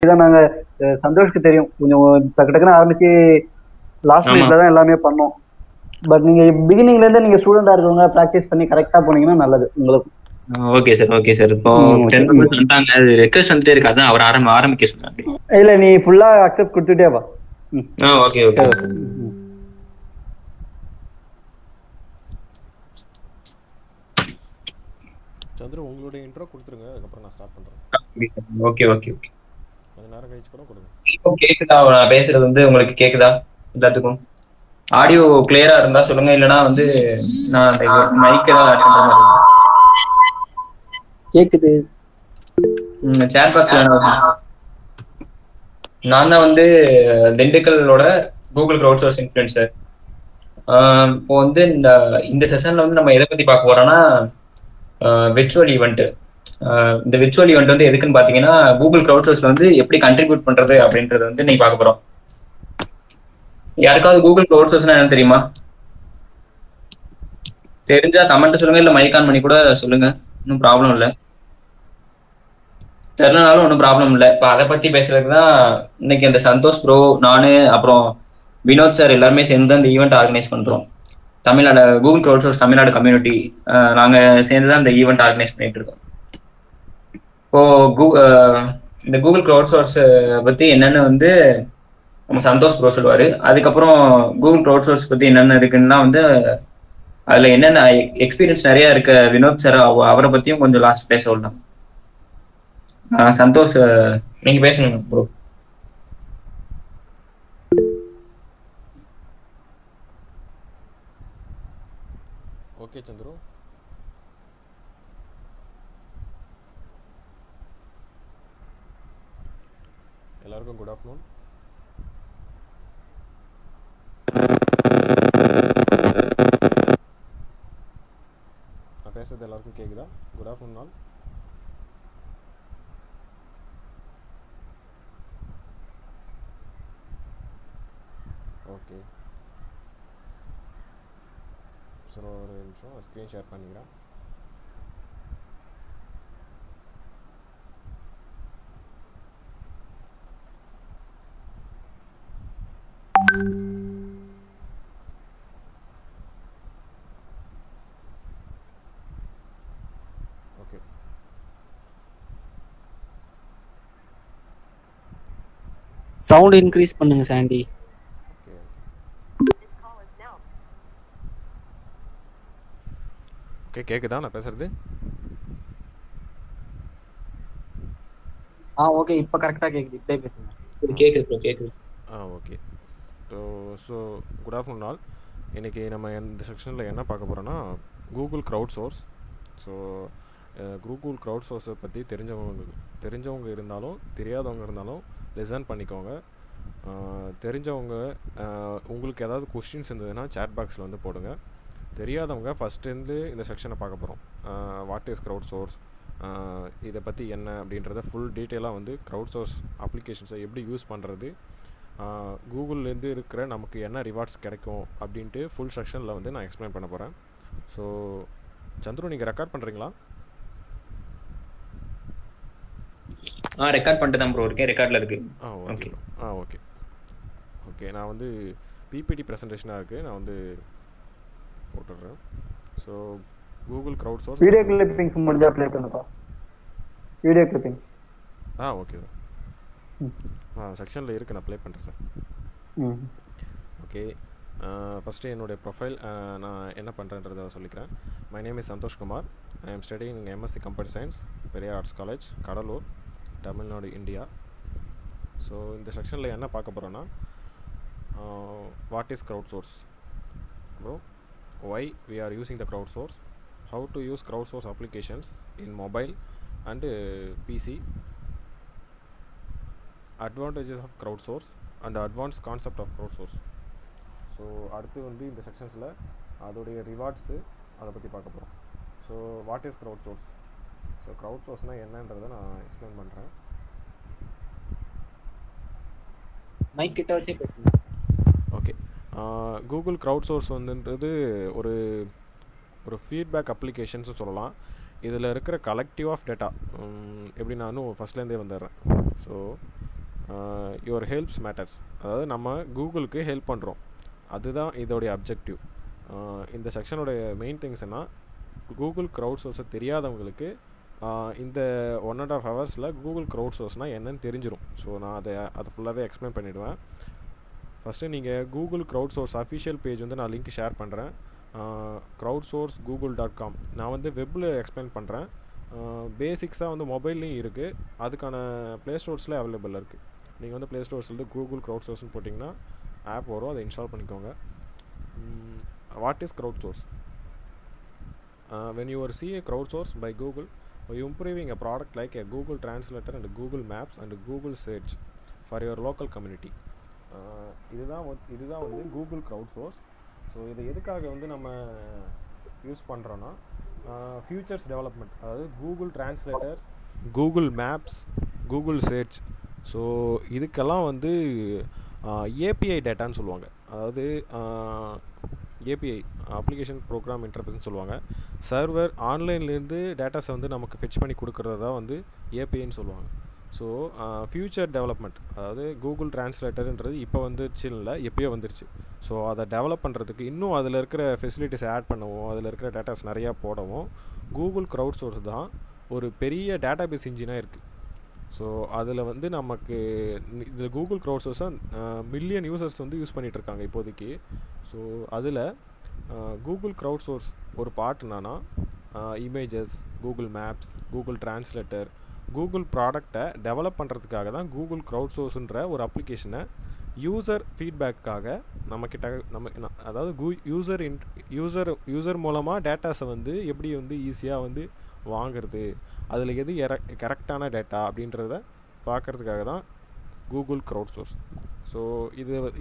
இதான் நாங்க சந்தோஷ்க்கு தெரியும். கொஞ்சம் டக்கு டக்குன்னு ஆரம்பிச்சு லாஸ்ட் ஆமா. மினிட்ல தான் எல்லாமே பண்ணோம். பட் நீங்க பிகினிங்ல இருந்து நீங்க ஸ்டூடெண்டா இருக்கவங்க பிராக்டிஸ் பண்ணி கரெக்டா போனீங்கன்னா நல்லது உங்களுக்கு. Okay sir, okay sir. இப்போ ஓகே. 10 மெம்பர்ஸ் வந்துட்டாங்க. அது ரெக்வஸ்ட் வந்துட்டே இருக்கு. அதான் அவர் ஆரம்பிக்க சொன்னாரு. இல்ல நீ ஃபுல்லா அக்செப்ட் கொடுத்துட்டே வா. Okay okay. சரி. சந்திர உங்களுடைய இன்ட்ரோ கொடுத்துருங்க, அதுக்கப்புறம் நான் ஸ்டார்ட் பண்ணுறேன். Okay okay okay. கொஞ்சம் நேரம் கழிச்சு கூட கொடுங்க. இப்போ கேக்குதா? நான் பேசுறது வந்து உங்களுக்கு கேக்குதா? எல்லாத்துக்கும் ஆடியோ கிளியரா இருந்தா சொல்லுங்க. இல்லைன்னா வந்து நான் அந்த மைக் ஏதாவது ஆட் பண்ற மாதிரி கேக்குது. சேட் பாக்ஸ்ல நான் தான் வந்து திண்டுக்கலோட கூகுள் க்ரௌட் சோர்ஸ் இன்ஃப்ளூயன்சர். இப்போ வந்து இந்த செஷன்ல வந்து நம்ம எதை பத்தி பார்க்க போறோம்னா விர்ச்சுவல் ஈவெண்ட். இந்த விர்ச்சுவல் ஈவெண்ட் வந்து எதுக்குன்னு பாத்தீங்கன்னா கூகுள் க்ரௌட் சோர்ஸ்ல வந்து எப்படி கண்ட்ரிபியூட் பண்றது அப்படின்றத வந்து நீங்க பார்க்க போறோம். யாருக்காவது கூகுள் க்ரௌட் சோர்ஸ்னா என்ன தெரியுமா? தெரிஞ்சா கமெண்ட் சொல்லுங்க, இல்ல மைக் ஆன் பண்ணி கூட சொல்லுங்க, ஒன்றும் ப்ராப்ளம் இல்லை. தெரியலனாலும் ஒன்றும் ப்ராப்ளம் இல்லை. இப்போ அதை பத்தி பேசுறதுக்கு தான் இன்னைக்கு அந்த சந்தோஷ் ப்ரோ, நானு, அப்புறம் வினோத் சார் எல்லாருமே சேர்ந்து அந்த ஈவெண்ட் ஆர்கனைஸ் பண்றோம். Tamil Nadu Google crowd source Tamil Nadu community நாங்க சேர்ந்து தான் இந்த ஈவெண்ட் ஆர்கனைஸ் பண்ணிட்டு இருக்கோம். இப்போ இந்த கூகுள் க்ரௌட் சோர்ஸ் பத்தி என்னன்னு வந்து நம்ம சந்தோஷ் ப்ரோ சொல்லுவாரு. அதுக்கப்புறம் கூகுள் க்ரௌட் சோர்ஸ் பத்தி என்னென்ன இருக்குன்னா வந்து அதுல என்னென்ன எக்ஸ்பீரியன்ஸ் நிறைய இருக்க வினோத் சார் அவரை பத்தியும் கொஞ்சம் லாஸ்ட் பேச விடலாம். சந்தோஷ் நீங்க பேசுங்க ப்ரோ. ஓகே சந்துரு. எல்லாருக்கும் குட் ஆஃப்டர்நூன். நான் பேசுறது எல்லாருக்கும் கேக்குதா? Good afternoon all. ஓகே, சரி ஒரு நிமிஷம் ஸ்க்ரீன் ஷேர் பண்ணிக்கிறேன். ஓகே, சவுண்ட் இன்க்ரீஸ் பண்ணுங்க சாண்டி. Okay okay. கேக்குதா நான் பேசுறது? ஓகே, இப்போ கரெக்டா கேக்குது. இப்படியே பேசுங்க. கேக்குது ப்ரோ, கேக்குது. Okay. So good afternoon all. இன்றைக்கி நம்ம இந்த செக்ஷனில் என்ன பார்க்க போகிறோன்னா Google crowd source. So Google crowd சோர்ஸை பற்றி தெரிஞ்சவங்க இருந்தாலும் தெரியாதவங்க இருந்தாலும் லிசன் பண்ணிக்கோங்க. தெரிஞ்சவங்க உங்களுக்கு ஏதாவது கொஸ்டின்ஸ் இருந்ததுன்னா சேட் பாக்ஸில் வந்து போடுங்க. தெரியாதவங்க ஃபஸ்ட்டேருந்து இந்த செக்ஷனை பார்க்க போகிறோம். வாட் இஸ் க்ரௌட் சோர்ஸ், இதை பற்றி என்ன அப்படின்றத ஃபுல் டீட்டெயிலாக வந்து க்ரௌட் சோர்ஸ் அப்ளிகேஷன்ஸை எப்படி யூஸ் பண்ணுறது, கூகுள்லேருந்து இருக்கிற நமக்கு என்ன ரிவார்ட்ஸ் கிடைக்கும் அப்படின்ட்டு ஃபுல் செக்ஷனில் வந்து நான் எக்ஸ்பிளைன் பண்ண போகிறேன். ஸோ சந்துரு நீங்கள் ரெக்கார்ட் பண்ணுறீங்களா? ரெக்கார்ட் பண்ணிட்டு தான் ப்ரோ இருக்கேன். ரெக்கார்டில் இருக்கு. Okay okay okay. நான் வந்து பிபிடி ப்ரெசன்டேஷனாக இருக்குது, நான் வந்து போட்டுடுறேன். So Google crowd source video clippings முடிஞ்சா ப்ளே பண்ணுப்பா. Video clipping okay sir. செக்ஷனில் இருக்குது, நான் ப்ளே பண்ணுறேன் சார். ஓகே. ஃபஸ்ட்டு என்னுடைய ப்ரொஃபைல் நான் என்ன பண்ணுறேன்றதை சொல்லிக்கிறேன். My name is Santhosh Kumar. I am studying MSc computer science, Periyar arts college, Cuddalore, Tamil Nadu, India. So இந்த செக்ஷனில் என்ன பார்க்க போகிறோன்னா what is crowd source bro, why we are using the crowd source, how to use crowd source applications in mobile and PC, advantages of crowd source and advanced concept of crowd source. So அடுத்து வந்து இந்த செக்ஷன்ஸில் அதோடைய rewards அதை பற்றி பார்க்க போகிறோம். So what is crowd source. So crowd சோர்ஸ்னால் என்னன்றதை நான் எக்ஸ்பிளைன் பண்ணுறேன். மைக் கிட்ட வச்சே பேசுங்க. ஓகே. கூகுள் க்ரௌட் சோர்ஸ் வந்துன்றது ஒரு ஃபீட்பேக் அப்ளிகேஷன்ஸு சொல்லலாம். இதில் இருக்கிற கலெக்டிவ் ஆஃப் டேட்டா எப்படி நானும் ஃபஸ்ட்லேருந்தே வந்துடுறேன். ஸோ யுவர் ஹெல்ப்ஸ் மேட்டர்ஸ், அதாவது நம்ம கூகுளுக்கு ஹெல்ப் பண்ணுறோம், அதுதான் இதோடைய அப்ஜெக்டிவ். இந்த செக்ஷனோட மெயின் திங்ஸ் என்ன, கூகுள் க்ரௌட் சோர்ஸை தெரியாதவங்களுக்கு இந்த 1.5 ஹவர்ஸில் கூகுள் க்ரௌட் சோர்ஸ்னால் என்னன்னு தெரிஞ்சிடும். ஸோ நான் அதை ஃபுல்லாகவே எக்ஸ்பிளைன் பண்ணிவிடுவேன். ஃபஸ்ட்டு நீங்கள் Google crowd source official page வந்து நான் லிங்க் ஷேர் பண்ணுறேன், crowdsourcegoogle.com. நான் வந்து வெப்பில் எக்ஸ்பிளைன் பண்ணுறேன். பேசிக்ஸாக வந்து மொபைல்லையும் இருக்குது, அதுக்கான ப்ளே ஸ்டோர்ஸில் அவைலபிள் இருக்குது. நீங்கள் வந்து ப்ளே ஸ்டோர்ஸ்லேருந்து கூகுள் க்ரௌட் சோர்ஸ்னு போட்டிங்கன்னா ஆப் வரும், அதை இன்ஸ்டால் பண்ணிக்கோங்க. What is crowd source? When you see a crowdsource by Google, you improving a product like a Google Translator and Google Maps and Google Search for your local community. இதுதான் வந்து Google crowd source. So இதை எதுக்காக வந்து நம்ம use பண்ணுறோன்னா, futures development, அதாவது Google translator, Google maps, Google search, so இதுக்கெல்லாம் வந்து ஏபிஐ டேட்டான்னு சொல்லுவாங்க. அதாவது ஏபிஐ அப்ளிகேஷன் ப்ரோக்ராம் இன்டர்ஃபேஸ்னு சொல்லுவாங்க. சர்வர் ஆன்லைன்லேருந்து டேட்டாஸை வந்து நமக்கு ஃபெச் பண்ணி கொடுக்குறது தான் வந்து ஏபிஐன்னு சொல்லுவாங்க. ஸோ ஃபியூச்சர் டெவலப்மெண்ட், அதாவது கூகுள் டிரான்ஸ்லேட்டர்ன்றது இப்போ வந்துச்சு இல்லை, எப்போயோ வந்துருச்சு. ஸோ அதை டெவலப் பண்ணுறதுக்கு இன்னும் அதில் இருக்கிற ஃபெசிலிட்டிஸ் ஆட் பண்ணவும், அதில் இருக்கிற டேட்டாஸ் நிறையா போடவும் கூகுள் க்ரௌட் சோர்ஸ் தான் ஒரு பெரிய டேட்டாபேஸ் இன்ஜினாக இருக்குது. ஸோ அதில் வந்து நமக்கு இதில் கூகுள் க்ரௌட் சோர்ஸை மில்லியன் யூசர்ஸ் வந்து யூஸ் பண்ணிகிட்ருக்காங்க இப்போதைக்கு. ஸோ அதில் கூகுள் க்ரௌட் சோர்ஸ் ஒரு பார்ட் என்னன்னா, images, Google maps, Google translator, Google ப்ராடக்டை டெவலப் பண்ணுறதுக்காக தான் கூகுள் க்ரௌட் சோர்ஸுன்ற ஒரு அப்ளிகேஷனை யூசர் ஃபீட்பேக்காக நம்மக்கிட்ட, அதாவது யூசர் மூலமாக டேட்டாஸை வந்து எப்படி வந்து ஈஸியாக வந்து வாங்கிறது, அதில் எது கரெக்டான டேட்டா அப்படின்றத பார்க்குறதுக்காக தான் கூகுள் க்ரௌட் சோர்ஸ். ஸோ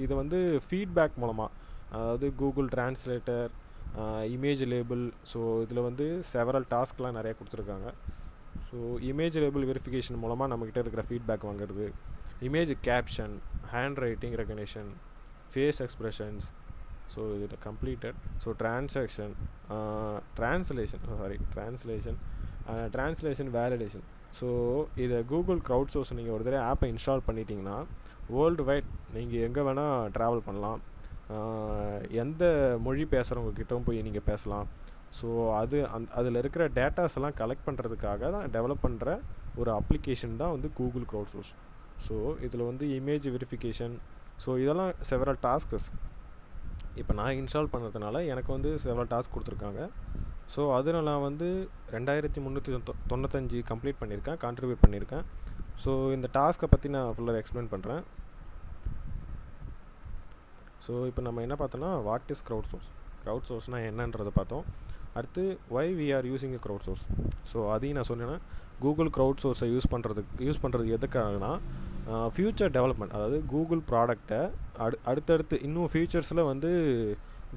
இது வந்து ஃபீட்பேக் மூலமாக, அதாவது Google translator, image label, so இதில் வந்து செவரல் டாஸ்க்லாம் நிறையா கொடுத்துருக்காங்க. ஸோ இமேஜ் லேபிள் வெரிஃபிகேஷன் மூலமாக நம்மக்கிட்ட இருக்கிற ஃபீட்பேக் வாங்குறது, image caption, handwriting recognition, face expressions, so இது completed. So translation validation. So இதை கூகுள் க்ரௌட் சோர்ஸ் நீங்கள் ஒரு தடவை ஆப்பை இன்ஸ்டால் பண்ணிட்டீங்கன்னா வேர்ல்டு வைட் நீங்கள் எங்கே வேணால் ட்ராவல் பண்ணலாம், எந்த மொழி பேசுகிறவங்கக்கிட்டும் போய் நீங்கள் பேசலாம். ஸோ அதில் இருக்கிற டேட்டாஸ் எல்லாம் கலெக்ட் பண்ணுறதுக்காக தான் டெவலப் பண்ணுற ஒரு அப்ளிகேஷன் தான் வந்து கூகுள் க்ரௌட் சோர்ஸ். ஸோ இதில் வந்து இமேஜ் வெரிஃபிகேஷன், ஸோ இதெல்லாம் செவரல் டாஸ்க்ஸ். இப்போ நான் இன்ஸ்டால் பண்ணுறதுனால எனக்கு வந்து செவரல் டாஸ்க் கொடுத்துருக்காங்க. ஸோ அதில் நான் வந்து 2395 கம்ப்ளீட் பண்ணியிருக்கேன், கான்ட்ரிபியூட் பண்ணியிருக்கேன். ஸோ இந்த டாஸ்க்கை பற்றி நான் ஃபுல்லாக எக்ஸ்பிளைன் பண்ணுறேன். ஸோ இப்போ நம்ம என்ன பார்த்தோன்னா, what is crowd source, crowd சோர்ஸ்னால் என்னன்றதை பார்த்தோம். அடுத்து why we are using a crowd source. So அதையும் நான் சொன்னேன்னா, கூகுள் க்ரௌட் சோர்ஸை யூஸ் பண்ணுறது எதுக்காகனா, ஃபியூச்சர் டெவலப்மெண்ட், அதாவது கூகுள் ப்ராடக்டை அடுத்தடுத்து இன்னும் ஃபியூச்சர்ஸில் வந்து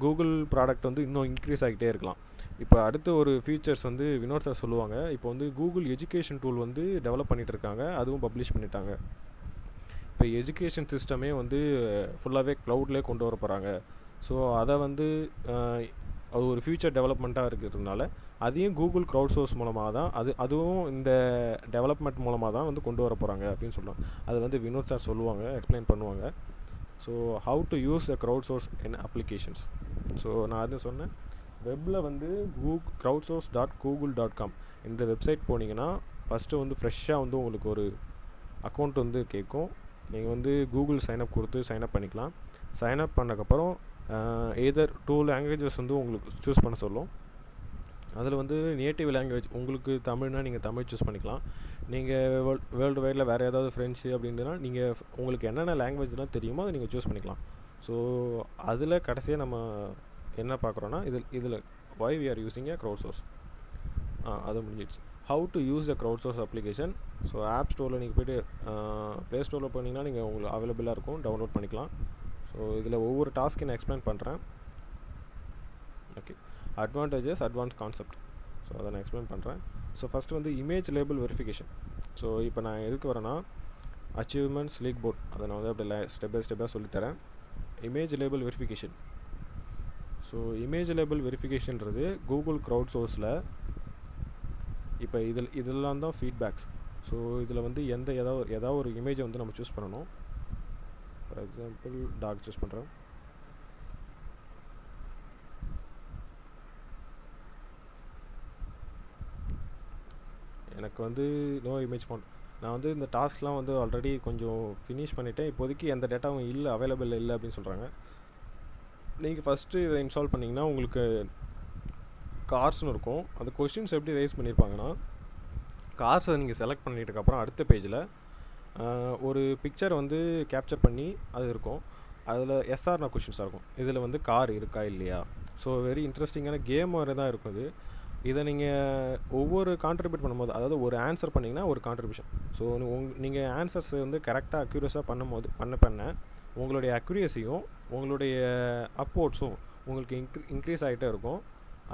கூகுள் ப்ராடக்ட் வந்து இன்னும் இன்க்ரீஸ் ஆகிட்டே இருக்கலாம். இப்போ அடுத்து ஒரு ஃபியூச்சர்ஸ் வந்து வினோத் சார் சொல்லுவாங்க. இப்போ வந்து கூகுள் எஜுகேஷன் டூல் வந்து டெவலப் பண்ணிகிட்டு இருக்காங்க, அதுவும் பப்ளிஷ் பண்ணிட்டாங்க. இப்போ எஜுகேஷன் சிஸ்டமே வந்து ஃபுல்லாகவே க்ளவுட்லேயே கொண்டு வர போகிறாங்க. ஸோ அதை வந்து அது ஒரு ஃபியூச்சர் டெவலப்மெண்ட்டாக இருக்கிறதுனால அதையும் கூகுள் க்ரௌட் சோர்ஸ் மூலமாக தான் அதுவும் இந்த டெவலப்மெண்ட் மூலமாக தான் வந்து கொண்டு வர போகிறாங்க அப்படின்னு சொல்லுவாங்க. அது வந்து வினோத் சார் சொல்லுவாங்க, எக்ஸ்பிளைன் பண்ணுவாங்க. So how to use a crowd source in applications. So நான் அது சொன்னேன், வெப்பில் வந்து crowdsource.google.com இந்த வெப்சைட் போனீங்கன்னா ஃபஸ்ட்டு வந்து ஃப்ரெஷ்ஷாக வந்து உங்களுக்கு ஒரு அக்கௌண்ட் வந்து கேட்கும். நீங்கள் வந்து கூகுள் சைனப் கொடுத்து சைனப் பண்ணிக்கலாம். சைனப் பண்ணக்கப்புறம் எதர் 2 லாங்குவேஜஸ் வந்து உங்களுக்கு சூஸ் பண்ண சொல்லும். அதில் வந்து நேட்டிவ் லாங்குவேஜ் உங்களுக்கு தமிழ்னா நீங்கள் தமிழ் சூஸ் பண்ணிக்கலாம். நீங்கள் வேர்ல்டு வைடில் வேறு ஏதாவது ஃப்ரெஞ்சு அப்படின்னா நீங்கள் உங்களுக்கு என்னென்ன லாங்குவேஜ்லாம் தெரியுமோ அதை நீங்கள் சூஸ் பண்ணிக்கலாம். ஸோ அதில் கடைசியாக நம்ம என்ன பார்க்குறோன்னா, இதில் why we are using a crowd source அது முடிஞ்சிடுச்சு. How to use a crowd source application. So app ஸ்டோரில் நீங்கள் போய்ட்டு ப்ளே ஸ்டோரில் போனீங்கன்னா நீங்கள் உங்களுக்கு அவைலபிளாக இருக்கும், டவுன்லோட் பண்ணிக்கலாம். ஸோ இதில் ஒவ்வொரு டாஸ்க்கு நான் எக்ஸ்பிளைன் பண்ணுறேன். Okay, advantages, advance concept. So அதை நான் எக்ஸ்பிளைன் பண்ணுறேன். ஸோ ஃபஸ்ட்டு வந்து இமேஜ் லேபிள் வெரிஃபிகேஷன். ஸோ இப்போ நான் எதுக்கு வரேன்னா, அச்சீவ்மெண்ட்ஸ் லீக் போர்ட், அதை நான் வந்து அப்படி ஸ்டெப் பை ஸ்டெப்பாக சொல்லித்தரேன். Image label verification. So image label வெரிஃபிகேஷன்றது கூகுள் க்ரௌட் சோர்ஸில் இப்போ இதெல்லாம் தான் ஃபீட்பேக்ஸ். ஸோ இதில் வந்து ஏதாவது ஒரு இமேஜை வந்து நம்ம சூஸ் பண்ணணும். ஃபார் எக்ஸாம்பிள் டாக் சூஸ் பண்ணுறேன். எனக்கு வந்து நோ இமேஜ் ஃபவுண்ட். நான் வந்து இந்த டாஸ்க்லாம் வந்து ஆல்ரெடி கொஞ்சம் ஃபினிஷ் பண்ணிவிட்டேன். இப்போதைக்கு எந்த டேட்டாவும் இல்லை, அவைலபிள் இல்லை அப்படின்னு சொல்கிறாங்க. நீங்கள் ஃபஸ்ட்டு இதை இன்ஸ்டால் பண்ணிங்கன்னா உங்களுக்கு கார்ஸ்னு இருக்கும். அந்த கொஸ்டின்ஸ் எப்படி ரைஸ் பண்ணியிருப்பாங்கன்னா, கார்ஸை நீங்கள் செலக்ட் பண்ணிட்டதுக்கப்புறம் அடுத்த பேஜில் ஒரு பிக்சர் வந்து கேப்சர் பண்ணி அது இருக்கும். அதில் எஸ்ஆர்னா கொஷின்ஸாக இருக்கும். இதில் வந்து கார் இருக்கா இல்லையா. ஸோ வெரி இன்ட்ரெஸ்டிங்கான கேம் மாதிரி தான் இருக்கும் இது. இதை நீங்கள் ஒவ்வொரு கான்ட்ரிபியூட் பண்ணும்போது, அதாவது ஒரு ஆன்சர் பண்ணிங்கன்னா ஒரு கான்ட்ரிபியூஷன். ஸோ நீங்கள் ஆன்சர்ஸ் வந்து கரெக்டாக அக்யூரஸாக பண்ண உங்களுடைய அக்யூரேசியும் உங்களுடைய அப்வோர்ட்ஸும் உங்களுக்கு இன்க்ரீஸ் ஆகிட்டே இருக்கும்.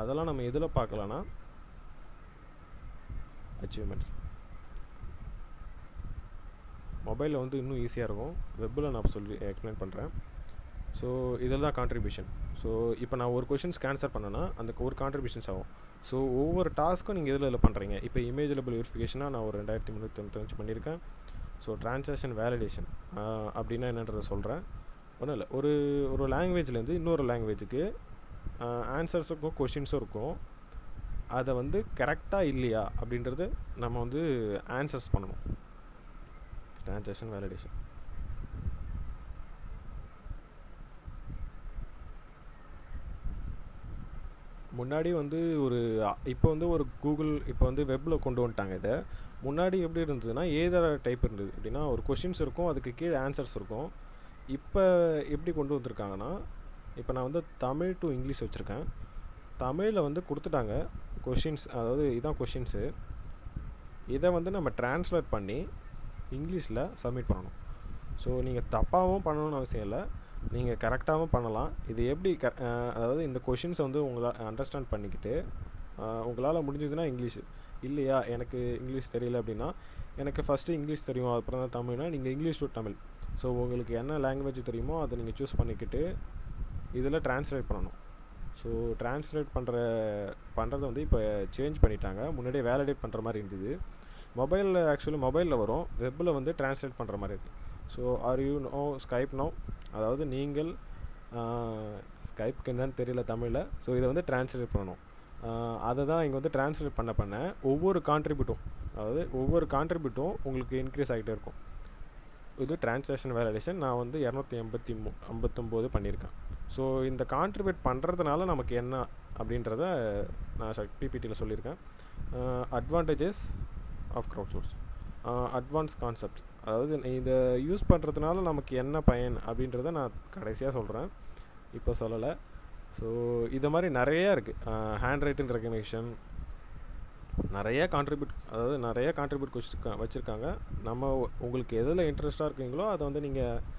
அதெல்லாம் நம்ம எதில் பார்க்கலான்னா அச்சீவ்மெண்ட்ஸ். மொபைலில் வந்து இன்னும் ஈஸியாக இருக்கும். வெப்பில் நான் எக்ஸ்பிளைன் பண்ணுறேன். ஸோ இதில் தான் கான்ட்ரிபியூஷன். ஸோ இப்போ நான் ஒரு கொஷின்ஸ்க்கு ஆன்சர் பண்ணேன்னா அந்த ஒரு கான்ட்ரிபியூஷன்ஸ் ஆகும். ஸோ ஒவ்வொரு டாஸ்க்கும் நீங்கள் இதில் பண்ணுறீங்க. இப்போ இமேஜிலபிள் வெரிஃபிகேஷனாக நான் ஒரு 2395 பண்ணியிருக்கேன். ஸோ ட்ரான்சாக்ஷன் வேலிடேஷன் அப்படின்னா என்னன்றதை சொல்கிறேன். ஒன்றும் இல்லை, ஒரு லாங்குவேஜ்லேருந்து இன்னொரு லாங்குவேஜுக்கு ஆன்சர்ஸுக்கும் கொஷின்ஸும் இருக்கும். அதை வந்து கரெக்டாக இல்லையா அப்படின்றது நம்ம வந்து ஆன்சர்ஸ் பண்ணணும். Transaction validation. முன்னாடி வந்து இப்போ வந்து ஒரு கூகுள் இப்போ வந்து வெப்பில் கொண்டு வந்துட்டாங்க. இதை முன்னாடி எப்படி இருந்ததுன்னா ஏதர் டைப் இருந்தது. அப்படின்னா ஒரு கொஷின்ஸ் இருக்கும், அதுக்கு கீழே ஆன்சர்ஸ் இருக்கும். இப்போ எப்படி கொண்டு வந்திருக்காங்கன்னா, இப்போ நான் வந்து தமிழ் டு இங்கிலீஷ் வச்சுருக்கேன். தமிழில் வந்து கொடுத்துட்டாங்க கொஷின்ஸ், அதாவது இதுதான் கொஷின்ஸு. இதை வந்து நம்ம ட்ரான்ஸ்லேட் பண்ணி இங்கிலீஷில் சப்மிட் பண்ணணும். ஸோ நீங்கள் தப்பாகவும் பண்ணணும்னு அவசியம் இல்லை, நீங்கள் கரெக்டாகவும் பண்ணலாம். இது எப்படி அதாவது இந்த கொஷின்ஸை வந்து உங்களால் அண்டர்ஸ்டாண்ட் பண்ணிக்கிட்டு உங்களால் முடிஞ்சதுன்னா இங்கிலீஷ், இல்லையா எனக்கு இங்கிலீஷ் தெரியல அப்படின்னா, எனக்கு ஃபஸ்ட்டு இங்கிலீஷ் தெரியும் அப்புறம் தான் தமிழ்னா நீங்கள் இங்கிலீஷ் டு தமிழ். ஸோ உங்களுக்கு என்ன லாங்குவேஜ் தெரியுமோ அதை நீங்கள் சூஸ் பண்ணிக்கிட்டு இதில் ட்ரான்ஸ்லேட் பண்ணணும். ஸோ ட்ரான்ஸ்லேட் பண்ணுறதை வந்து இப்போ சேஞ்ச் பண்ணிட்டாங்க. முன்னாடியே வேலிடேட் பண்ணுற மாதிரி இருந்தது. ஆக்சுவலி மொபைலில் வரும், வெப்பில் வந்து ட்ரான்ஸ்லேட் பண்ணுற மாதிரி இருக்குது. So are you know Skype no, அதாவது நீங்கள் ஸ்கைப்புக்கு என்னன்னு தெரியல தமிழில். ஸோ இதை வந்து ட்ரான்ஸ்லேட் பண்ணணும். அதை தான் இங்கே வந்து ட்ரான்ஸ்லேட் பண்ண ஒவ்வொரு கான்ட்ரிபியூட்டும் உங்களுக்கு இன்க்ரீஸ் ஆகிட்டே இருக்கும். இது ட்ரான்சாக்ஷன் வேலிடேஷன். நான் வந்து 259 பண்ணியிருக்கேன். ஸோ இந்த கான்ட்ரிபியூட் பண்ணுறதுனால நமக்கு என்ன அப்படின்றத நான் பிபிடியில் சொல்லியிருக்கேன். Advantages of crowd source, advance concept, அதாவது இதை யூஸ் பண்ணுறதுனால நமக்கு என்ன பயன் அப்படின்றத நான் கடைசியாக சொல்கிறேன், இப்போ சொல்லலை. ஸோ இது மாதிரி நிறையா இருக்குது. ஹேண்ட் ரைட்டிங் ரெகக்னிஷன், நிறைய கான்ட்ரிபியூட் வச்சுருக்காங்க. நம்ம உங்களுக்கு எதில் இன்ட்ரெஸ்ட்டாக இருக்கீங்களோ அதை வந்து நீங்கள்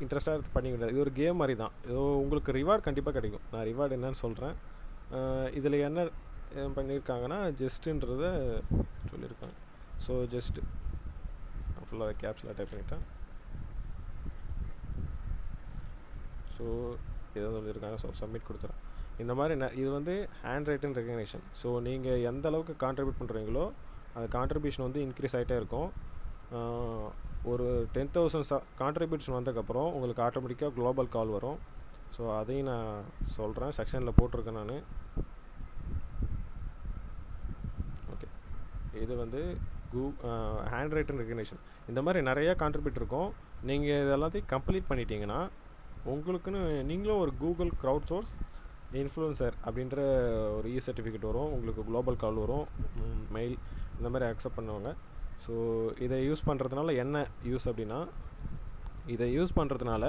இன்ட்ரெஸ்ட்டாக பண்ணிக்கிட்டு, இது ஒரு கேம் மாதிரி தான். இது உங்களுக்கு ரிவார்டு கண்டிப்பாக கிடைக்கும். நான் ரிவார்டு என்னன்னு சொல்கிறேன். இதில் என்ன பண்ணியிருக்காங்கன்னா ஜஸ்ட்டுன்றத சொல்லியிருக்காங்க. ஸோ ஜஸ்ட்டு ஃபுல்லாக கேப்ஸில் டைப் பண்ணிட்டேன். ஸோ இதை சொல்லியிருக்காங்க. ஸோ சப்மிட் கொடுத்துறேன். இந்த மாதிரி இது வந்து ஹேண்ட் ரைட்டிங் ரெகக்னிஷன். ஸோ நீங்கள் எந்த அளவுக்கு கான்ட்ரிபியூட் பண்ணுறீங்களோ அந்த கான்ட்ரிபியூஷன் வந்து இன்க்ரீஸ் ஆகிட்டே இருக்கும். ஒரு 10,000 கான்ட்ரிபியூஷன் வந்ததுக்கப்புறம் உங்களுக்கு ஆட்டோமேட்டிக்காக குளோபல் கால் வரும். ஸோ அதையும் நான் சொல்கிறேன், செக்ஷனில் போட்டிருக்கேன் நான். ஓகே, இது வந்து ஹேண்ட் ரைட்டிங் ரெகக்னிஷன். இந்த மாதிரி நிறையா கான்ட்ரிபியூட் இருக்கும். நீங்கள் இது எல்லாத்தையும் கம்ப்ளீட் பண்ணிட்டீங்கன்னா உங்களுக்குன்னு நீங்களும் ஒரு கூகுள் க்ரௌட் சோர்ஸ் இன்ஃப்ளூயன்சர் அப்படின்ற ஒரு சர்டிஃபிகேட் வரும். உங்களுக்கு குளோபல் கால் வரும், மெயில் இந்த மாதிரி அக்செப்ட் பண்ணுவாங்க. ஸோ இதை யூஸ் பண்ணுறதுனால என்ன யூஸ் அப்படின்னா, இதை யூஸ் பண்ணுறதுனால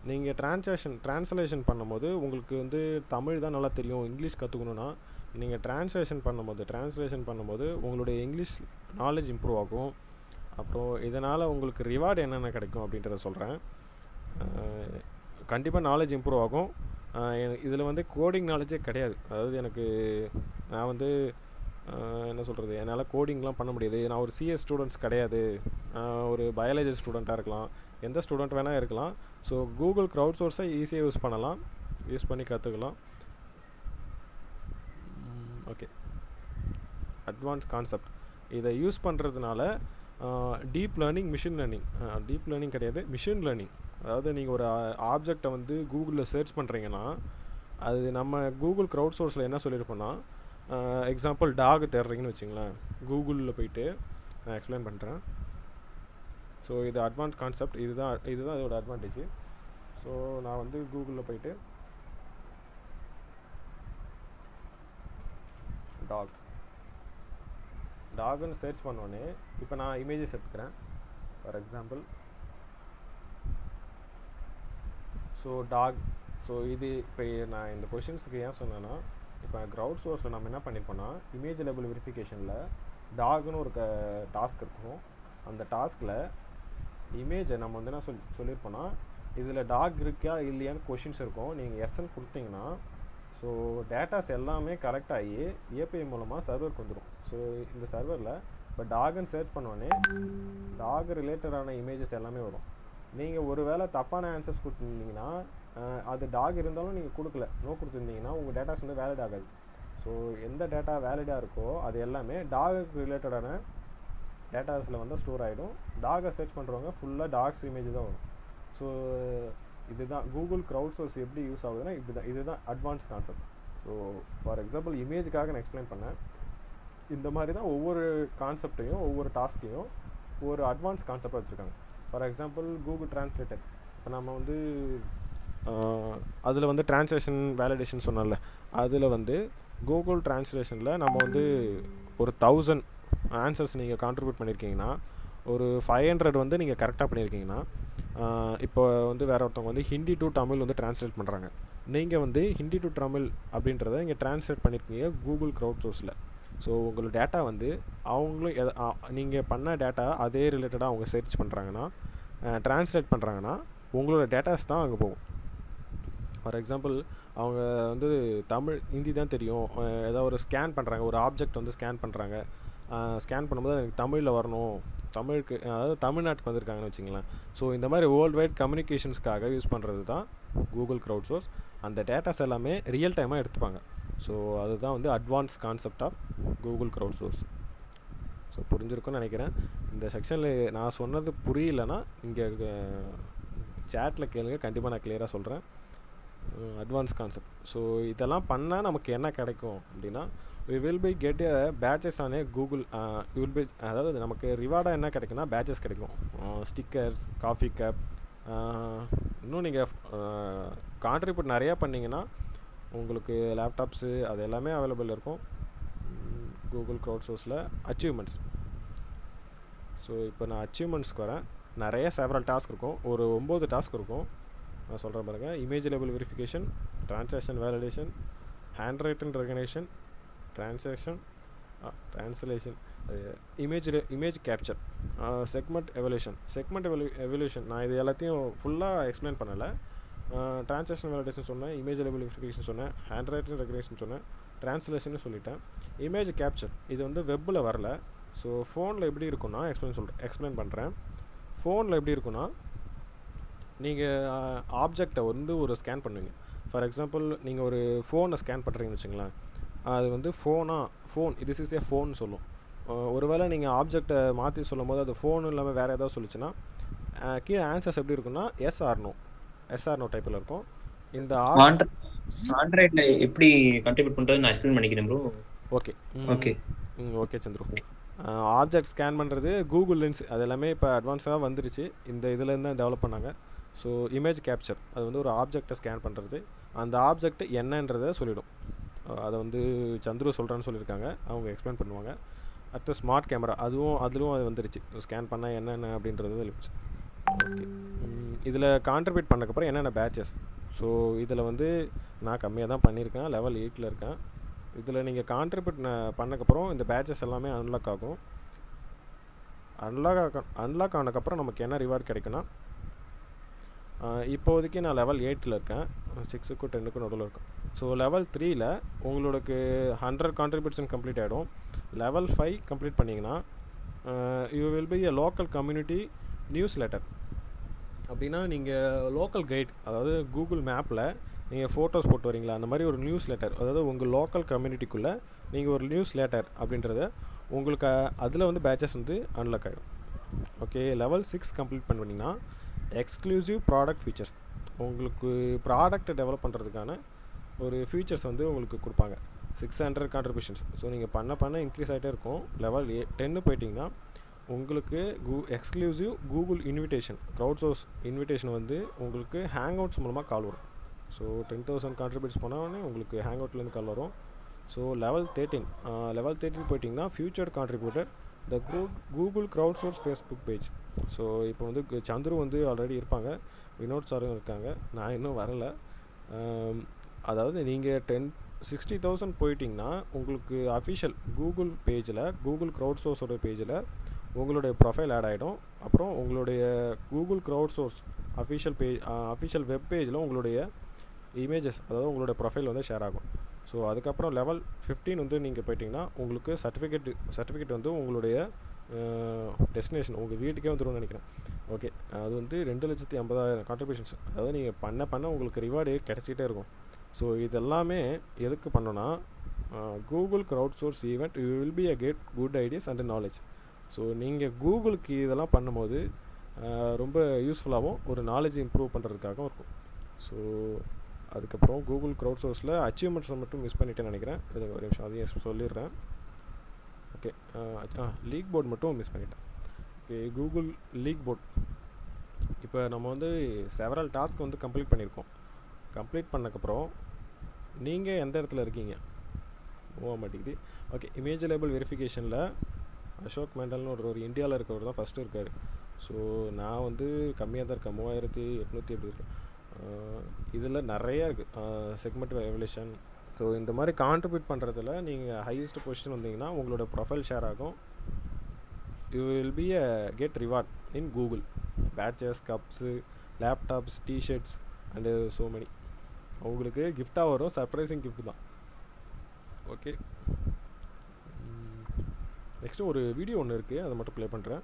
நீங்கள் ட்ரான்ஸ்லேஷன் பண்ணும்போது உங்களுக்கு வந்து தமிழ் தான் நல்லா தெரியும், இங்கிலீஷ் கற்றுக்கணுன்னா நீங்கள் ட்ரான்ஸ்லேஷன் பண்ணும்போது உங்களுடைய இங்கிலீஷ் நாலேஜ் இம்ப்ரூவ் ஆகும். அப்புறம் இதனால் உங்களுக்கு ரிவார்டு என்னென்ன கிடைக்கும் அப்படின்றத சொல்கிறேன். கண்டிப்பாக நாலேஜ் இம்ப்ரூவ் ஆகும். இதில் வந்து கோடிங் நாலேஜே கிடையாது. அதாவது நான் வந்து என்ன சொல்கிறது, என்னால் கோடிங்லாம் பண்ண முடியாது. நான் ஒரு சிஎஸ் ஸ்டூடெண்ட்ஸ் கிடையாது, ஒரு பயாலஜி ஸ்டூடெண்ட்டாக இருக்கலாம், எந்த ஸ்டூடெண்ட் வேணால் இருக்கலாம். ஸோ கூகுள் க்ரௌட் சோர்ஸை ஈஸியாக யூஸ் பண்ணி கற்றுக்கலாம். Okay, advance concept. இதை யூஸ் பண்ணுறதுனால deep learning machine learning deep learning கிடையாது, மிஷின் லேர்னிங். அதாவது நீங்கள் ஒரு ஆப்ஜெக்டை வந்து கூகுளில் சர்ச் பண்ணுறீங்கன்னா அது நம்ம கூகுள் க்ரௌட் சோர்ஸில் என்ன சொல்லியிருப்போம்னா, எக்ஸாம்பிள் டாக் தேடுறீங்கன்னு வச்சுங்களேன், கூகுளில் போயிட்டு நான் எக்ஸ்பிளைன் பண்ணுறேன். ஸோ இது அட்வான்ஸ் கான்செப்ட், இதுதான் இதோட அட்வான்டேஜ். ஸோ நான் வந்து கூகுளில் போயிட்டு டாக்னு சர்ச் பண்ணோன்னே இப்போ நான் இமேஜஸ் எடுத்துக்கிறேன் for example. So dog. So இது இப்போ நான் இந்த கொஷின்ஸுக்கு ஏன் சொன்னேன்னா, இப்போ க்ரௌட் சோர்ஸில் நம்ம என்ன பண்ணியிருப்போம்னா இமேஜ் லேபிள் வெரிஃபிகேஷனில் டாக்னு ஒரு டாஸ்க் இருக்கும். அந்த டாஸ்கில் இமேஜை நம்ம வந்து என்ன சொல்லியிருப்போம்னா, இதில் டாக் இருக்கா இல்லையான்னு கொஷின்ஸ் இருக்கும். நீங்கள் எஸ்என் கொடுத்தீங்கன்னா ஸோ டேட்டாஸ் எல்லாமே கலெக்ட் ஆகி ஏபிஐ மூலமாக சர்வருக்கு வந்துடும். ஸோ இந்த சர்வரில் இப்போ டாக்னு சர்ச் பண்ணோன்னே டாக் ரிலேட்டடான இமேஜஸ் எல்லாமே வரும். நீங்கள் ஒரு வேளை தப்பான ஆன்சர்ஸ் கொடுத்துருந்தீங்கன்னா, அது டாக் இருந்தாலும் நீங்கள் கொடுக்கல, நோ கொடுத்துருந்தீங்கன்னா உங்கள் டேட்டாஸ் வந்து வேலிட் ஆகாது. ஸோ எந்த டேட்டா வேலிடாக இருக்கோ அது எல்லாமே டாகுக்கு ரிலேட்டடான டேட்டாஸில் வந்து ஸ்டோர் ஆகிடும். டாகை சர்ச் பண்ணுறவங்க ஃபுல்லாக டாக்ஸ் இமேஜ் தான் வரும். ஸோ இதுதான் கூகுள் க்ரௌட் சோர்ஸ் எப்படி யூஸ் ஆகுதுன்னா இதுதான் advance concept. So for example இமேஜுக்காக நான் எக்ஸ்பிளைன் பண்ணேன். இந்த மாதிரி தான் ஒவ்வொரு கான்செப்டையும் ஒவ்வொரு டாஸ்க்கையும் ஒரு அட்வான்ஸ் கான்செப்டாக வச்சுருக்காங்க. For example Google translator. இப்போ நம்ம வந்து அதில் வந்து டிரான்ஸ்லேஷன் வேலிடேஷன் சொன்னால, அதில் வந்து கூகுள் டிரான்ஸ்லேஷனில் நம்ம வந்து ஒரு 1000 ஆன்சர்ஸ் நீங்கள் கான்ட்ரிபியூட் பண்ணியிருக்கீங்கன்னா, ஒரு 500 வந்து நீங்கள் கரெக்டாக பண்ணியிருக்கீங்கன்னா, இப்போ வந்து வேறு ஒருத்தவங்க வந்து ஹிந்தி டு தமிழ் வந்து டிரான்ஸ்லேட் பண்ணுறாங்க. நீங்கள் வந்து ஹிந்தி டு தமிழ் அப்படின்றத இங்கே டிரான்ஸ்லேட் பண்ணியிருக்கீங்க கூகுள் க்ரௌட் சோர்ஸில். ஸோ உங்களோட டேட்டா வந்து அவங்களும் நீங்கள் பண்ண டேட்டா அதே ரிலேட்டடாக அவங்க சர்ச் பண்ணுறாங்கன்னா, டிரான்ஸ்லேட் பண்ணுறாங்கன்னா உங்களோட டேட்டாஸ் தான் அங்கே போகும். ஃபார் எக்ஸாம்பிள் அவங்க வந்து தமிழ் ஹிந்தி தான் தெரியும், ஏதாவது ஒரு ஸ்கேன் பண்ணுறாங்க, ஒரு ஆப்ஜெக்ட் வந்து ஸ்கேன் பண்ணுறாங்க. ஸ்கேன் பண்ணும்போது எனக்கு தமிழில் வரணும், தமிழுக்கு அதாவது தமிழ்நாட்டுக்கு வந்திருக்காங்கன்னு வச்சுங்களேன். ஸோ இந்த மாதிரி வேர்ல்டு வைட் கம்யூனிகேஷன்ஸ்க்காக யூஸ் பண்ணுறது தான் கூகுள் க்ரௌட் சோர்ஸ். அந்த டேட்டாஸ் எல்லாமே ரியல் டைமாக எடுத்துப்பாங்க. ஸோ அதுதான் வந்து advance concept of Google crowd source. So புரிஞ்சிருக்குன்னு நினைக்கிறேன். இந்த செக்ஷனில் நான் சொன்னது புரியலன்னா இங்கே சேட்டில் கேளுங்க, கண்டிப்பாக நான் கிளியராக சொல்கிறேன். Advance concept. ஸோ இதெல்லாம் பண்ணால் நமக்கு என்ன கிடைக்கும் அப்படின்னா, we will be get a badges on a Google will be, அதாவது நமக்கு ரிவார்டாக என்ன கிடைக்குன்னா பேட்சஸ் கிடைக்கும், ஸ்டிக்கர்ஸ், காஃபி கப். இன்னும் நீங்கள் கான்ட்ரிபியூட் நிறையா பண்ணிங்கன்னா உங்களுக்கு லேப்டாப்ஸு அது எல்லாமே அவைலபிள் இருக்கும் கூகுள் க்ரௌட் சோர்ஸில். அச்சீவ்மெண்ட்ஸ். ஸோ இப்போ நான் அச்சீவ்மெண்ட்ஸ்க்கு வரேன். நிறைய செவரல் டாஸ்க் இருக்கும், ஒரு 9 டாஸ்க் இருக்கும். நான் சொல்கிறேன் பாருங்கள். Image label verification, transaction validation, hand written recognition, translation, image capture, segment evaluation. நான் இது எல்லாத்தையும் ஃபுல்லாக எக்ஸ்பிளைன் பண்ணலை. டிரான்சாக்ஷன் வேலிடேஷன் சொன்னேன், இமேஜ் லேபிள் வெரிஃபிகேஷன் சொன்னேன், ஹேண்ட் ரைட்டிங் ரெகக்னேஷன் சொன்னேன், டிரான்ஸ்லேஷன் சொல்லிட்டேன். இமேஜ் கேப்சர் இது வந்து வெப்பில் வரல. ஸோ ஃபோனில் எப்படி இருக்குன்னா எக்ஸ்பிளைன் பண்ணுறேன். ஃபோனில் எப்படி இருக்குன்னா, நீங்கள் ஆப்ஜெக்டை வந்து ஒரு ஸ்கேன் பண்ணுவீங்க. ஃபார் எக்ஸாம்பிள் நீங்கள் ஒரு ஃபோனை ஸ்கேன் பண்ணுறீங்கன்னு வச்சுங்களேன், அது வந்து ஃபோன் இது இஸ் ஏ ஃபோன் சொல்லும். ஒருவேளை நீங்கள் ஆப்ஜெக்டை மாற்றி சொல்லும் போது அது ஃபோன் இல்லாமல் வேறு ஏதாவது சொல்லிச்சுன்னா கீழே ஆன்சர்ஸ் எப்படி இருக்குன்னா எஸ் ஆர் நோ டைப்பில் இருக்கும். இந்த ஆண்ட்ராய்டில் எப்படி கண்ட்ரிபியூட் பண்ணுறது நான் எக்ஸ்பிளைன் பண்ணிக்கிறேன் bro. Okay Chandru. Object scan பண்ணுறது கூகுள் லென்ஸ் அது எல்லாமே இப்போ அட்வான்ஸாக வந்துருச்சு, இந்த இதுலேருந்து தான் டெவலப் பண்ணாங்க. ஸோ இமேஜ் கேப்சர் அது வந்து ஒரு ஆப்ஜெக்டை ஸ்கேன் பண்ணுறது, அந்த ஆப்ஜெக்ட் என்னன்றதை சொல்லிடும். அதை வந்து சந்துரு சொல்கிறேன்னு சொல்லியிருக்காங்க, அவங்க எக்ஸ்பிளைன் பண்ணுவாங்க. அடுத்து ஸ்மார்ட் கேமரா அதுவும் அது வந்துருச்சு, ஸ்கேன் பண்ணால் என்னென்ன அப்படின்றது எழுப்பிச்சு. ஓகே, இதில் கான்ட்ரிபியூட் பண்ணக்கப்புறம் என்னென்ன பேட்சஸ். ஸோ இதில் வந்து நான் கம்மியாக தான் பண்ணியிருக்கேன், லெவல் 8 இருக்கேன். இதில் நீங்கள் கான்ட்ரிபியூட் பண்ணக்கப்புறம் இந்த பேட்சஸ் எல்லாமே அன்லாக் ஆகும். அன்லாக் ஆனதுக்கப்புறம் நமக்கு என்ன ரிவார்டு கிடைக்குன்னா, இப்போதைக்கு நான் லெவல் 8 இருக்கேன், 6க்கும் 10க்கும் நடுவில் இருக்கேன். ஸோ லெவல் 3ல் உங்களுக்கு 100 கான்ட்ரிபியூஷன் கம்ப்ளீட் ஆகிடும். லெவல் 5 கம்ப்ளீட் பண்ணிங்கன்னா you will B a local community news letter. அப்படின்னா நீங்கள் லோக்கல் கைட், அதாவது கூகுள் மேப்பில் நீங்கள் ஃபோட்டோஸ் போட்டு வரீங்களா, அந்த மாதிரி ஒரு நியூஸ் லெட்டர், அதாவது உங்கள் லோக்கல் கம்யூனிட்டிக்குள்ளே நீங்கள் ஒரு நியூஸ் லெட்டர் அப்படின்றத உங்களுக்கு அதில் வந்து பேட்சஸ் வந்து அன்லாக் ஆகிடும். ஓகே, லெவல் 6 கம்ப்ளீட் பண்ணிங்கன்னா எக்ஸ்க்ளூசிவ் ப்ராடக்ட் ஃபீச்சர்ஸ், உங்களுக்கு ப்ராடக்ட்டை டெவலப் பண்ணுறதுக்கான ஒரு ஃபீச்சர்ஸ் வந்து உங்களுக்கு கொடுப்பாங்க. 600 கான்ட்ரிபியூஷன்ஸ். ஸோ நீங்கள் பண்ண இன்க்ரீஸ் ஆகிட்டே இருக்கும். லெவல் 10 போயிட்டிங்கன்னா உங்களுக்கு exclusive Google invitation, crowd source invitation வந்து உங்களுக்கு ஹேங் அவுட்ஸ் மூலமாக கால் வரும். ஸோ 10,000 கான்ட்ரிபியூட்ஸ் பண்ணோடனே உங்களுக்கு ஹேங் அவுட்லேருந்து கால் வரும். ஸோ லெவல் 13 போயிட்டிங்கன்னா future contributor the Google crowd source Facebook page. So இப்போ வந்து சந்துரு வந்து ஆல்ரெடி இருப்பாங்க, வினோத் சாரும் இருக்காங்க, நான் இன்னும் வரலை. அதாவது நீங்கள் 60,000 போயிட்டிங்கன்னா உங்களுக்கு அஃபிஷியல் கூகுள் பேஜில், கூகுள் க்ரௌட் சோர்ஸோட பேஜில் உங்களுடைய ப்ரொஃபைல் ஆட் ஆகிடும். அப்புறம் உங்களுடைய Google crowd source official web பேஜில் உங்களுடைய இமேஜஸ், அதாவது உங்களோட ப்ரொஃபைல் வந்து ஷேர் ஆகும். ஸோ அதுக்கப்புறம் லெவல் 15 வந்து நீங்கள் போயிட்டிங்கன்னா உங்களுக்கு சர்டிஃபிகேட் வந்து உங்களுடைய டெஸ்டினேஷன் உங்கள் வீட்டுக்கே வந்துடும்னு நினைக்கிறேன். ஓகே, அது வந்து 2,50,000 கான்ட்ரிபியூஷன்ஸ். அதாவது நீங்கள் பண்ண உங்களுக்கு ரிவார்டு கிடச்சிக்கிட்டே இருக்கும். ஸோ இதெல்லாமே எதுக்கு பண்ணோன்னா Google crowd source event you will be a get good ideas and knowledge. So நீங்கள் கூகுளுக்கு இதெல்லாம் பண்ணும்போது ரொம்ப யூஸ்ஃபுல்லாகவும் ஒரு நாலேஜ் இம்ப்ரூவ் பண்ணுறதுக்காகவும் இருக்கும். ஸோ அதுக்கப்புறம் கூகுள் க்ரௌட் சோர்ஸில் அச்சீவ்மெண்ட்ஸை மட்டும் மிஸ் பண்ணிட்டேன்னு நினைக்கிறேன். இது ஒரு நிமிஷம் அதையும் சொல்லிடுறேன். ஓகே, லீக் போர்டு மட்டும் மிஸ் பண்ணிட்டேன். ஓகே, கூகுள் லீக் போர்ட் இப்போ நம்ம வந்து செவரல் டாஸ்க் வந்து கம்ப்ளீட் பண்ணியிருக்கோம். கம்ப்ளீட் பண்ணக்கப்புறம் நீங்கள் எந்த இடத்துல இருக்கீங்க போக மாட்டேங்குது. ஓகே, இமேஜ் லேபிள் வெரிஃபிகேஷனில் அசோக் மெண்டல்னு ஒரு இந்தியாவில் இருக்கிறவர் தான் ஃபஸ்ட்டு இருக்கார். ஸோ நான் வந்து கம்மியாக தான் இருக்கேன், 3,800 எப்படி இருக்கேன். இதில் நிறையா இருக்குது செக்மெண்ட் எவல்யூஷன். ஸோ இந்த மாதிரி கான்ட்ரிபியூட் பண்ணுறதுல நீங்கள் ஹையஸ்ட் பொசிஷன் வந்தீங்கன்னா உங்களோட ப்ரொஃபைல் ஷேர் ஆகும். You will be a get reward in Google, badges, cups, laptops, T-shirts and so many. உங்களுக்கு கிஃப்டாக வரும், சர்ப்ரைசிங் கிஃப்ட் தான். ஓகே, நெக்ஸ்ட்டு ஒரு வீடியோ ஒன்று இருக்குது, அதை மட்டும் ப்ளே பண்ணுறேன்.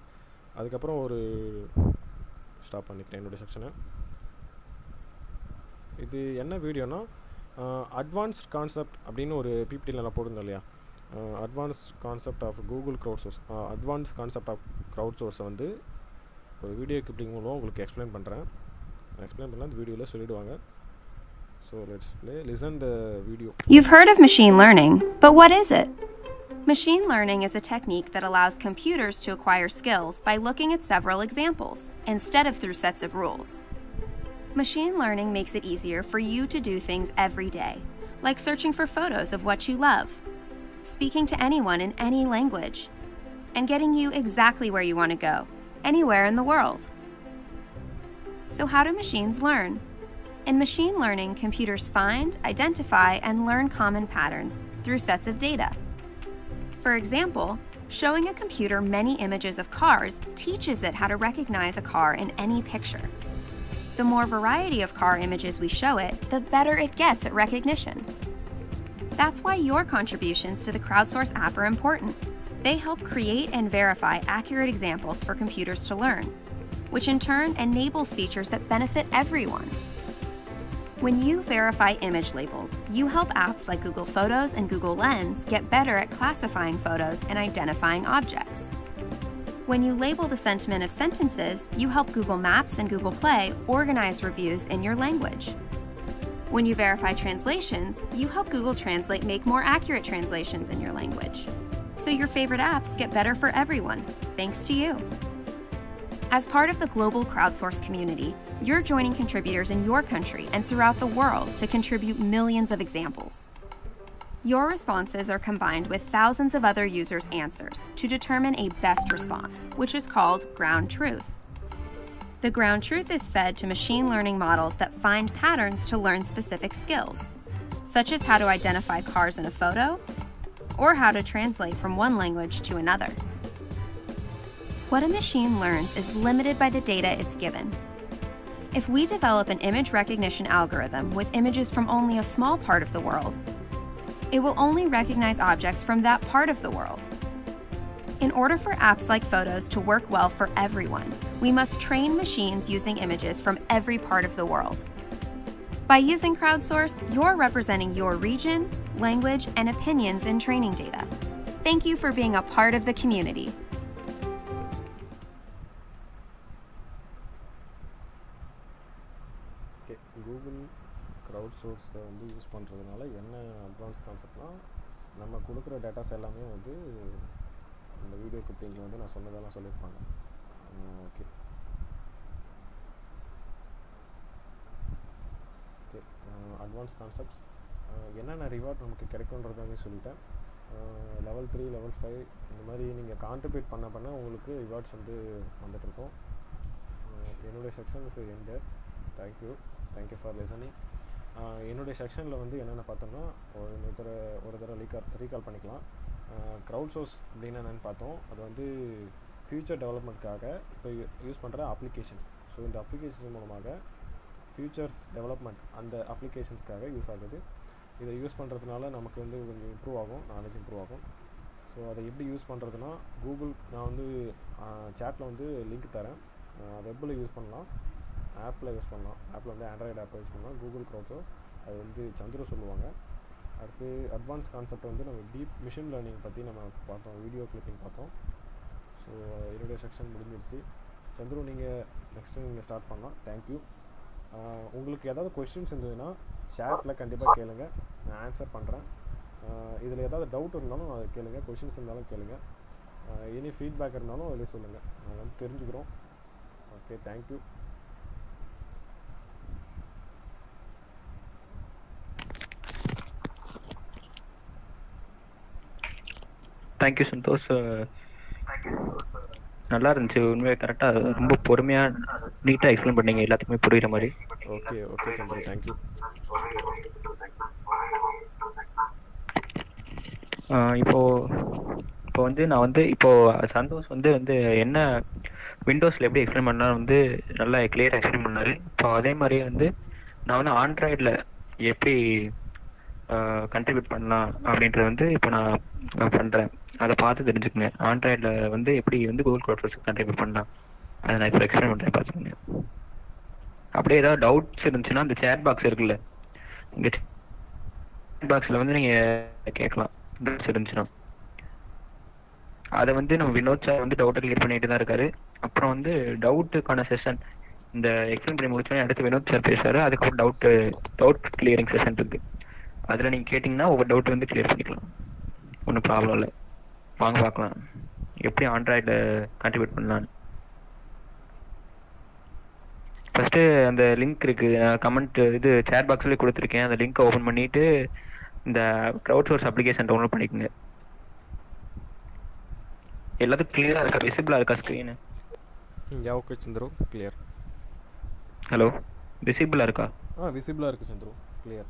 அதுக்கப்புறம் ஒரு ஸ்டாப் பண்ணிக்கிறேன் என்னுடைய செக்ஷனை. இது என்ன வீடியோனா அட்வான்ஸ்ட் கான்செப்ட் அப்படின்னு ஒரு பிபிடியில் நான் போடுங்க இல்லையா, advance concept of Google crowd source, advance concept of crowd சோர்ஸை வந்து ஒரு வீடியோ கிளிப்பிங் மூலம் உங்களுக்கு எக்ஸ்பிளைன் பண்ணுறேன். எக்ஸ்பிளைன் பண்ணால் அந்த வீடியோவில் சொல்லிவிடுவாங்க. So let's listen the video. You've heard of machine learning, but what is it? Machine learning is a technique that allows computers to acquire skills by looking at several examples, instead of through sets of rules. Machine learning makes it easier for you to do things every day, like searching for photos of what you love, speaking to anyone in any language, and getting you exactly where you want to go, anywhere in the world. So how do machines learn? In machine learning, computers find, identify, and learn common patterns through sets of data. For example, showing a computer many images of cars teaches it how to recognize a car in any picture. The more variety of car images we show it, the better it gets at recognition. That's why your contributions to the Crowdsource app are important. They help create and verify accurate examples for computers to learn, which in turn enables features that benefit everyone. When you verify image labels, you help apps like Google Photos and Google Lens get better at classifying photos and identifying objects. When you label the sentiment of sentences, you help Google Maps and Google Play organize reviews in your language. When you verify translations, you help Google Translate make more accurate translations in your language. So your favorite apps get better for everyone, thanks to you. As part of the global crowdsource community, you're joining contributors in your country and throughout the world to contribute millions of examples. Your responses are combined with thousands of other users' answers to determine a best response, which is called ground truth. The ground truth is fed to machine learning models that find patterns to learn specific skills, such as how to identify cars in a photo, or how to translate from one language to another. What a machine learns is limited by the data it's given. If we develop an image recognition algorithm with images from only a small part of the world, it will only recognize objects from that part of the world. In order for apps like Photos to work well for everyone, we must train machines using images from every part of the world. By using Crowdsource, you're representing your region, language, and opinions in training data. Thank you for being a part of the community. Okay, Google crowd சோர்ஸை வந்து use பண்ணுறதுனால என்ன advance கான்செப்ட்னா, நம்ம கொடுக்குற datas எல்லாமே வந்து இந்த video கிளிப்பிங்கில் வந்து நான் சொன்னதெல்லாம் சொல்லியிருப்பாங்க. ஓகே ஓகே அட்வான்ஸ் கான்செப்ட்ஸ் என்னென்ன ரிவார்ட் நமக்கு கிடைக்குன்றதாவே சொல்லிட்டேன். லெவல் 3 லெவல் 5 இந்த மாதிரி நீங்கள் கான்ட்ரிபியூட் பண்ண உங்களுக்கு ரிவார்ட்ஸ் வந்து வந்துட்டுருக்கோம். என்னுடைய sections end. Thank you for listening. என்னுடைய செக்ஷனில் வந்து என்னென்ன பார்த்தோம்னா, ஒரு தடவை ரீகால் பண்ணிக்கலாம். க்ரௌட் சோர்ஸ் அப்படின்னு என்னென்னு பார்த்தோம். அது வந்து ஃப்யூச்சர் டெவலப்மெண்ட்காக இப்போ யூஸ் பண்ணுற அப்ளிகேஷன்ஸ். ஸோ இந்த அப்ளிகேஷன் மூலமாக ஃப்யூச்சர்ஸ் டெவலப்மெண்ட் அந்த அப்ளிகேஷன்ஸ்க்காக யூஸ் ஆகுது. இதை யூஸ் பண்ணுறதுனால நமக்கு வந்து கொஞ்சம் இம்ப்ரூவ் ஆகும், நாலேஜ் இம்ப்ரூவ் ஆகும். ஸோ அதை எப்படி யூஸ் பண்ணுறதுனா, கூகுள் நான் வந்து சேட்டில் வந்து லிங்க் தரேன். வெப்பில் யூஸ் பண்ணலாம், ஆப்பில் யூஸ் பண்ணலாம். ஆப்பில் வந்து ஆண்ட்ராய்டு ஆப்பை யூஸ் பண்ணலாம். கூகுள் க்ரௌட் சோர்ஸ் அது வந்து சந்திர சொல்லுவாங்க. அடுத்து அட்வான்ஸ் கான்செப்ட் வந்து நம்ம டீப் மிஷின் லேர்னிங் பற்றி நம்ம பார்த்தோம், வீடியோ கிளிப்பிங் பார்த்தோம். ஸோ என்னுடைய செக்ஷன் முடிஞ்சிருச்சு. சந்துரு நீங்கள் நெக்ஸ்ட்டு நீங்கள் ஸ்டார்ட் பண்ணலாம். தேங்க்யூ. உங்களுக்கு ஏதாவது கொஸ்டின்ஸ் இருந்ததுன்னா சேட்டில் கண்டிப்பாக கேளுங்க, நான் ஆன்சர் பண்ணுறேன். இதில் ஏதாவது டவுட் இருந்தாலும் அதை கேளுங்க, கொஸ்டின்ஸ் இருந்தாலும் கேளுங்க, எனி ஃபீட்பேக் இருந்தாலும் அதிலே சொல்லுங்கள், நாங்கள் வந்து தெரிஞ்சுக்கிறோம். Okay, thank you. தேங்க்யூ சந்தோஷ். நல்லா இருந்துச்சு உண்மையாக, கரெக்டாக ரொம்ப பொறுமையாக நீட்டாக எக்ஸ்பிளைன் பண்ணீங்க, எல்லாத்துக்குமே புரியுற மாதிரி. ஓகே சந்திர, தேங்க்யூ. இப்போ வந்து நான் வந்து சந்தோஷ் வந்து என்ன விண்டோஸில் எப்படி எக்ஸ்பிளைன் பண்ணால் வந்து நல்லா கிளியராக எக்ஸ்பிளைன் பண்ணார். இப்போ அதே மாதிரியே வந்து நான் வந்து ஆண்ட்ராய்டில் எப்படி கண்ட்ரிபியூட் பண்ணலாம் அப்படின்றது வந்து இப்போ நான் பண்ணுறேன். அதை பார்த்து தெரிஞ்சுக்கங்க. ஆண்ட்ராய்டில் வந்து எப்படி வந்து கூகுள் க்ரௌட் சோர்ஸுக்கு கண்ட்ரிபியூட் பண்ணலாம் அதை நான் இப்போ எக்ஸ்பிளைன் பண்ணுறேன், பார்த்துக்கோங்க. அப்படியே ஏதாவது டவுட்ஸ் இருந்துச்சுன்னா அந்த சேட் பாக்ஸ் இருக்குல்ல, இங்கே சேட் பாக்ஸில் வந்து நீங்கள் கேட்கலாம். டவுட்ஸ் இருந்துச்சுன்னா அதை வந்து நம்ம வினோத் சார் வந்து டவுட்டை கிளியர் பண்ணிட்டு தான் இருக்காரு. அப்புறம் வந்து டவுட்டுக்கான செஷன் இந்த எக்ஸ்பிளைன் பண்ணி முடிச்சோடனே அடுத்து வினோத் சார் பேசுவார். அதுக்கப்புறம் டவுட் கிளியரிங் செஷன் இருக்குது. அதில் நீங்கள் கேட்டிங்கன்னா ஒவ்வொரு டவுட் வந்து கிளியர் பண்ணிக்கலாம், ஒன்றும் ப்ராப்ளம் இல்லை. வாங்க பார்க்கலாம் எப்படி ஆண்ட்ராய்டில் கண்ட்ரிபியூட் பண்ணலான்னு. ஃபஸ்ட்டு அந்த லிங்க் இருக்குது, கமெண்ட் இது சேட் பாக்ஸ்லேயே கொடுத்துருக்கேன். அந்த லிங்க்கை ஓப்பன் பண்ணிவிட்டு இந்த க்ரௌட் சோர்ஸ் அப்ளிகேஷன் டவுன்லோட் பண்ணிக்கோங்க. எல்லாத்துக்கும் கிளியராக இருக்கா, விசிபிளாக இருக்கா screen? Okay Chandru, clear. Hello, விசிபிளாக இருக்கா? விசிபிளாக இருக்குது சந்திரு, கிளியர்.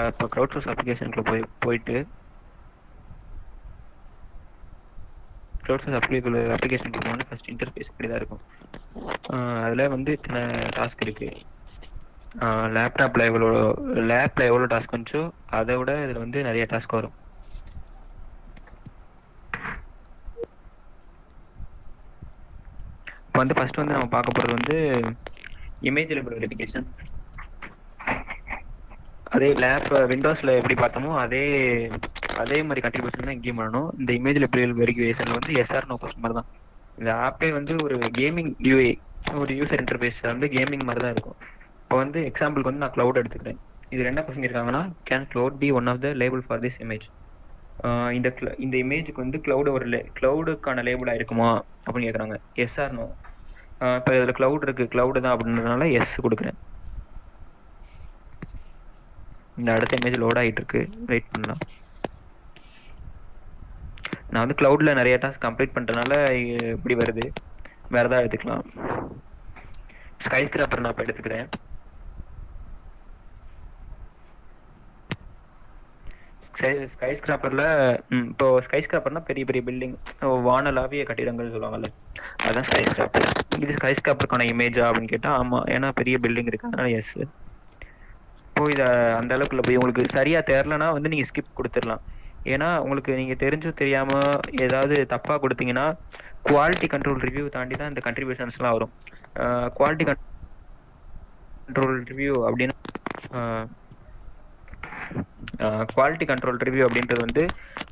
இப்போ க்ரௌட் சோர்ஸ் அப்ளிகேஷனுக்குள்ள போயிட்டு க்ரௌட் சோர்ஸ் அப்ளிகேஷனுக்கு போனால் ஃபஸ்ட் இன்டர்ஃபேஸ் இப்படி தான் இருக்கும். அதில் வந்து இத்தனை டாஸ்க் இருக்குது. லேப்பில் எவ்வளோ டாஸ்க் வந்துச்சோ அதை விட இதில் வந்து நிறைய டாஸ்க் வரும். இப்போ வந்து ஃபஸ்ட்டு வந்து நம்ம பார்க்க போகிறது வந்து இமேஜ் லேபிள் வெரிஃபிகேஷன். அதே விண்டோஸில் எப்படி பார்த்தோமோ அதே மாதிரி கண்ட்ரிபியூஷன் தான் இங்கேயும் பண்ணணும். இந்த இமேஜ் லேபிள் வெரிஃபிகேஷன் வந்து எஸ்ஆர் நோ கொஸ்டின் மாதிரி தான். இந்த ஆப்பே வந்து ஒரு கேமிங் யூஏ, ஒரு யூசர் இன்டர்ஃபேஸ் வந்து கேமிங் மாதிரி தான் இருக்கும். இப்போ வந்து எக்ஸாம்பிளுக்கு வந்து நான் க்ளவுட் எடுத்துக்கிறேன். இது என்ன கொஸ்டின் இருக்காங்கன்னா, can cloud be one of the label for this image. இந்த இமேஜுக்கு வந்து க்ளவுடுக்கான லேபிளாக இருக்குமா அப்படின்னு கேட்குறாங்க. Yes or no. இப்போ இதில் க்ளவுட் இருக்குது, க்ளவுடு தான் அப்படின்றதுனால எஸ் கொடுக்குறேன். இந்த அடுத்த இமேஜ் லோட் ஆகிட்டு இருக்கு, வெயிட் பண்ணலாம். நான் வந்து க்ளவுடில் நிறைய டாஸ்க் கம்ப்ளீட் பண்ணுறதுனால இப்படி வருது. வேறு ஏதாவது எடுத்துக்கலாம். ஸ்கை ஸ்கிராப்பர் நான் இப்போ எடுத்துக்கிறேன். ஸ்கை ஸ்கிராப்பரில் இப்போ ஸ்கை ஸ்கிராப்பர்னா பெரிய பெரிய பில்டிங், வானலாவிய கட்டிடங்கள் சொல்லுவாங்கல்ல, அதுதான் ஸ்கை ஸ்கிராப்பர். இது ஸ்கை ஸ்கிராப்பருக்கான இமேஜா அப்படின்னு கேட்டால் ஆமாம், ஏன்னா பெரிய பில்டிங் இருக்கு, அதனால எஸ். இப்போ இதை அந்த அளவுக்குள்ள போய் உங்களுக்கு சரியாக தெரிலனா வந்து நீங்கள் ஸ்கிப் கொடுத்துடலாம். ஏன்னா உங்களுக்கு நீங்கள் தெரிஞ்சும் தெரியாமல் ஏதாவது தப்பாக கொடுத்தீங்கன்னா குவாலிட்டி கண்ட்ரோல் ரிவ்யூ தாண்டி தான் இந்த கண்ட்ரிபியூஷன்ஸ்லாம் வரும். குவாலிட்டி கண்ட்ரோல் ரிவ்யூ அப்படின்னா குவாலிட்டி கண்ட்ரோல் ரிவ்யூ அப்படின்றது வந்து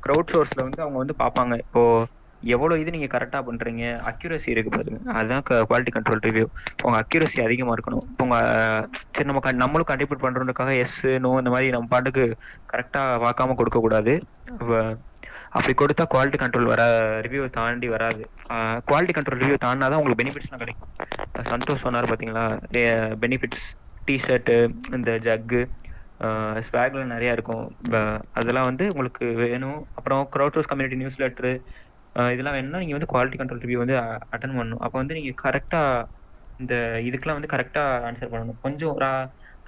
க்ரௌட் சோர்ஸில் வந்து அவங்க வந்து பார்ப்பாங்க. இப்போது எவ்வளோ இது நீங்கள் கரெக்டாக பண்ணுறீங்க, அக்யூரசி இருக்குது பாருங்க, அதுதான் குவாலிட்டி கண்ட்ரோல் ரிவ்யூ. உங்கள் அக்யூரசி அதிகமாக இருக்கணும். இப்போ உங்கள் சரி நம்ம நம்மளும் கண்டிப்பாக பண்ணுறதுக்காக எஸ் நோ இந்த மாதிரி நம்ம பாட்டுக்கு கரெக்டாக பார்க்காம கொடுக்கக்கூடாது. அப்படி கொடுத்தா குவாலிட்டி கண்ட்ரோல் ரிவ்யூ தாண்டி வராது. குவாலிட்டி கண்ட்ரோல் ரிவ்யூ தாண்டினா தான் உங்களுக்கு பெனிஃபிட்ஸ்லாம் கிடைக்கும். சந்தோஷ் சொன்னார் பார்த்தீங்களா, பெனிஃபிட்ஸ் டிஷர்ட்டு, இந்த ஜக்கு, ஸ்வாக்லாம் நிறையா இருக்கும். அதெல்லாம் வந்து உங்களுக்கு வேணும். அப்புறம் crowd source community news letter இதெல்லாம் வேணும்னா நீங்கள் வந்து குவாலிட்டி கண்ட்ரோல் ரிவ்யூ வந்து அட்டன் பண்ணணும். அப்போ வந்து நீங்கள் கரெக்டாக இந்த இதுக்கெலாம் வந்து கரெக்டாக ஆன்சர் பண்ணணும். கொஞ்சம்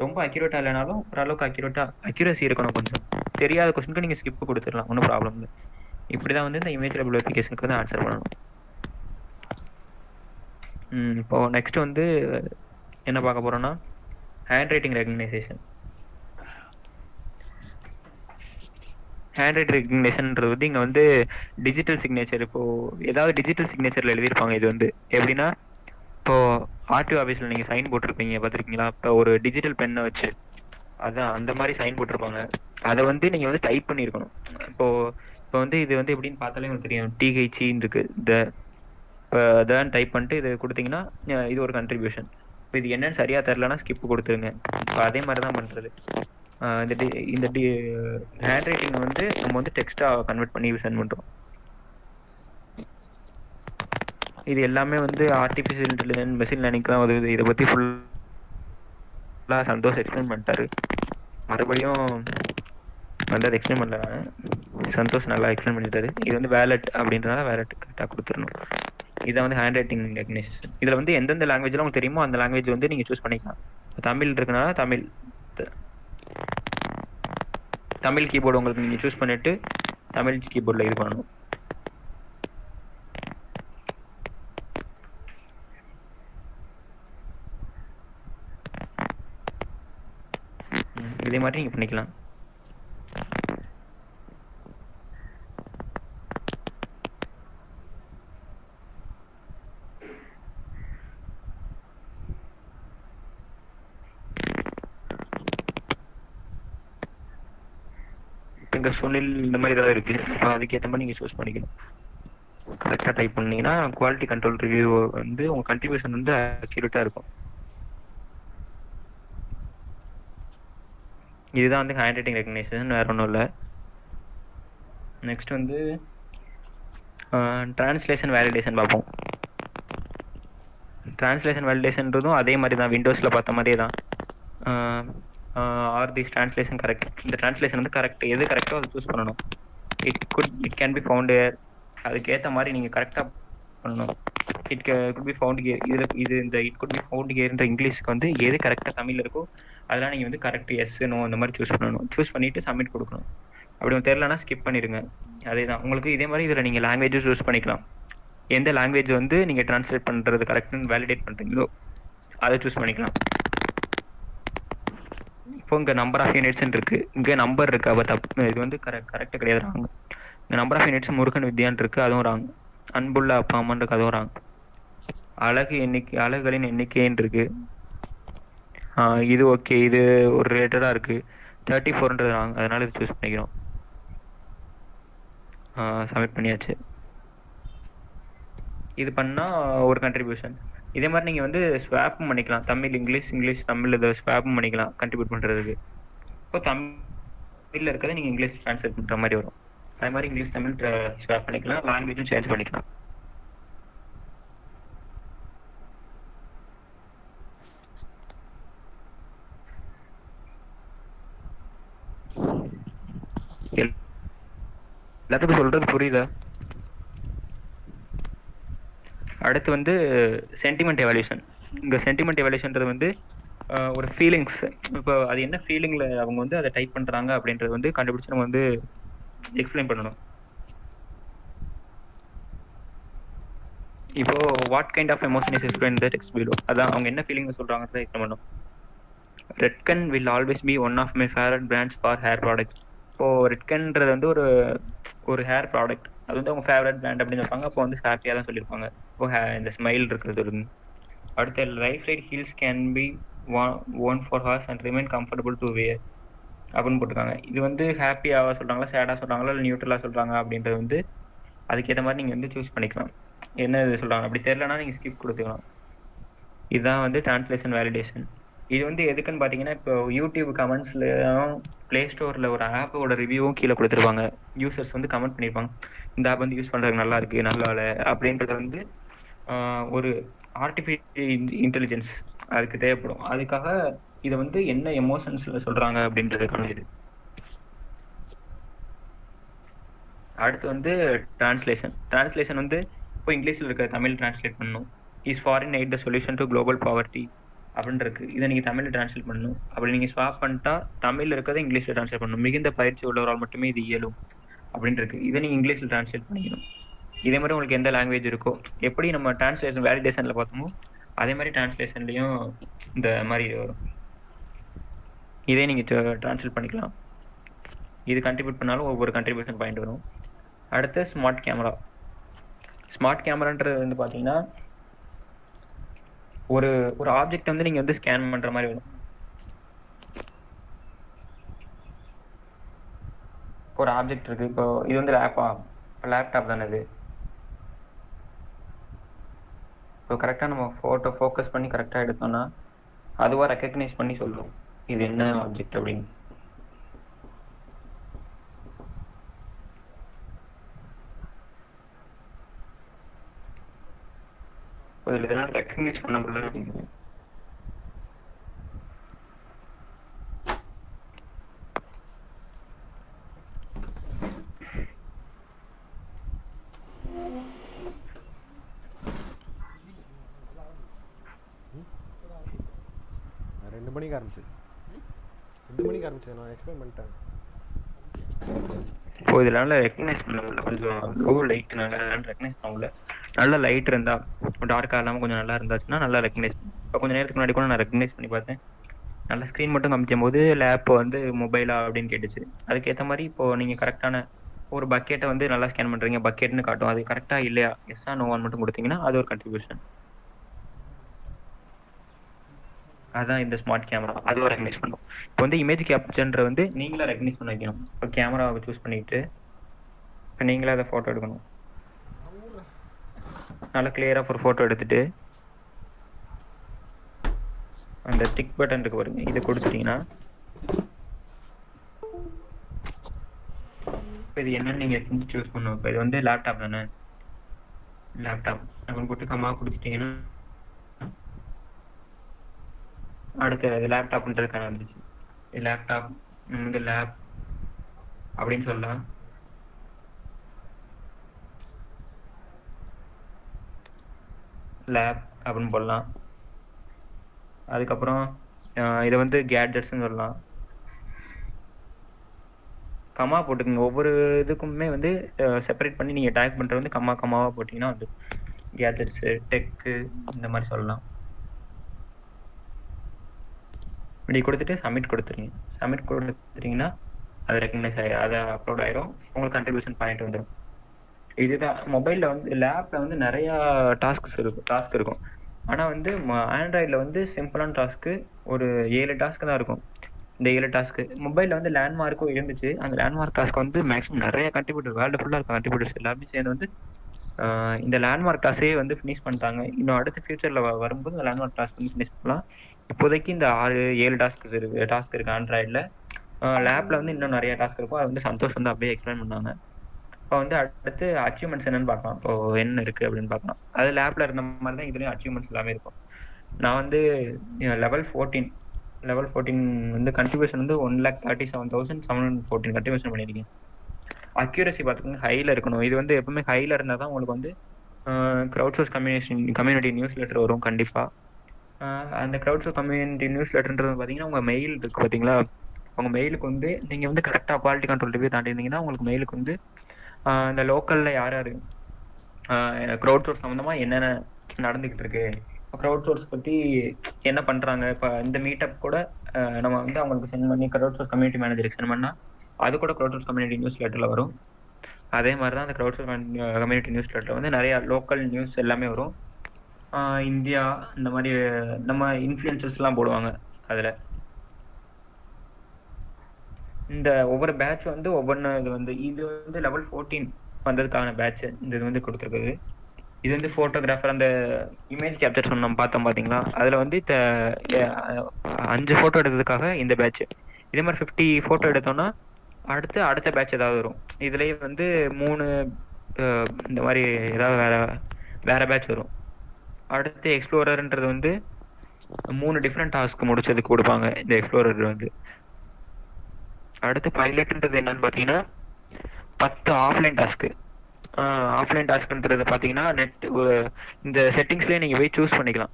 ரொம்ப அக்யூரேட்டாக இல்லைனாலும் ஓரளவுக்கு அக்யூரசி இருக்கணும். கொஞ்சம் தெரியாத கொஸ்டினுக்கு நீங்கள் ஸ்கிப் கொடுத்துடலாம், ஒன்றும் ப்ராப்ளம் இல்லை. இப்படி தான் வந்து இந்த இமேஜ் வெரிஃபிகேஷனுக்கு வந்து ஆன்சர் பண்ணணும். இப்போது நெக்ஸ்ட் வந்து என்ன பார்க்க போகிறோன்னா handwriting recognition. Handwriting ரெகக்னேஷன்ன்றது வந்து இங்கே வந்து டிஜிட்டல் சிக்னேச்சர். இப்போது ஏதாவது டிஜிட்டல் சிக்னேச்சரில் எழுதியிருப்பாங்க. இது வந்து எப்படின்னா, இப்போது ஆர்டிஓ ஆஃபீஸில் நீங்கள் சைன் போட்டிருப்பீங்க பார்த்துருக்கீங்களா, இப்போ ஒரு டிஜிட்டல் பெண்ணை வச்சு அதான் அந்த மாதிரி சைன் போட்டிருப்பாங்க. அதை வந்து நீங்கள் வந்து டைப் பண்ணியிருக்கணும். இப்போ வந்து இது வந்து எப்படின்னு பார்த்தாலே உங்களுக்கு தெரியும், டிஹெச்சின்னு இருக்குது. இப்போ அதான் டைப் பண்ணிட்டு இது கொடுத்தீங்கன்னா இது ஒரு கண்ட்ரிபியூஷன். இப்போ இது என்னன்னு சரியாக தெரிலனா ஸ்கிப் கொடுத்துருங்க. இப்போ அதே மாதிரி தான் பண்ணுறது. இந்த ஹேண்ட் ரைட்டிங் வந்து நம்ம வந்து டெக்ஸ்ட்டாக கன்வெர்ட் பண்ணி சென்ட் பண்ணுறோம். இது எல்லாமே வந்து ஆர்டிஃபிஷியல் இன்டெலிஜென்ஸ், மெஷின் லேர்னிங்லாம் உதவுது. இதை பற்றி ஃபுல்லாக சந்தோஷ் எக்ஸ்பிளைன் பண்ணிட்டாரு. மறுபடியும் வந்து அதை எக்ஸ்பிளைன் பண்ணல, சந்தோஷ் நல்லா எக்ஸ்பிளைன் பண்ணிட்டாரு. இது வந்து வேலட் அப்படின்றனால வேலட் கரெக்டாக கொடுத்துடணும். இதான் வந்து ஹேண்ட் ரைட்டிங் ரெகக்னைசேஷன். இதில் வந்து எந்தெந்த லாங்குவேஜ்லாம் உங்களுக்கு தெரியுமோ அந்த லாங்குவேஜ் வந்து நீங்கள் சூஸ் பண்ணிக்கலாம். தமிழ் இருக்குனால தமிழ் கீபோர்டு உங்களுக்கு நீங்கள் சூஸ் பண்ணிவிட்டு தமிழ் கீபோர்டில் இது பண்ணணும். இதே மாதிரி நீங்கள் பண்ணிக்கலாம். இங்கே சொன்னில் இந்த மாதிரி ஏதாவது இருக்குது, அதுக்கேற்ற மாதிரி நீங்கள் சூஸ் பண்ணிக்கணும். கரெக்டாக டைப் பண்ணிங்கன்னா குவாலிட்டி கண்ட்ரோல் ரிவ்யூ வந்து உங்கள் கண்ட்ரிபியூஷன் வந்து அக்யூரேட்டாக இருக்கும். இதுதான் வந்து ஹேண்ட் ரைட்டிங் ரெகக்னைசேஷன், வேறு ஒன்றும் இல்லை. நெக்ஸ்ட் வந்து ட்ரான்ஸ்லேஷன் வேலிடேஷன் பார்ப்போம். ட்ரான்ஸ்லேஷன் வேலிடேஷன்றதும் அதே மாதிரி தான், விண்டோஸில் பார்த்த மாதிரியே தான். ஆர் திஸ் ட்ரான்ஸ்லேஷன் கரெக்ட், இந்த ட்ரான்ஸ்லேஷன் வந்து கரெக்ட், எது கரெக்டோ அதை சூஸ் பண்ணணும். It can be found here, அதுக்கேற்ற மாதிரி நீங்கள் கரெக்டாக பண்ணணும். குட் பி ஃபவுண்ட் ஹியர், இது இந்த இட் குட் பி ஃபவுண்ட் ஹியர்ன்ற இங்கிலீஷ்க்கு வந்து எது கரெக்டாக தமிழில் இருக்கோ அதெல்லாம் நீங்கள் வந்து கரெக்ட் எஸ் நோ அந்த மாதிரி சூஸ் பண்ணணும். சூஸ் பண்ணிவிட்டு சப்மிட் கொடுக்கணும். அப்படி தெரியலனா ஸ்கிப் பண்ணிடுங்க. அதே தான் உங்களுக்கு இதே மாதிரி இதில் நீங்கள் லாங்குவேஜும் சூஸ் பண்ணிக்கலாம். எந்த லாங்குவேஜ் வந்து நீங்கள் ட்ரான்ஸ்லேட் பண்ணுறது கரெக்டுன்னு வேலிடேட் பண்ணுறீங்களோ அதை சூஸ் பண்ணிக்கலாம். இப்போ இங்கே நம்பர் ஆஃப் யூனிட்ஸ்ன்னு இருக்குது, இங்கே நம்பர் இருக்குது, அப்போ தப்பு, இது வந்து கரெக்டாக கிடையாது, ராங்க. இங்கே நம்பர் ஆஃப் யூனிட்ஸ் முருகன் வித்யான் இருக்குது, அதுவும் ராங். அன்புள்ள அப்பா அம்மான் இருக்குது, அதுவும் ராங். அழகுகளின் எண்ணிக்கைன்னு இருக்குது, இது ஓகே, இது ஒரு ரிலேட்டடாக இருக்குது. 34ன்றது ராங், அதனால் இது சூஸ் பண்ணிக்கிறோம். சப்மிட் பண்ணியாச்சு. இது பண்ணால் ஒரு கண்ட்ரிபியூஷன். இதே மாதிரி நீங்கள் வந்து ஸ்வாப்பும் பண்ணிக்கலாம், தமிழ் இங்கிலீஷ், இங்கிலீஷ் தமிழ், இதை ஸ்வாப்பும் பண்ணிக்கலாம் கண்ட்ரிபியூட் பண்ணுறதுக்கு. இப்போ தமிழில் இருக்கிறத நீங்கள் இங்கிலீஷ் ட்ரான்ஸ்லேட் பண்ணுற மாதிரி வரும். அதே மாதிரி இங்கிலீஷ் தமிழ் ஸ்வாப் பண்ணிக்கலாம், லாங்குவேஜும் சேஞ்ச் பண்ணிக்கலாம். எல்லாத்துக்கும் சொல்கிறது புரியுதா? அடுத்து வந்து சென்டிமெண்ட் எவால்யூஷன். இங்கே சென்டிமெண்ட் எவால்யூஷன்றது வந்து ஒரு ஃபீலிங்ஸ், இப்போ அது என்ன ஃபீலிங்கில் அவங்க வந்து அதை டைப் பண்ணுறாங்க அப்படின்றது வந்து கண்டுபிடிச்சி நம்ம வந்து எக்ஸ்பிளைன் பண்ணணும். இப்போ what kind of emotion is explain the text below, அதான் அவங்க என்ன ஃபீலிங் சொல்கிறாங்கிறத எக்ஸ்பிளைன் பண்ணணும். Redken will always be one of my favourite brands for hair products. இப்போது ரெட்கன்றது வந்து ஒரு ஹேர் ப்ராடக்ட், அது வந்து அவங்க ஃபேவரட் பிராண்ட் அப்படின்னு சொல்லுவாங்க. அப்போ வந்து ஹாப்பியாக தான் சொல்லியிருப்பாங்க. இப்போ இந்த ஸ்மைல் இருக்கிறது இருந்து. அடுத்த right side heels can be worn for horse and remain comfortable to wear. அப்படின்னு போட்டிருக்காங்க. இது வந்து ஹாப்பியாக சொல்கிறாங்களா, சேடாக சொல்கிறாங்களா, இல்லை நியூட்ரலாக சொல்கிறாங்க அப்படின்றது வந்து அதுக்கேற்ற மாதிரி நீங்கள் வந்து சூஸ் பண்ணிக்கலாம். என்ன இது சொல்கிறாங்க அப்படி தெரியலனா நீங்கள் ஸ்கிப் கொடுத்துக்கலாம். இதுதான் வந்து டிரான்ஸ்லேஷன் வேலிடேஷன். இது வந்து எதுக்குன்னு பார்த்தீங்கன்னா, இப்போ யூடியூப் கமெண்ட்ஸ்லையும் ப்ளே ஸ்டோரில் ஒரு ஆப்போட ரிவ்யூவும் கீழே கொடுத்துருப்பாங்க. யூசர்ஸ் வந்து கமெண்ட் பண்ணியிருப்பாங்க, இந்த ஆப் வந்து யூஸ் பண்ணுறதுக்கு நல்லா இருக்குது, நல்லா இல்லை அப்படின்றது வந்து ஒரு ஆர்டிஃபிஷியல் இன்டெலிஜென்ஸ் அதுக்கு தேவைப்படும். அதுக்காக இதை வந்து என்ன எமோஷன்ஸில் சொல்கிறாங்க அப்படின்றதுக்கான இது. அடுத்து வந்து டிரான்ஸ்லேஷன் வந்து இப்போ இங்கிலீஷில் இருக்க தமிழ் டிரான்ஸ்லேட் பண்ணணும். Is foreign eight the solution to global poverty அப்படின்னு இருக்கு. இதை நீங்கள் தமிழில் டிரான்ஸ்லேட் பண்ணணும். அப்படி நீங்கள் ஸ்வாப் பண்ணிட்டா தமிழில் இருக்கிறத இங்கிலீஷில் டிரான்ஸ்லேட் பண்ணணும். மிகுந்த பயிற்சி உள்ளவரால் மட்டுமே இது இயலும் அப்படின்னு இருக்கு. இதை நீங்கள் இங்கிலீஷில் டிரான்ஸ்லேட் பண்ணிக்கணும். இதே மாதிரி உங்களுக்கு எந்த லாங்குவேஜ் இருக்கோ, எப்படி நம்ம டிரான்ஸ்லேஷன் வேலிடேஷனில் பார்த்தோமோ அதே மாதிரி டிரான்ஸ்லேஷன்லையும் இந்த மாதிரி வரும். இதே நீங்கள் டிரான்ஸ்லேட் பண்ணிக்கலாம். இது கண்ட்ரிபியூட் பண்ணாலும் ஒவ்வொரு கண்ட்ரிபியூஷன் பாயிண்ட் வரும். அடுத்து ஸ்மார்ட் கேமரான்றது வந்து பார்த்தீங்கன்னா ஒரு ஒரு ஆப்ஜெக்ட் வந்து நீங்கள் வந்து ஸ்கேன் பண்ணுற மாதிரி வரும். ஒரு ஆப்ஜெக்ட் இருக்குது, இப்போ இது வந்து லேப்டாப் தானே இது. இப்போ கரெக்டாக நம்ம ஃபோட்டோ ஃபோக்கஸ் பண்ணி கரெக்டாக எடுத்தோம்னா அதுவாக ரெக்கக்னைஸ் பண்ணி சொல்லும் இது என்ன ஆப்ஜெக்ட் அப்படின்னு. இதில் இதெல்லாம் ரெக்கக்னைஸ் பண்ண முடியல. ரெண்டு மணிக்கு ஆரம்பிச்சு நான் எக்ஸ்பிளைன் பண்ணிட்டேன். இப்போ இதனால ரெக்கக்னைஸ் பண்ண முடியல, கொஞ்சம் லோ லைட் ரெக்கக்னைஸ் பண்ண முடியல. நல்ல லைட் இருந்தால் டார்க்காக இல்லாமல் கொஞ்சம் நல்லா இருந்துச்சுன்னா நல்லா ரெக்கக்னைஸ் பண்ணும். இப்போ கொஞ்சம் நேரத்துக்கு முன்னாடி கூட நான் ரெக்கக்னைஸ் பண்ணி பார்த்தேன். நல்ல ஸ்க்ரீன் மட்டும் காமிக்கும் போது லேப் வந்து மொபைலா அப்படின்னு கேட்டுச்சு. அதுக்கேற்ற மாதிரி இப்போது நீங்கள் கரெக்டான ஒரு பக்கெட்டை வந்து நல்லா ஸ்கேன் பண்ணுறீங்க, பக்கெட்னு காட்டும். அது கரெக்டாக இல்லையா, எஸ்ஸா நோவான்னு மட்டும் கொடுத்தீங்கன்னா அது ஒரு கண்ட்ரிபியூஷன். அதுதான் இந்த ஸ்மார்ட் கேமரா, அதுவும் ரெக்கக்னைஸ் பண்ணும். இப்போ வந்து இமேஜ் கேப்சர்ன்ற வந்து நீங்களே ரெக்கக்னைஸ் பண்ண வைக்கணும். இப்போ கேமராவை சூஸ் பண்ணிட்டு இப்போ நீங்களே அதை ஃபோட்டோ எடுக்கணும். நல்லா கிளியராக ஒரு ஃபோட்டோ எடுத்துட்டு அந்த டிக் பட்டன் இருக்கு பாருங்க, இதை கொடுத்துட்டீங்கன்னா இப்போ இது என்னன்னு நீங்கள் சூஸ் பண்ணணும். இப்போ இது வந்து லேப்டாப் தானே, லேப்டாப் அப்படின்னு போட்டு கம்மா கொடுத்துட்டீங்கன்னா அடுத்து அது லேப்டாப்ன்றதுக்கான வந்துச்சு. லேப்டாப் இந்த லேப் அப்படின்னு சொல்லலாம். லேப் அப்படின்னு போடலாம். அதுக்கப்புறம் இதை வந்து கேட்ஜெட்ஸ்ன்னு சொல்லலாம். கம்மா போட்டுக்கோங்க. ஒவ்வொரு இதுக்குமே வந்து செப்பரேட் பண்ணி நீங்கள் டேக் பண்ணுறது வந்து கம்மாவாக போட்டிங்கன்னா வந்து கேட்ஜெட்ஸு, டெக்கு இந்த மாதிரி சொல்லலாம். இப்படி கொடுத்துட்டு சப்மிட் கொடுத்துட்டீங்கன்னா அது ரெக்கக்னைஸ் ஆகிடும், அது அப்லோட் ஆகிடும், உங்களுக்கு கண்ட்ரிபியூஷன் பாயிண்ட் வந்துடும். இதுதான் மொபைலில் வந்து லேப்பில் வந்து நிறையா டாஸ்க் இருக்கும். ஆனால் வந்து ஆண்ட்ராய்டில் வந்து சிம்பிளான டாஸ்க்கு ஒரு 7 டாஸ்க்கு தான் இருக்கும். இந்த 7 டாஸ்க்கு மொபைலில் வந்து லேண்ட்மார்க்கும் இருந்துச்சு. அந்த லேண்ட்மார்க் டாஸ்க் வந்து மேக்ஸிமம் நிறைய கண்ட்ரிபியூட்டர் வேர்ல்டு ஃபுல்லாக இருக்க கண்ட்ரிபியூட்டர்ஸ் எல்லாமே சேர்ந்து வந்து இந்த லேண்ட்மார்க் டாஸ்கே வந்து ஃபினிஷ் பண்ணிட்டாங்க. இன்னும் அடுத்த ஃபியூச்சரில் வரும்போது இந்த லேண்ட்மார்க் டாஸ்க் வந்து ஃபினிஷ் பண்ணலாம். இப்போதைக்கு இந்த 6-7 டாஸ்க் இருக்குது ஆண்ட்ராய்டில். லேப்பில் வந்து இன்னும் நிறைய டாஸ்க் இருக்கும். அது வந்து சந்தோஷ் வந்து அப்படியே எக்ஸ்பிளைன் பண்ணாங்க. இப்போ வந்து அடுத்து அச்சீவ்மெண்ட்ஸ் என்னன்னு பார்க்கலாம். இப்போ என்ன இருக்குது அப்படின்னு பார்க்கலாம். அது லேப்பில் இருந்த மாதிரி தான் இதுலேயும் அச்சீவ்மெண்ட்ஸ் எல்லாமே இருக்கும். நான் வந்து லெவல் 14 வந்து கண்ட்ரிபியூஷன் வந்து 1,37,714 கண்ட்ரிபியூஷன் பண்ணியிருக்கேன். அக்யூரசி பார்த்துக்கோங்க, ஹையில் இருக்கணும். இது வந்து எப்பவுமே ஹையில் இருந்தால் தான் உங்களுக்கு வந்து crowd source community news letter வரும் கண்டிப்பாக. அந்த க்ரௌட் சோர்ஸ் கம்யூனிட்டி நியூஸ் லெட்டர்ன்றது பார்த்தீங்கன்னா உங்கள் மெயில் இருக்குது பார்த்தீங்களா, உங்கள் மெயிலுக்கு வந்து நீங்கள் வந்து கரெக்டாக குவாலிட்டி கண்ட்ரோல் ரிவ்யூ தாண்டி இருந்தீங்கன்னா உங்களுக்கு மெயிலுக்கு வந்து இந்த லோக்கலில் யார் க்ரௌட் சோர்ஸ் சம்மந்தமாக என்னென்ன நடந்துக்கிட்டு இருக்கு, க்ரௌட் சோர்ஸ் பற்றி என்ன பண்ணுறாங்க. இப்போ இந்த மீட்டப் கூட நம்ம வந்து அவங்களுக்கு சென்ட் பண்ணி க்ரௌட் சோர்ஸ் கம்யூனிட்டி மேனேஜருக்கு சென்ட் பண்ணால் அது கூட க்ரௌட் சோர்ஸ் கம்யூனிட்டி நியூஸ் லெட்டரில் வரும். அதே மாதிரி தான் அந்த க்ரௌட் சோர்ஸ் கம்யூனிட்டி நியூஸ் லெட்டரில் வந்து நிறையா லோக்கல் நியூஸ் எல்லாமே வரும். இந்தியா இந்த மாதிரி நம்ம இன்ஃப்ளூயன்சர்ஸ்லாம் போடுவாங்க அதில். இந்த ஒவ்வொரு பேட்ச் வந்து ஒவ்வொன்று இது வந்து லெவல் 14 வந்ததுக்கான பேட்ச் இந்த இது வந்து கொடுத்துருக்குது. இது வந்து ஃபோட்டோகிராஃபர் அந்த இமேஜ் கேப்சர் நம்ம பார்த்தோம் பார்த்தீங்களா, அதில் வந்து 5 ஃபோட்டோ எடுத்ததுக்காக இந்த பேட்ச். இதே மாதிரி 50 ஃபோட்டோ எடுத்தோம்னா அடுத்த பேட்ச் ஏதாவது வரும். இதுலேயே வந்து 3 இந்த மாதிரி ஏதாவது வேற பேட்ச் வரும். அடுத்து எக்ஸ்ப்ளோரர்ன்றது வந்து 3 டிஃப்ரெண்ட் டாஸ்க் முடிச்சதுக்கு கொடுப்பாங்க இந்த எக்ஸ்ப்ளோரர் வந்து. அடுத்து பைலட்ன்றது என்னன்னு பார்த்தீங்கன்னா 10 ஆஃப்லைன் டாஸ்க்கு. ஆஃப்லைன் டாஸ்க்ன்றது பார்த்தீங்கன்னா நெட் இந்த செட்டிங்ஸ்லேயே நீங்கள் போய் சூஸ் பண்ணிக்கலாம்.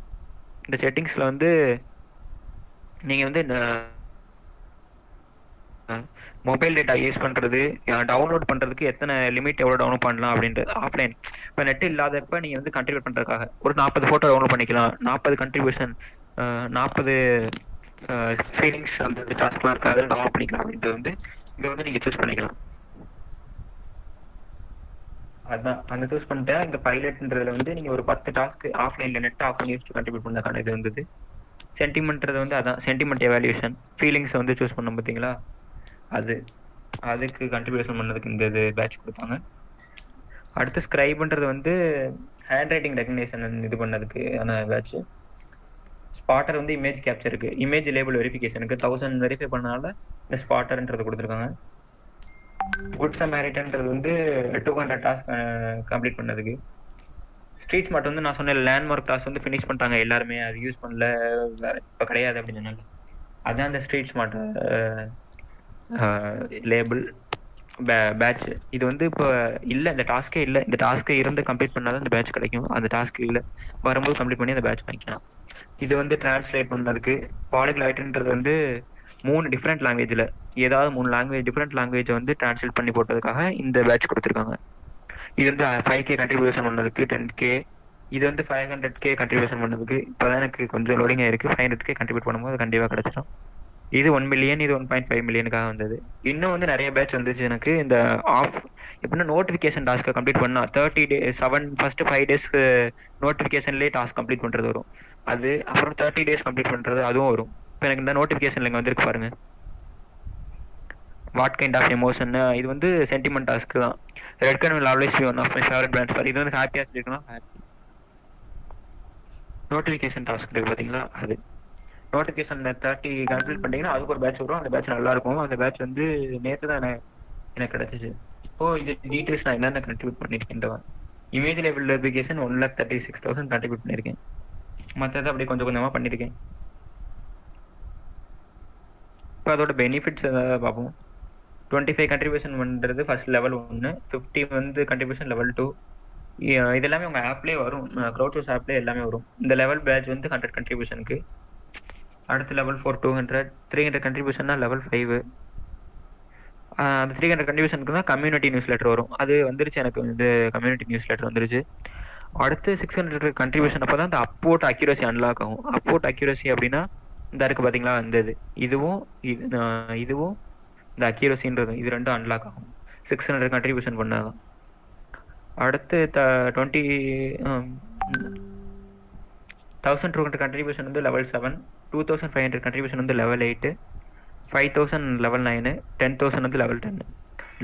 இந்த செட்டிங்ஸில் வந்து நீங்கள் வந்து மொபைல் டேட்டா யூஸ் பண்ணுறது, டவுன்லோட் பண்ணுறதுக்கு எத்தனை லிமிட் எவ்வளோ டவுன்லோட் பண்ணலாம் அப்படின்றது ஆஃப்லைன். இப்போ நெட் இல்லாதப்ப நீங்கள் வந்து கண்ட்ரிபியூட் பண்ணுறதுக்காக ஒரு 40 ஃபோட்டோ டவுன்லோட் பண்ணிக்கலாம். 40 கண்ட்ரிபியூஷன் 40 ஃபீலிங்ஸ் அந்த டாஸ்க்லாம் இருக்காது, டவுன்லோட் பண்ணிக்கலாம் அப்படின்றது வந்து இதை வந்து நீங்கள் சூஸ் பண்ணிக்கலாம். அதுதான் அந்த சூஸ் பண்ணிட்டா இந்த பைலட்ன்றதுல வந்து நீங்கள் ஒரு 10 டாஸ்க் ஆஃப்லைனில் நெட் ஆஃப் பண்ணி வச்சு கண்ட்ரிபியூட் பண்ணதுக்கான இது வந்தது. சென்டிமெண்ட்றது வந்து அதான் சென்டிமெண்ட் எவாலுவேஷன் ஃபீலிங்ஸ் வந்து சூஸ் பண்ணோம் பார்த்தீங்களா, அதுக்கு கண்ட்ரிபியூஷன் பண்ணதுக்கு இந்த இது பேட்ச் கொடுத்தாங்க. அடுத்து ஸ்கிரைப்ன்றது வந்து ஹேண்ட் ரைட்டிங் ரெகக்னேஷன் இது பண்ணதுக்கு ஆன பேட்ச். ஸ்பாட்டர் வந்து இமேஜ் கேப்சருக்கு, இமேஜ் லேபிள் வெரிஃபிகேஷனுக்கு 1000 வெரிஃபை பண்ணனால இந்த ஸ்பாட்டர்ன்றது கொடுத்துருக்காங்க. குட் சமரிட்டன்றது வந்து 200 டாஸ்க் கம்ப்ளீட் பண்ணதுக்கு. ஸ்ட்ரீட் ஸ்மார்ட் வந்து நான் சொன்ன லேண்ட்மார்க் டாஸ்க் வந்து ஃபினிஷ் பண்ணிட்டாங்க எல்லாருமே, அது யூஸ் பண்ணல இப்போ கிடையாது அப்படின்னு சொன்னாங்க. அதான் அந்த ஸ்ட்ரீட் ஸ்மார்ட் லேபிள் பேட்ச். இது வந்து இப்போ இல்லை, இந்த டாஸ்க்கே இல்லை. இந்த டாஸ்க்கை இருந்து கம்ப்ளீட் பண்ணாதான் இந்த பேட்ச் கிடைக்கும். அந்த டாஸ்க் இல்லை, வரும்போது கம்ப்ளீட் பண்ணி அந்த பேட்ச் வாங்கிக்கலாம். இது வந்து டிரான்ஸ்லேட் பண்ணதுக்கு. பாலிகிளாய்ட்ன்றது வந்து 3 டிஃப்ரெண்ட் லாங்குவேஜில் ஏதாவது 3 டிஃப்ரெண்ட் லாங்குவேஜை வந்து டிரான்ஸ்லேட் பண்ணி போட்டதுக்காக இந்த பேட்ச் கொடுத்துருக்காங்க. இது வந்து 5K கண்ட்ரிபியூஷன் பண்ணதுக்கு 10K. இது வந்து 500K கண்ட்ரிபியூஷன் பண்ணதுக்கு. இப்போ தான் எனக்கு கொஞ்சம் லோடிங் ஆயிருக்கு. 500K கண்ட்ரிபியூட் பண்ணும்போது கண்டிப்பாக கிடச்சிடும். இது 1 மில்லியன், இது 1.5 மில்லியனுக்காக வந்தது. இன்னும் வந்து நிறைய பேட்ச் வந்துச்சு எனக்கு. இந்த எப்படின்னா நோட்டிஃபிகேஷன் டாஸ்க்கை கம்ப்ளீட் பண்ணால் 30 days ஃபர்ஸ்ட் 5 டேஸ்க்கு நோட்டிஃபிகேஷன்லேயே டாஸ்க் கம்ப்ளீட் பண்ணுறது வரும். அது அப்புறம் 30 days கம்ப்ளீட் பண்ணுறது அதுவும் வரும். இப்போ எனக்கு இந்த நோட்டிஃபிகேஷன்ல இங்கே வந்துருக்கு பாருங்க, வாட் கைண்ட் ஆஃப் எமோஷன். இது வந்து சென்டிமெண்ட் டாஸ்க் தான். Redken will always be one of my favourite brands for. இது வந்து ஹாப்பியாக சொல்லிருக்கலாம். நோட்டிஃபிகேஷன் டாஸ்க் இருக்கு பார்த்தீங்களா, அது நோட்டிஃபிகேஷன் 30 கம்ப்ளீட் பண்ணிட்டீங்கன்னா அதுக்கு ஒரு பேட்ச் வரும். அந்த பேட்ச் நல்லா இருக்கும். அந்த பேட்ச் வந்து நேற்று தான் எனக்கு கிடச்சிச்சு. இது டீட்டெயில்ஸ் நான் என்னென்ன கண்ட்ரிபியூட் பண்ணியிருக்கேன். இமேஜ் லேபிள் வெரிஃபிகேஷன் 1,36,000 கண்ட்ரிபியூட் பண்ணியிருக்கேன். மற்றது அப்படியே கொஞ்சம் கொஞ்சமாக பண்ணியிருக்கேன். இப்போ அதோட பெனிஃபிட்ஸ் ஏதாவது பார்ப்போம். 25 கண்ட்ரிபியூஷன் பண்ணுறது ஃபர்ஸ்ட் லெவல் 1, 50 வந்து கண்ட்ரிபியூஷன் லெவல் 2. இது எல்லாமே உங்கள் ஆப்லேயே வரும், க்ரௌட் சோர்ஸ் ஆப்லேயே எல்லாமே வரும். இந்த லெவல் பேட்ச் வந்து 100 கண்ட்ரிபியூஷனுக்கு. அடுத்து லெவல் 4 200, 300 கண்ட்ரிபியூஷன்னா லெவல் 5. அந்த 300 கண்ட்ரிபியூஷனுக்கு தான் கம்யூனிட்டி நியூஸ் லெட்டர் வரும். அது வந்துருச்சு எனக்கு, இந்த கம்யூனிட்டி நியூஸ் லெட்டர் வந்துருச்சு. அடுத்து 600 கண்ட்ரிபியூஷன் அப்போ தான் இந்த அப்போர்ட் அக்யூரசி அன்லாக் ஆகும். அப்போர்ட் அக்யூரசி அப்படின்னா இந்த இருக்குது பார்த்தீங்களா, இந்த இதுவும் இந்த அக்யூரசின்றது இது ரெண்டும் அன்லாக் ஆகும் 600 கண்ட்ரிபியூஷன் பண்ணாதான். அடுத்து 1200 கண்ட்ரிபியூஷன் வந்து லெவல் 7, 2500 கண்ட்ரிபியூஷன் வந்து லெவல் 8, 5000 லெவல் 9, 10,000 வந்து லெவல் 10.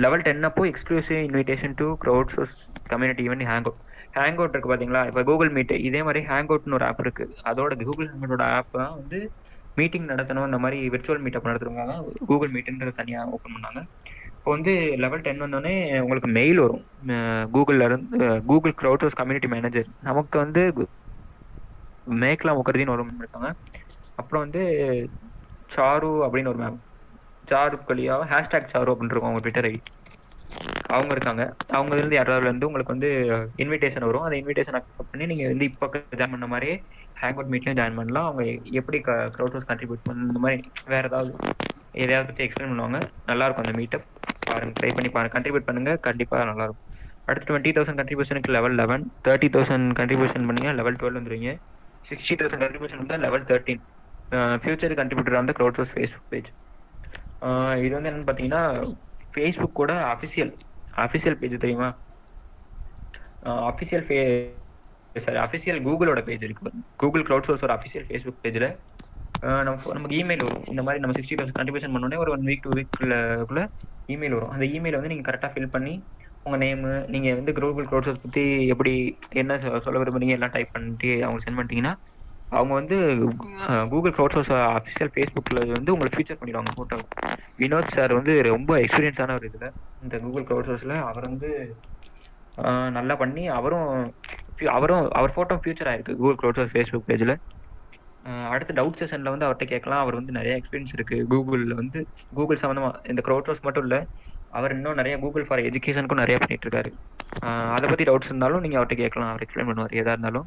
லெவல் 10 அப்போ exclusive invitation to crowd source community event hang out இருக்குது பார்த்தீங்களா. இப்போ கூகுள் மீட் இதே மாதிரி ஹேங் அவுட்னு ஒரு ஆப் இருக்குது. அதோட கூகுள் ஹேங் அவுட்டோட ஆப் தான் வந்து மீட்டிங் நடத்தணும், இந்த மாதிரி விர்ச்சுவல் மீட்டப் நடத்துறவங்க கூகுள் மீட்டுன்றது தனியாக ஓப்பன் பண்ணாங்க. இப்போ வந்து லெவல் 10 வந்தோடனே உங்களுக்கு மெயில் வரும் கூகுள்லேருந்து, Google crowd source community manager. நமக்கு வந்து மேக்லா முகர்ஜின்னு ஒரு மேம் இருக்காங்க. அப்புறம் வந்து சாரு அப்படின்னு ஒரு மேம், சாரு கலியா ஹேஷ்டாக் சாரு அப்படின்னு இருக்கும் அவங்க ட்விட்டர் ஐடி, அவங்க இருக்காங்க. அவங்க இருந்து யாராவது வந்து உங்களுக்கு வந்து இன்விடேஷன் வரும். அந்த இன்விடேஷன் அக்செப்ட் பண்ணி நீங்கள் வந்து இப்போ ஜாயின் பண்ண மாதிரி ஹேங் அவுட் மீட்லையும் ஜாயின் பண்ணலாம். அவங்க எப்படி க்ரௌட் சோர்ஸ் கண்ட்ரிபியூட் பண்ண இந்த மாதிரி வேறு எதையாவது பற்றி எக்ஸ்பிளைன் பண்ணுவாங்க. நல்லாயிருக்கும் அந்த மீட்டப், பாருங்கள், ட்ரை பண்ணி பாருங்கள், கண்ட்ரிபியூட் பண்ணுங்கள், கண்டிப்பாக நல்லாயிருக்கும். அடுத்து 20,000 கண்ட்ரிபியூஷனுக்கு லெவல் 11, 30,000 கண்ட்ரிபியூஷன் பண்ணிங்க லெவல் 12 வந்துருவீங்க. 60,000 கண்ட்ரிபியூஷன் வந்து லெவல் 13. ஃபியூச்சர் கண்ட்ரிபியூட்டர் வந்து க்ரௌட் சோர்ஸ் ஃபேஸ்புக் பேஜ். இது வந்து என்னென்னு பார்த்தீங்கன்னா ஃபேஸ்புக் கூட அஃபிஷியல் பேஜ் தெரியுமா, அஃபிஷியல் கூகுளோட பேஜ் இருக்கு. கூகுள் க்ரௌட் சோர்ஸோட அஃபிஷியல் ஃபேஸ்புக் பேஜில் நமக்கு இமெயில் வரும். இந்த மாதிரி நம்ம 60,000 கண்ட்ரிபியூஷன் பண்ணோடனே ஒரு 1 வீக் 2 வீக்குள்ள இமெயில் வரும். அந்த இமெயில் வந்து நீங்கள் கரெக்டாக ஃபில் பண்ணி உங்கள் நேமு, நீங்கள் வந்து கூகுள் க்ரௌட் சோர்ஸ் பற்றி எப்படி என்ன சொல்ல விரும்புறீங்க எல்லாம் டைப் பண்ணிட்டு அவங்க சென்ட் பண்ணிட்டீங்கன்னா அவங்க வந்து கூகுள் க்ரௌட் சோர்ஸ் அஃபிஷியல் ஃபேஸ்புக்கில் வந்து உங்களை ஃபீச்சர் பண்ணிடுவாங்க ஃபோட்டோ. வினோத் சார் வந்து ரொம்ப எக்ஸ்பீரியன்ஸான ஒரு இதில் இந்த கூகுள் க்ரௌட் சோர்ஸில் அவர் வந்து நல்லா பண்ணி அவர் ஃபோட்டோ ஃபியூச்சர் ஆயிருக்கு கூகுள் க்ரௌட் சோர்ஸ் ஃபேஸ்புக் பேஜில். அடுத்து டவுட் செஷனில் வந்து அவர்கிட்ட கேட்கலாம். அவர் வந்து நிறைய எக்ஸ்பீரியன்ஸ் இருக்குது கூகுளில் வந்து கூகுள் சம்மந்தமாக. இந்த க்ரௌட் சோர்ஸ் மட்டும் இல்லை, அவர் இன்னும் நிறைய கூகுள் ஃபார் எஜுகேஷனுக்கும் நிறைய பண்ணிட்டு இருக்காரு. அதை பற்றி டவுட்ஸ் இருந்தாலும் நீங்கள் அவர்கிட்ட கேட்கலாம், அவர் எக்ஸ்பிளைன் பண்ணுவார் எதாக இருந்தாலும்.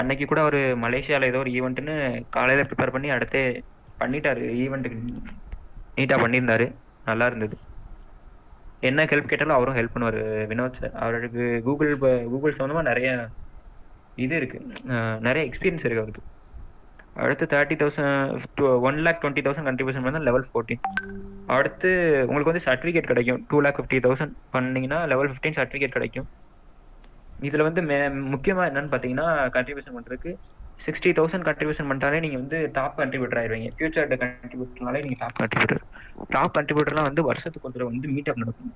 அன்னைக்கு கூட அவர் மலேசியாவில் ஏதோ ஒரு ஈவெண்ட்டுன்னு காலையில் ப்ரிப்பேர் பண்ணி அடுத்தே பண்ணிட்டாரு. ஈவெண்ட்டுக்கு நீட்டாக பண்ணியிருந்தாரு, நல்லா இருந்தது. என்ன ஹெல்ப் கேட்டாலும் அவரும் ஹெல்ப் பண்ணுவார் வினோத் சார். அவருக்கு கூகுள் சம்மந்தமாக நிறைய இது இருக்குது, நிறைய எக்ஸ்பீரியன்ஸ் இருக்குது அவருக்கு. அடுத்து 30,000 1,20,000 கண்ட்ரிபியூஷன் பண்ணால் லெவல் 14. அடுத்து உங்களுக்கு வந்து சர்டிஃபிகேட் கிடைக்கும். 2,50,000 பண்ணிங்கன்னா லெவல் 15 சர்டிஃபிகேட் கிடைக்கும். இதில் வந்து முக்கியமாக என்னன்னு பார்த்தீங்கன்னா கண்ட்ரிபியூஷன் பண்ணுறதுக்கு 60,000 கண்ட்ரிபியூஷன் பண்ணிட்டாலே நீங்கள் வந்து டாப் கண்ட்ரிபியூட்டர் ஆயிடுவீங்க. ஃபியூச்சர் கண்ட்ரிபியூட்டர்னாலே நீங்கள் டாப் கண்ட்ரிபியூட்டர்லாம் வந்து வருஷத்துக்கு ஒரு வந்து மீட்டப் நடக்கும்.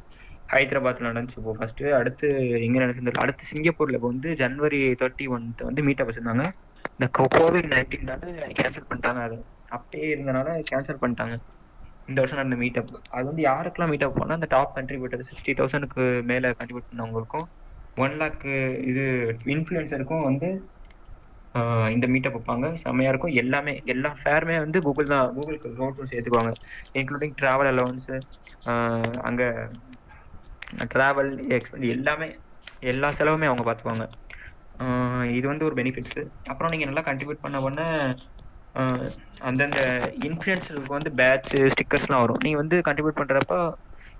ஹைதராபாத்தில் நடந்துச்சு இப்போ ஃபர்ஸ்ட்டு. அடுத்து எங்கே நடந்துச்சு, அடுத்து சிங்கப்பூரில் இப்போ வந்து January 31 வந்து மீட்டப் வச்சுருந்தாங்க. இந்த COVID-19 கேன்சல் பண்ணிட்டாங்க. அது அப்படியே இருந்தனால கேன்சல் பண்ணிட்டாங்க இந்த வருஷம் நடந்த மீட்டப். அது வந்து யாருக்கெல்லாம் மீட்டப் போனால் அந்த டாப் கண்ட்ரிபியூட்டர் 60,000க்கு மேலே கண்ட்ரிபியூட் பண்ணவங்களுக்கும் 1 lakh இது இன்ஃப்ளூயன்சருக்கும் வந்து இந்த மீட்டப் வைப்பாங்க. செம்மையாக இருக்கும். எல்லா ஃபேருமே வந்து கூகுளுக்கு க்ரௌட் சேர்த்துக்குவாங்க, இன்க்ளூடிங் ட்ராவல் அலவன்ஸு, அங்கே ட்ராவல் எக்ஸ்பென்ஸ் எல்லா செலவுமே அவங்க பார்த்துக்குவாங்க. இது வந்து ஒரு பெனிஃபிட்ஸு. அப்புறம் நீங்கள் நல்லா கண்ட்ரிபியூட் பண்ண உடனே அந்தந்த இன்ஃப்ளூயன்ஸருக்கு வந்து பேட்ச் ஸ்டிக்கர்ஸ்லாம் வரும். நீங்கள் வந்து கண்ட்ரிபியூட் பண்ணுறப்ப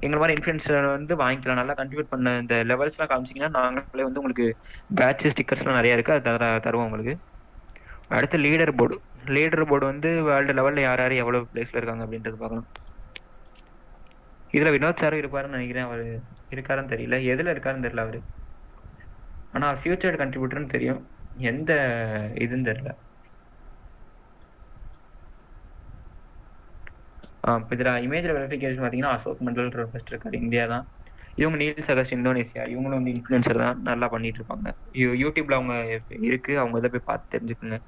எங்கள் மாதிரி இன்ஃப்ளூயன்ஸர் வந்து வாங்கிக்கலாம். நல்லா கண்ட்ரிபியூட் பண்ண இந்த லெவல்ஸ்லாம் காமிச்சிங்கன்னா நாங்களே வந்து உங்களுக்கு பேட்ச் ஸ்டிக்கர்ஸ்லாம் நிறையா இருக்குது, அது தருவோம் உங்களுக்கு. அடுத்து லீடர் போர்டு வந்து வேர்ல்டு லெவலில் யார் எவ்வளோ பிளேஸில் இருக்காங்க அப்படின்றது பார்க்கலாம். இதில் வினோத் சாரும் இருப்பாருன்னு நினைக்கிறேன். அவர் இருக்காருன்னு தெரியல, எதில் இருக்காருன்னு தெரியல அவர். ஆனால் ஃபியூச்சர் கண்ட்ரிபியூட்டர்னு தெரியும், எந்த இதுன்னு தெரியல. இப்போ இதில் இமேஜில் வெரிஃபிகேஷன் பார்த்தீங்கன்னா அசோக் மண்டல் ஃபர்ஸ்ட் இருக்காரு, இந்தியா தான். இவங்க நீல் சகஸ் இந்தோனேசியா, இவங்களும் வந்து இன்ஃப்ளூயன்சர் தான், நல்லா பண்ணிட்டு இருப்பாங்க. யூடியூப்ல அவங்க இருக்கு, அவங்க இதை போய் பார்த்து தெரிஞ்சுக்கோங்க.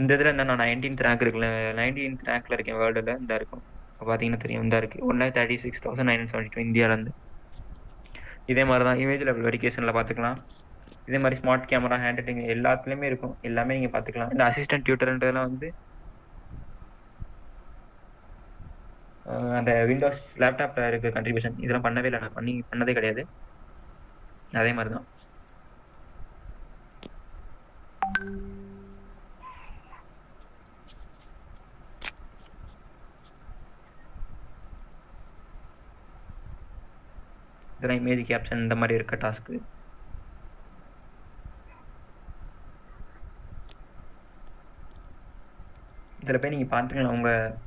இந்த இதில் இருந்தால் நான் 19th ரேங்க் இருக்குல்ல, 19th ரேங்க்ல இருக்கேன் வேர்ல்டில். இந்த இருக்கும் இப்போ பார்த்தீங்கன்னா தெரியும், இந்த இருக்கு 1,36,972 இந்தியாவிலேருந்து. இதே மாதிரி தான் இமேஜ் லெவல் வெரிஃபிகேஷனில் பார்த்துக்கலாம். இதே மாதிரி ஸ்மார்ட் கேமரா, ஹேண்ட் ரைட்டிங் எல்லாத்துலேயுமே இருக்கும், எல்லாமே நீங்கள் பார்த்துக்கலாம். இந்த அசிஸ்டன்ட் டியூட்டர்ன்றதெல்லாம் வந்து அந்த விண்டோஸ் லேப்டாப்பில் இருக்க கண்ட்ரிபியூஷன். இதெல்லாம் பண்ணவே இல்லை, நான் பண்ணதே கிடையாது. அதே மாதிரி தான். இதெல்லாம் இமேஜ் கேப்ஷன் இந்த மாதிரி இருக்க டாஸ்க்கு. இதில் போய் நீங்கள் பார்த்துக்கலாம் உங்கள்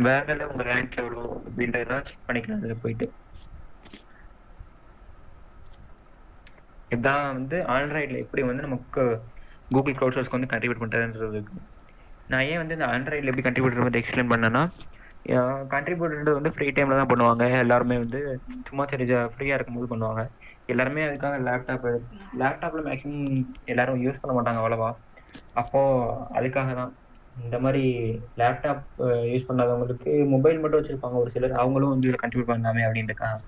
வேர்ல்டில் உங்கள் ரேங்க் எவ்வளோ அப்படின்றதெல்லாம் செக் பண்ணிக்கலாம் அதில் போயிட்டு. இதுதான் வந்து ஆண்ட்ராய்டில் எப்படி வந்து நமக்கு கூகுள் க்ளவுட் சோர்ஸ்க்கு வந்து கண்ட்ரிபியூட் பண்ணுறதுன்றது இருக்கு. நான் ஏன் வந்து இந்த ஆண்ட்ராய்டில் எப்படி கண்ட்ரிபியூட்டர் வந்து எக்ஸ்பிளைன் பண்ணேன்னா, கண்ட்ரிபியூட்டர் வந்து ஃப்ரீ டைமில் தான் பண்ணுவாங்க. எல்லாருமே வந்து சும்மா சரி ஃப்ரீயாக இருக்கும்போது பண்ணுவாங்க. எல்லாருமே அதுக்காக லேப்டாப்பில் மேக்ஸிமம் எல்லாரும் யூஸ் பண்ண மாட்டாங்க அவ்வளோவா. அப்போது அதுக்காக தான் இந்த மாதிரி லேப்டாப் யூஸ் பண்ணாதவங்களுக்கு மொபைல் மட்டும் வச்சுருப்பாங்க ஒரு சிலர், அவங்களும் வந்து இதில் கண்ட்ரிபியூட் பண்ணலாமே அப்படின்ட்டுருக்காங்க.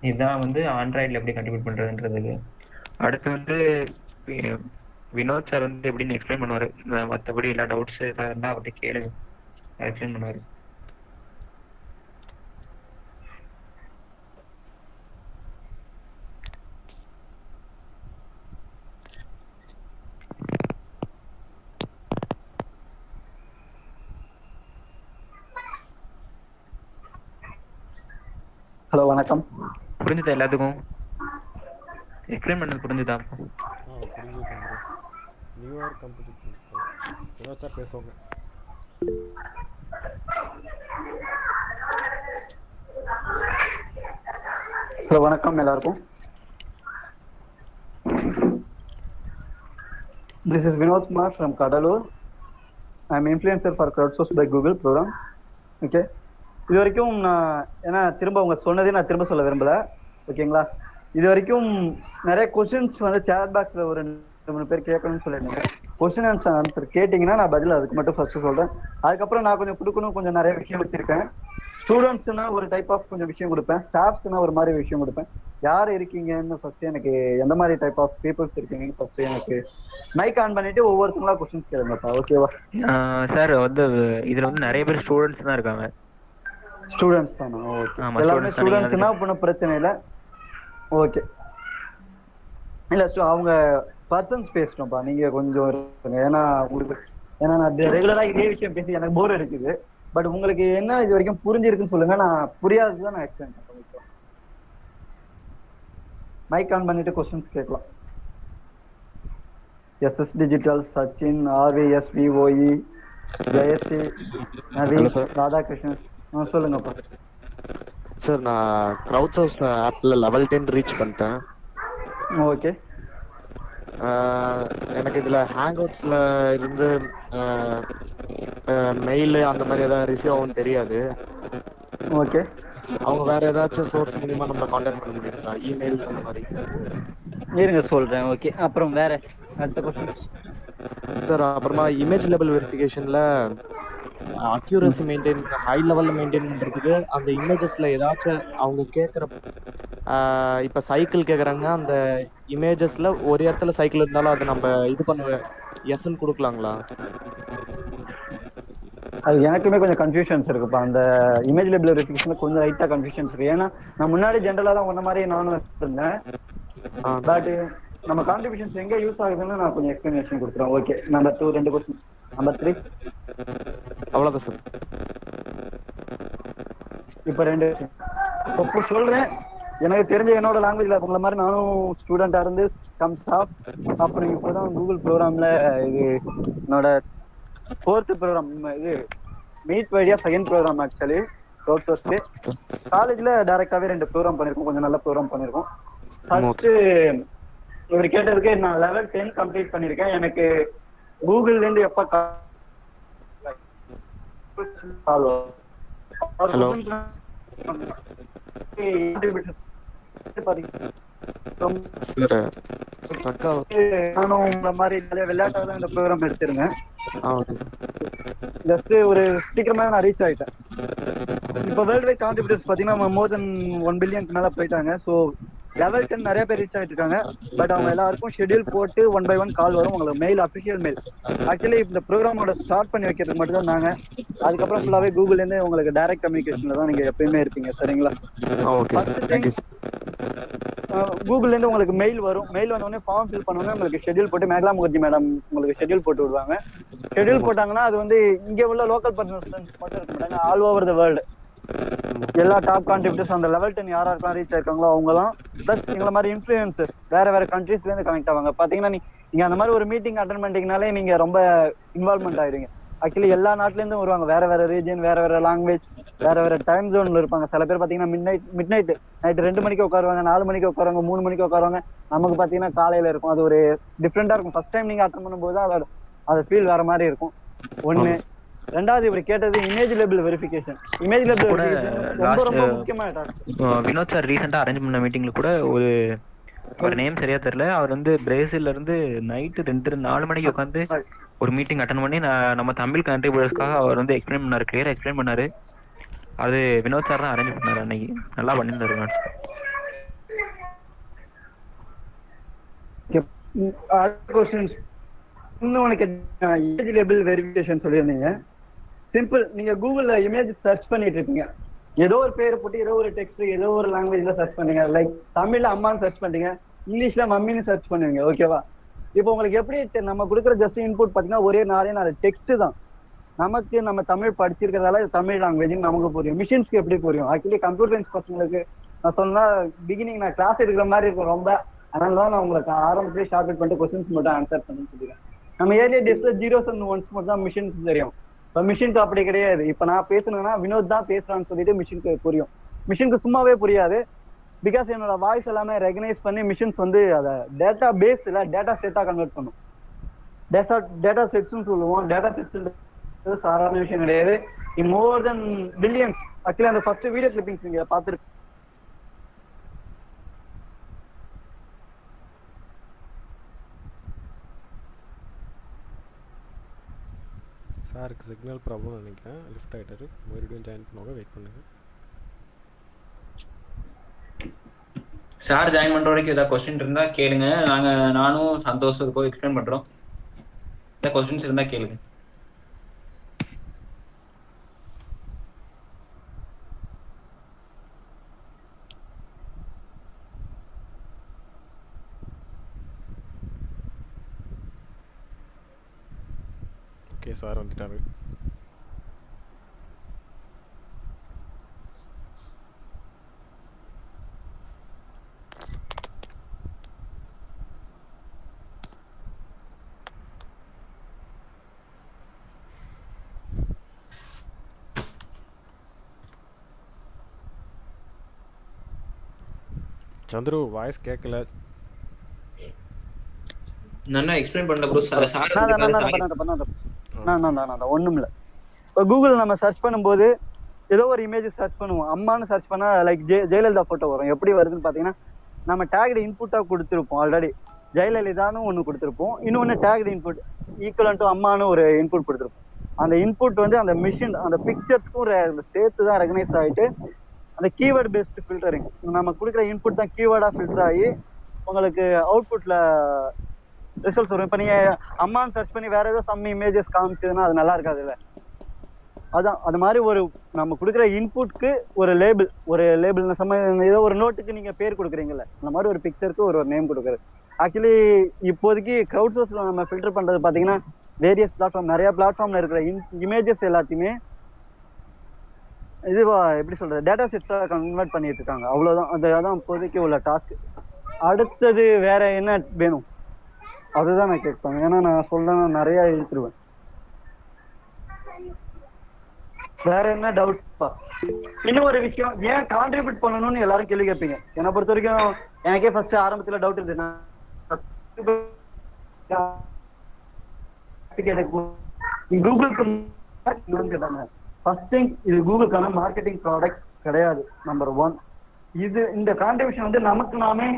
இதுதான் வந்து ஆண்ட்ராய்டில் எப்படி கண்ட்ரிபியூட் பண்ணுறதுன்றதுக்கு. அடுத்து வந்து வினோத் சார் வந்து எப்படின்னு எக்ஸ்பிளைன் பண்ணுவார். மற்றபடி எல்லா டவுட்ஸ் எதாவது இருந்தால் அவர்கிட்ட கேளுங்க, எக்ஸ்பிளைன் பண்ணுவார். ஹலோ, வணக்கம். புரிஞ்சுதா எல்லாத்துக்கும்? எக்ஸ்பிளைன் பண்ணது புரிஞ்சுதா? புரிஞ்சுது bro. New York computer Vinod sir பேசுவாங்க. ஹலோ, வணக்கம் எல்லாருக்கும். This is Vinod Kumar from Kadalur. I'm influencer for crowdsourced by Google program. Okay. இது வரைக்கும் நான் ஏன்னா திரும்ப உங்க சொன்னதே நான் திரும்ப சொல்ல விரும்பல. ஓகேங்களா? இது வரைக்கும் நிறைய கொஸ்டின்ஸ் வந்து சேட் பாக்ஸ்ல ஒரு 2-3 பேர் கேட்கணும்னு சொல்லியிருந்தேன். கொஸ்டின் ஆன்சர் ஆன்சர் கேட்டிங்கன்னா நான் பதில் அதுக்கு மட்டும் ஃபர்ஸ்ட் சொல்றேன். அதுக்கப்புறம் நான் கொஞ்சம் கொடுக்கணும், கொஞ்சம் நிறைய விஷயம் வச்சிருக்கேன். ஸ்டூடெண்ட்ஸ்னா ஒரு டைப் ஆஃப் கொஞ்சம் விஷயம் கொடுப்பேன், ஸ்டாஃப்ஸ்னா ஒரு மாதிரி விஷயம் கொடுப்பேன். யார் இருக்கீங்கன்னு ஃபர்ஸ்ட் எனக்கு எந்த மாதிரி டைப் ஆஃப் பீப்புள்ஸ் இருக்கீங்கன்னு ஃபர்ஸ்ட் எனக்கு மைக் ஆன் பண்ணிட்டு ஒவ்வொருத்தங்களா கொஸ்டின்ஸ் கேளுங்கப்பா. ஓகேவா சார்? வந்து இதுல வந்து நிறைய பேர் ஸ்டூடெண்ட்ஸ் தான் இருக்காங்க. ஸ்டூடெண்ட்ஸ் தானா? ஓகே, எல்லாமே ஸ்டூடெண்ட்ஸ்னா ஒன்றும் பிரச்சனை இல்லை. ஓகே, இல்ல அவங்க பர்சன்ஸ் பேசணும்ப்பா, நீங்க கொஞ்சம் இருங்க. ஏன்னா நான் ரெகுலரா இதே விஷயம் பேசி எனக்கு போர் அடிக்குது. பட் உங்களுக்கு என்ன இது வரைக்கும் புரிஞ்சிருக்குன்னு சொல்லுங்க, நான் புரியாதுதான் நான் எக்ஸ்பிளைன் பண்ணுறேன். மைக் ஆன் பண்ணிட்டு கொஸ்டின்ஸ் கேட்கலாம். SS digital, Sachin, RVSVOE, Jayashree, Naveen, Radhakrishnan, சொல்லுங்கப்பா. சார் நான் க்ரௌட்சோர்ஸ் ஆப்ல லெவல் 10 ரீச் பண்ணிட்டேன். ஓகே, எனக்கு இதுல ஹேங்அவுட்ஸ்ல இருந்து மெயில் அந்த மாதிரி ஏதாவது ரிசீவ் ஆகும்னு தெரியாது. ஓகே, அவங்க வேற ஏதாச்சும் சோர்ஸ் மூலமா நம்ம கான்டாக்ட் பண்ண முடியுங்களா? இமெயில்ஸ் அந்த மாதிரி இருங்க சொல்றேன். ஓகே, அப்புறம் வேற அடுத்த क्वेश्चन சார். அப்புறமா இமேஜ் லெவல் வெரிஃபிகேஷன்ல அக்யூரசி மெயின்டைன் ஹை லெவல்ல மெயின்டைன் பண்றதுக்கு அந்த இமேஜஸ்ல ஏதாச்சும் அவங்க கேட்குற இப்போ சைக்கிள் கேட்குறாங்க, அந்த இமேஜஸ்ல ஒரு இடத்துல சைக்கிள் இருந்தாலும் அதை நம்ம இது பண்ண எஸ்ன்னு கொடுக்கலாங்களா? அது எனக்குமே கொஞ்சம் கன்ஃபியூஷன்ஸ் இருக்குப்பா. அந்த இமேஜ் லேபிள் வெரிஃபிகேஷன்ல கொஞ்சம் லைட்டா கன்ஃபியூஷன்ஸ் இருக்கு. ஏன்னா நான் முன்னாடி ஜென்ரலா தான் ஒன்ன மாதிரி நானும் இருந்தேன். பட் நம்ம கான்ட்ரிபியூஷன்ஸ் எங்க யூஸ் ஆகுதுன்னு நான் கொஞ்சம் எக்ஸ்பிளனேஷன் கொடுக்குறேன். Okay, number 2 2 question. நம்பர் 3 அவ்வளவுதான் சார். இப்போ 2 இப்போ சொல்றேன். எனக்கு தெரிஞ்ச என்னோட லாங்குவேஜ்ல உங்களை மாதிரி நானும் ஸ்டூடெண்டா இருந்து கம் ஸ்டாஃப். அப்புறம் இப்போதான் கூகுள் ப்ரோக்ராம்ல இது என்னோட 4th ப்ரோக்ராம், இது மீட் வழியா 2nd ப்ரோக்ராம். ஆக்சுவலி க்ரௌட்சோர்ஸ்ல காலேஜ்ல டைரக்டாவே 2 ப்ரோக்ராம் பண்ணிருக்கோம், கொஞ்சம் நல்ல ப்ரோக்ராம் பண்ணிருக்கோம். ஃபர்ஸ்ட் இவர் கேட்டதுக்கு நான் லெவல் 10 கம்ப்ளீட் பண்ணிருக்கேன். எனக்கு கூகுள்ல இருந்து எப்ப ஹலோ நானும் உங்களை மாதிரி விளையாட்டாக தான் இந்த ப்ரோக்ராம் எடுத்திருந்தேன். ஜஸ்ட் ஒரு சீக்கிரமா நான் ரீச் ஆயிட்டேன். இப்போ வேர்ல்டு வைட் கான்ட்ரிபியூட்டர்ஸ் பாத்தீங்கன்னா மோர் தென் 1 பில்லியன் மேல போயிட்டாங்க. ஸோ லெவல் 10 நிறைய பேர் ரீச் ஆகிட்டு இருக்காங்க. பட் அவங்க எல்லாருக்கும் ஷெட்யூல் போட்டு 1 by 1 கால் வரும். உங்களுக்கு மெயில், அஃபிஷியல் மெயில். ஆக்சுவலி இந்த ப்ரோக்ராமோட ஸ்டார்ட் பண்ணி வைக்கிறதுக்கு மட்டும் தான் நாங்க. அதுக்கப்புறம் ஃபுல்லாவே கூகுள்ல இருந்து உங்களுக்கு டைரக்ட் கம்யூனிகேஷன்ல தான் நீங்க எப்பயுமே இருப்பீங்க. சரிங்களா? கூகுள்ல இருந்து உங்களுக்கு மெயில் வரும். மெயில் வந்தோடனே ஃபார்ம் ஃபில் பண்ணோடனே உங்களுக்கு ஷெட்யூல் போட்டு மேகலா முகர்ஜி மேடம் உங்களுக்கு ஷெட்யூல் போட்டு விடுவாங்க. ஷெட்யூல் போட்டாங்கன்னா அது வந்து இங்க உள்ள லோக்கல் பர்சன்ஸ் மட்டும் இருக்க மாட்டாங்க, ஆல் ஓவர் த வேர்ல்டு எல்லா டாப் கான்ட்ரிபியூட்டர்ஸ் அந்த லெவல் 10 யாரா இருக்கலாம் ரீச் ஆயிருக்காங்களோ அவங்கலாம் பிளஸ் எங்களை மாதிரி இன்ஃப்ளூயன்சர் வேற கண்ட்ரீஸ்ல இருந்து கனெக்ட் ஆவாங்க. பாத்தீங்கன்னா நீங்க அந்த மாதிரி ஒரு மீட்டிங் அட்டென்ட் பண்ணிட்டீங்கனாலே நீங்க ரொம்ப இன்வால்வ்மெண்ட் ஆயிருங்க. ஆக்சுவலி எல்லா நாட்டுல இருந்தும் வருவாங்க, வேற ரீஜன், வேற லாங்குவேஜ், வேற டைம் ஜோன்ல இருப்பாங்க. சில பேர் பாத்தீங்கன்னா மிட் நைட் 2 மணிக்கு உட்காருவாங்க, 4 மணிக்கு உட்காருவாங்க, 3 மணிக்கு உட்காருவாங்க. நமக்கு பாத்தீங்கன்னா காலையில இருக்கும். அது ஒரு டிஃப்ரெண்டா இருக்கும். ஃபர்ஸ்ட் டைம் நீங்க அட்டென்ட் பண்ணும்போது அது ஃபீல் வேற மாதிரி இருக்கும். ஒண்ணு. ரெண்டாவது இவர் கேட்டது image label verification. Image label verification ரொம்ப முக்கியமான டாஸ்க். வினோத் சார் ரீசெண்டா அரேஞ்ச் பண்ண மீட்டிங்ல கூட ஒரு நேம் சரியா தெரியல, அவர் வந்து பிரேசில்ல இருந்து நைட்டு 2-4 மணிக்கு உட்காந்து ஒரு மீட்டிங் அட்டன் பண்ணி நம்ம தமிழ் கண்ட்ரிபியூட்டர்ஸ்க்காக அவர் வந்து எக்ஸ்பிளைன் பண்ணாரு, கிளியரா எக்ஸ்பிளைன் பண்ணாரு. அது வினோத் சார் தான் அரேஞ்ச் பண்ணாரு அன்னைக்கு. நல்லா பண்ணியிருந்தாரு வினோத் சார். இன்னொன்னு இமேஜ் லேபிள் வெரிஃபிகேஷன் சொல்லியிருந்தீங்க. சிம்பிள். நீங்க கூகுள்ல இமேஜ் சர்ச் பண்ணிட்டு இருப்பீங்க, ஏதோ ஒரு பேர் போட்டு ஏதோ ஒரு டெக்ஸ்ட் ஏதோ ஒரு லாங்குவேஜ்ல சர்ச் பண்ணீங்க. லைக் தமிழ்ல அம்மான்னு சர்ச் பண்ணீங்க, இங்கிலீஷ்ல மம்மின்னு சர்ச் பண்ணுவீங்க. ஓகேவா? இப்போ உங்களுக்கு எப்படி நம்ம கொடுக்குற ஜஸ்ட் இன்புட் பாத்தீங்கன்னா ஒரே 4 டெக்ஸ்ட் தான். நமக்கு நம்ம தமிழ் படிச்சிருக்கிறதால தமிழ் லாங்குவேஜ் நமக்கு புரியும். மிஷின்ஸ்க்கு எப்படி புரியும்? ஆக்சுவலி கம்ப்யூட்டர் சயின்ஸ் பசங்களுக்கு நான் சொன்னா பிகினிங் நான் கிளாஸ் எடுக்கிற மாதிரி இருக்கும் ரொம்ப. அதனாலதான் நான் உங்களுக்கு ஆரம்பத்திலே ஷார்ட் பண்ணிட்டு கொஸ்டின்ஸ் மட்டும் ஆன்சர் பண்ணி சொல்லிடுறேன். நம்ம ஏரியா டேஸ்ல 0s and 1s மட்டும் தான் மிஷின்ஸ் தெரியும். இப்போ மிஷினுக்கு அப்படி கிடையாது. இப்போ நான் பேசணும்னா வினோத் தான் பேசுறான்னு சொல்லிட்டு மிஷினுக்கு புரியும். மிஷினுக்கு சும்மாவே புரியாது. பிகாஸ் என்னோட வாய்ஸ் எல்லாமே ரெகனைஸ் பண்ணி மிஷின்ஸ் வந்து அதை டேட்டா பேஸ் இல்லை டேட்டா செட்டா கன்வெர்ட் பண்ணும். டேட்டா செட்ஸ்னு சொல்லுவோம். டேட்டா செட்ஸ் சாதாரண விஷயம் கிடையாது. மோர் தென் பில்லியன்ஸ். ஆக்சுவலி அந்த ஃபர்ஸ்ட் வீடியோ கிளிப்பிங்ஸ் நீங்க பார்த்துருக்கீங்க. சாருக்கு சிக்னல் ப்ராப்ளம் நினைக்கிறேன், லிஃப்ட் ஆகிட்டாரு. மறுபடியும் ஜாயின் பண்ணுவாங்க, வெயிட் பண்ணுங்கள். சார் ஜாயின் பண்ணுற வரைக்கும் ஏதாவது கொஸ்டின் இருந்தால் கேளுங்க. நானும் சந்தோஷம் இருக்கோ எக்ஸ்பிளைன் பண்ணுறோம். ஏதாவது கொஸ்டின்ஸ் இருந்தால் கேளுங்க. ஓகே, சார் வந்துட்டாரு. சந்துரு வாய்ஸ் கேட்கல. நான் எக்ஸ்பிளைன் பண்ணல ப்ரோ. சார் ஒண்ணும் இல்ல. இப்போ கூகுள் நம்ம சர்ச் பண்ணும்போது ஏதோ ஒரு இமேஜ் சர்ச் பண்ணுவோம். அம்மான்னு சர்ச் பண்ணா லைக் ஜெயலலிதா போட்டோ வரும். எப்படி வருதுன்னு பாத்தீங்கன்னா, நம்ம டேக்டு இன்புட்டா கொடுத்துருப்போம். ஆல்ரெடி ஜெயலலிதான்னு ஒண்ணு கொடுத்துருப்போம், இன்னொன்னு டேக்டு இன்புட் ஈக்குவலன் டு அம்மான்னு ஒரு இன்புட் கொடுத்துருப்போம். அந்த இன்புட் வந்து அந்த மிஷின் அந்த பிக்சர்ஸ்க்கும் சேர்த்து தான் ரெகனைஸ் ஆகிட்டு அந்த கீவேர்டு பேஸ்ட் ஃபில்டரிங், நம்ம கொடுக்குற இன்புட் தான் கீவேர்டா ஃபில்டர் ஆகி உங்களுக்கு அவுட்புட்ல ரிசல்ட்ஸ் வரும். இப்போ நீங்க அம்மான்னு சர்ச் பண்ணி வேற ஏதோ சம் இமேஜஸ் காமிச்சதுன்னா அது நல்லா இருக்காது இல்லை. அதான் அது மாதிரி ஒரு நம்ம கொடுக்குற இன்புட்க்கு ஒரு லேபிள் ஏதோ ஒரு நோட்டுக்கு நீங்க பேர் கொடுக்குறீங்கல்ல, அந்த மாதிரி ஒரு பிக்சருக்கு ஒரு நேம் கொடுக்குறது. ஆக்சுவலி இப்போதைக்கு க்ரௌட் சோர்ஸ்ல நம்ம ஃபில்டர் பண்றது பாத்தீங்கன்னா வேரியஸ் பிளாட்ஃபார்ம், நிறைய பிளாட்ஃபார்ம்ல இருக்கிற இமேஜஸ் எல்லாத்தையுமே இதுவா எப்படி சொல்றது டேட்டா செட்ஸா கன்வெர்ட் பண்ணிட்டு இருக்காங்க. அவ்வளவுதான். அதான் இப்போதைக்கு உள்ள டாஸ்க். அடுத்தது வேற என்ன வேணும் அதுதான் நான் கேட்பேன். ஏன்னா நான் சொல்ல நிறைய இழுத்துருவேன். வேற என்ன டவுட்ப்பா? இன்னும் ஒரு விஷயம், ஏன் கான்ட்ரிபியூட் பண்ணணும்னு எல்லாரும் கேள்வி கேட்பீங்க. என்னை பொறுத்த வரைக்கும் எனக்கே ஃபர்ஸ்ட் ஆரம்பத்துல டவுட் இருந்தது. கூகுளுக்கு கேட்டாங்க. ஃபர்ஸ்ட் திங், இது கூகுளுக்கான மார்க்கெட்டிங் ப்ராடக்ட் கிடையாது. நம்பர் 1. இந்த கான்ட்ரிபியூஷன் வந்து நமக்கு நாமே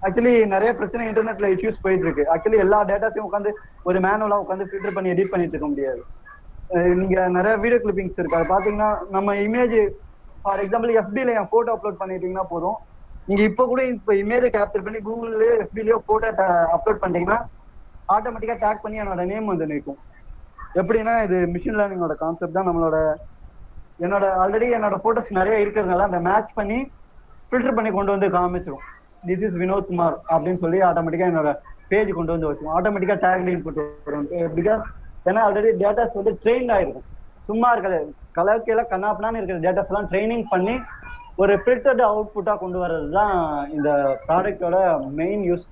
ஆக்சுவலி நிறைய பிரச்சனை இன்டர்நெட்ல இஷ்யூஸ் போயிட்டு இருக்கு. ஆக்சுவலி எல்லா டேட்டாஸையும் உட்காந்து ஒரு மேனுவலா உட்காந்து ஃபில்டர் பண்ணி எடிட் பண்ணிட்டு இருக்க முடியாது. நீங்க நிறைய வீடியோ கிளிப்பிங்ஸ் இருக்கு, அது பாத்தீங்கன்னா நம்ம இமேஜ் ஃபார் எக்ஸாம்பிள் எஃபில என் போட்டோ அப்லோட் பண்ணிட்டீங்கன்னா போதும். நீங்க இப்போ கூட இப்போ இமேஜை கேப்சர் பண்ணி கூகுள்லயோ எஃபிலயோ போட்டோ அப்லோட் பண்ணிட்டீங்கன்னா ஆட்டோமேட்டிக்கா டேக் பண்ணி என்னோட நேம் வந்து நிற்கும். எப்படின்னா இது மிஷின் லேர்னிங்கோட கான்செப்ட் தான். ஆல்ரெடி என்னோட போட்டோஸ் நிறைய இருக்கிறதுனால அந்த மேட்ச் பண்ணி ஃபில்டர் பண்ணி கொண்டு வந்து காமிச்சிடும். திஸ் இஸ் வினோத் குமார் அப்படின்னு சொல்லி ஆட்டோமேட்டிக்கா என்னோட பேஜ் கொண்டு வந்து வச்சிடும். ஆட்டோமேட்டிக்கா டேக் இன்புட் வரும். பிகாஸ் ஏன்னா ஆல்ரெடி டேட்டாஸ் வந்து ட்ரெயின் ஆயிருக்கும். சும்மா இருக்கிற கலவைக்கெல்லாம் கண்ணாப்பனான்னு இருக்கிற டேட்டாஸ் எல்லாம் ட்ரைனிங் பண்ணி ஒரு ஃபில்டர்டு அவுட்புட்டா கொண்டு வர்றது தான் இந்த ப்ராடக்டோட மெயின் யூஸ்.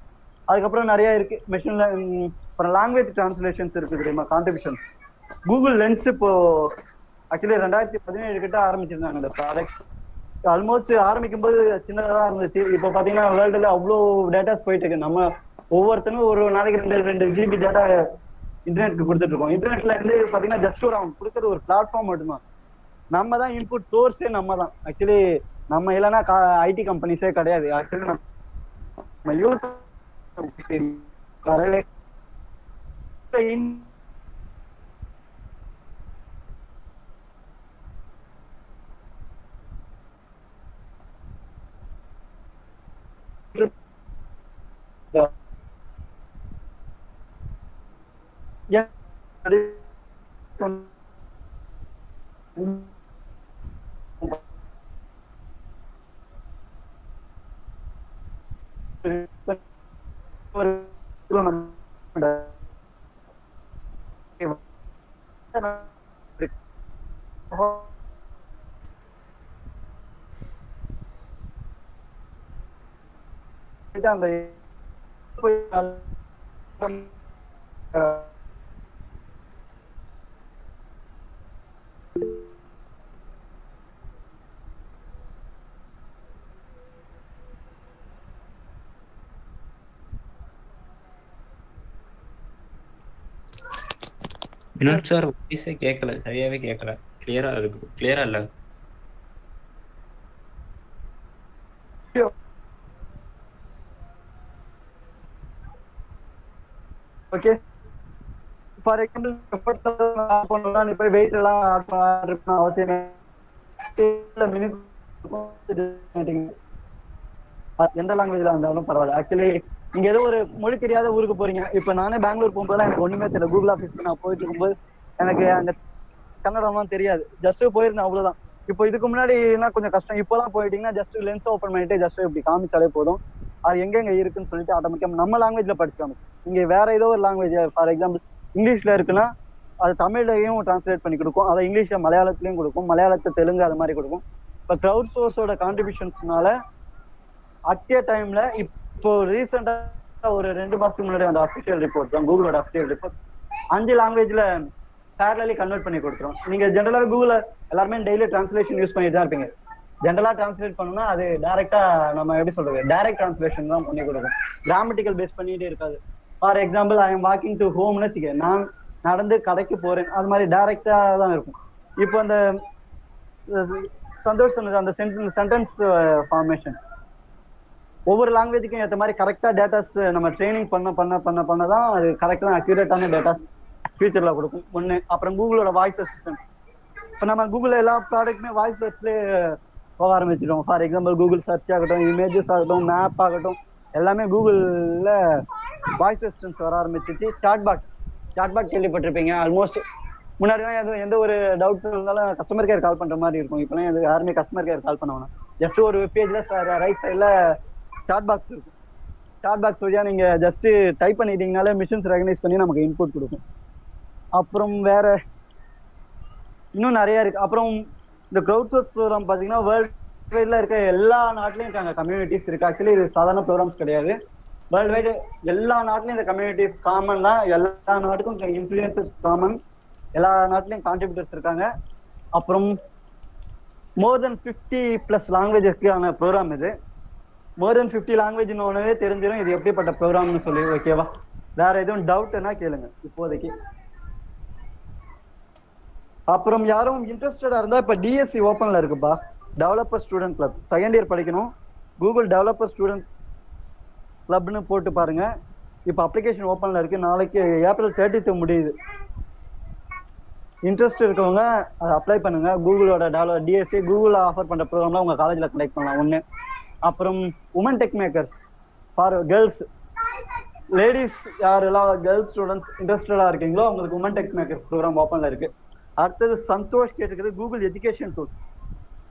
அதுக்கப்புறம் நிறைய இருக்கு. மெஷின்ல அப்புறம் லாங்குவேஜ் டிரான்ஸ்லேஷன்ஸ் இருக்கு தெரியுமா, கான்ட்ரிபியூஷன். கூகுள் லென்ஸ் இப்போ ஆக்சுவலி 2017 கிட்ட ஆரம்பிச்சிருந்தாங்க இந்த ப்ராடக்ட். ஆல்மோஸ்ட் ஆரம்பிக்கும் போது சின்னதாக தான் இருந்துச்சு. இப்போ பாத்தீங்கன்னா வேர்ல்டுல அவ்வளோ டேட்டாஸ் போயிட்டு இருக்கு. நம்ம ஒவ்வொருத்தரும் ஒரு நாளைக்கு 2 GB டேட்டா இன்டர்நெட்க்கு கொடுத்துட்டு இருக்கோம். இன்டர்நெட்ல இருந்து பாத்தீங்கன்னா ஜஸ்ட் அவன் கொடுக்குறது ஒரு பிளாட்ஃபார்ம் மட்டும்தான். நம்ம தான் இன்புட் சோர்ஸே நம்ம தான். ஆக்சுவலி நம்ம இல்லைன்னா ஐடி கம்பெனிஸே கிடையாது. ஆக்சுவலி நம்ம யூஸ் வினோத் சார் வாய்ஸே கேட்கல, சரியாவே கேட்கல. கிளியரா இருக்கு, கிளியரா இல்ல. ஓகே, ஃபார் எக்ஸாம்பிள் பண்ணலாம், நீ போய் வெயிட் எல்லாம் அவசியம் எந்த லாங்குவேஜ்ல இருந்தாலும் பரவாயில்ல. ஆக்சுவலி நீங்க ஏதோ ஒரு மொழி தெரியாத ஊருக்கு போறீங்க. இப்ப நானே பெங்களூர் போகும்போது எனக்கு ஒண்ணுமே தெரியல. கூகுள் ஆஃபீஸ்க்கு நான் போயிட்டு இருக்கும்போது எனக்கு அங்க கன்னடம்லாம் தெரியாது, ஜஸ்ட் போயிருந்தேன் அவ்வளவுதான். இப்போ இதுக்கு முன்னாடி கொஞ்சம் கஷ்டம். இப்போலாம் போயிட்டீங்கன்னா ஜஸ்ட் லென்ஸ் ஓப்பன் பண்ணிட்டு ஜஸ்ட் இப்படி காமிச்சாலே போதும், அது எங்கெங்க இருக்குன்னு சொல்லிட்டு ஆட்டோமேட்டிக்கா நம்ம லாங்குவேஜ்ல படிச்சுக்காம. இங்க வேற ஏதோ ஒரு லாங்குவேஜ், ஃபார் எக்ஸாம்பிள் இங்கிலீஷ்ல இருக்குன்னா அது தமிழ்லையும் டிரான்ஸ்லேட் பண்ணி கொடுக்கும், அதை இங்கிலீஷ்ல மலையாளத்திலையும் கொடுக்கும், மலையாளத்தை தெலுங்கு அது மாதிரி கொடுக்கும். இப்போ கிரவுட் சோர்ஸோட கான்ட்ரிபியூஷன்ஸ்னால அட் டைம்ல இப்போ ரீசெண்டா ஒரு 2 மாசத்துக்கு முன்னாடி அந்த அஃபிஷியல் ரிப்போர்ட் தான், கூகுளோட அஃபிஷியல் ரிப்போர்ட் 5 லாங்குவேஜ்ல பேரலி கன்வெர்ட் பண்ணி கொடுத்துரும். நீங்க ஜென்ரலாக கூகுள எல்லாருமே டெய்லி டிரான்ஸ்லேஷன் யூஸ் பண்ணிட்டு தான் இருப்பீங்க. ஜென்ரலா டிரான்ஸ்லேட் பண்ணணும்னா அது டைரக்டா நம்ம எப்படி சொல்றது, டைரக்ட் டிரான்ஸ்லேஷன் தான் பண்ணி கொடுக்கும், கிராமட்டிக்கல் பேஸ் பண்ணிட்டே இருக்காது. For example I am walking to ஹோம்னு வச்சுக்க, நான் நடந்து கடைக்கு போறேன், அது மாதிரி டைரக்டா தான் இருக்கும். இப்போ அந்த சந்தோஷ் சொன்னது அந்த சென்டென்ஸ் ஃபார்மேஷன் ஒவ்வொரு லாங்குவேஜுக்கும் ஏற்ற மாதிரி கரெக்டா டேட்டாஸ் நம்ம ட்ரைனிங் பண்ணதான் அது கரெக்டான அக்யூரேட்டான டேட்டாஸ் ஃபியூச்சர்ல கொடுக்கும் ஒண்ணு. அப்புறம் கூகுளோட வாய்ஸ் அசிஸ்டன்ட், இப்போ நம்ம கூகுள் எல்லா ப்ராடக்ட்டுமே வாய்ஸ் சர்ச்லேயே போக ஆரம்பிச்சிடும். ஃபார் எக்ஸாம்பிள் கூகுள் சர்ச் ஆகட்டும், இமேஜஸ் ஆகட்டும், மேப் ஆகட்டும், எல்லாமே கூகுளில் வாய்ஸ் அசிஸ்டன்ஸ் வர ஆரம்பிச்சிச்சு. சாட்பாட் கேள்விப்பட்டிருப்பீங்க. ஆல்மோஸ்ட் முன்னாடிலாம் எந்த ஒரு டவுட் இருந்தாலும் கஸ்டமர் கேர் கால் பண்ற மாதிரி இருக்கும். இப்போலாம் யாருமே கஸ்டமர் கேர் கால் பண்ண வேணாம், ஜஸ்ட் ஒரு வெப்பேஜ்ல ரைட் சைட்ல சாட் பாக்ஸ் இருக்கும். சாட் பாக்ஸ் வழியா நீங்க ஜஸ்ட் டைப் பண்ணிட்டீங்கனாலே மிஷின்ஸ் ரெகனைஸ் பண்ணி நமக்கு இன்புட் கொடுக்கும். அப்புறம் வேற இன்னும் நிறைய இருக்கு. அப்புறம் இந்த கிரவுட் சோர்ஸ் ப்ரோக்ராம் பாத்தீங்கன்னா வேர்ல்டு வைட்ல இருக்க எல்லா நாட்டிலையும் இருக்காங்க கம்யூனிட்டிஸ் இருக்கு. ஆக்சுவலி இது சாதாரண ப்ரோக்ராம்ஸ் கிடையாது, வேர்ல்டு வைடு எல்லா நாட்டிலையும் இந்த கம்யூனிட்டிஸ் காமன் தான். எல்லா நாட்டுக்கும் இன்ஃப்ளூயன்சர்ஸ் காமன், எல்லா நாட்டிலையும் கான்ட்ரிபியூட்டர்ஸ் இருக்காங்க. அப்புறம் மோர் தென் 50+ லாங்குவேஜஸ்க்கான ப்ரோக்ராம் இது. மோர் தென் 50 லாங்குவேஜ்னு தெரிஞ்சிடும் இது எப்படிப்பட்ட ப்ரோக்ராம்னு சொல்லி. ஓகேவா, வேற எதுவும் டவுட்னா கேளுங்க இப்போதைக்கு. அப்புறம் யாரும் இன்ட்ரெஸ்டடா இருந்தா இப்ப டிஎஸ்சி ஓப்பன்ல இருக்குப்பா, developer student club. Second year படிக்கணும், கூகுள் டெவலப்பர் ஸ்டூடெண்ட் கிளப்னு போட்டு பாருங்க. இப்போ அப்ளிகேஷன் ஓப்பன்ல இருக்கு, நாளைக்கு ஏப்ரல் 30 முடியுது. இன்ட்ரெஸ்ட் இருக்கவங்க அதை அப்ளை பண்ணுங்க. கூகுளோட டிஎஸ்சி கூகுள் ஆஃபர் பண்ற ப்ரோக்ராம்லாம் உங்க காலேஜ்ல கனெக்ட் பண்ணலாம் ஒண்ணு. அப்புறம் women tech makers for girls, ladies யாரெல்லாம் கேர்ள்ஸ் ஸ்டூடெண்ட்ஸ் இன்ட்ரெஸ்டடா இருக்கீங்களோ உங்களுக்கு உமன் டெக் மேக்கர் ப்ரோக்ராம் ஓப்பன்ல இருக்கு. அடுத்தது சந்தோஷ் கேட்டுக்கிறது Google education tools.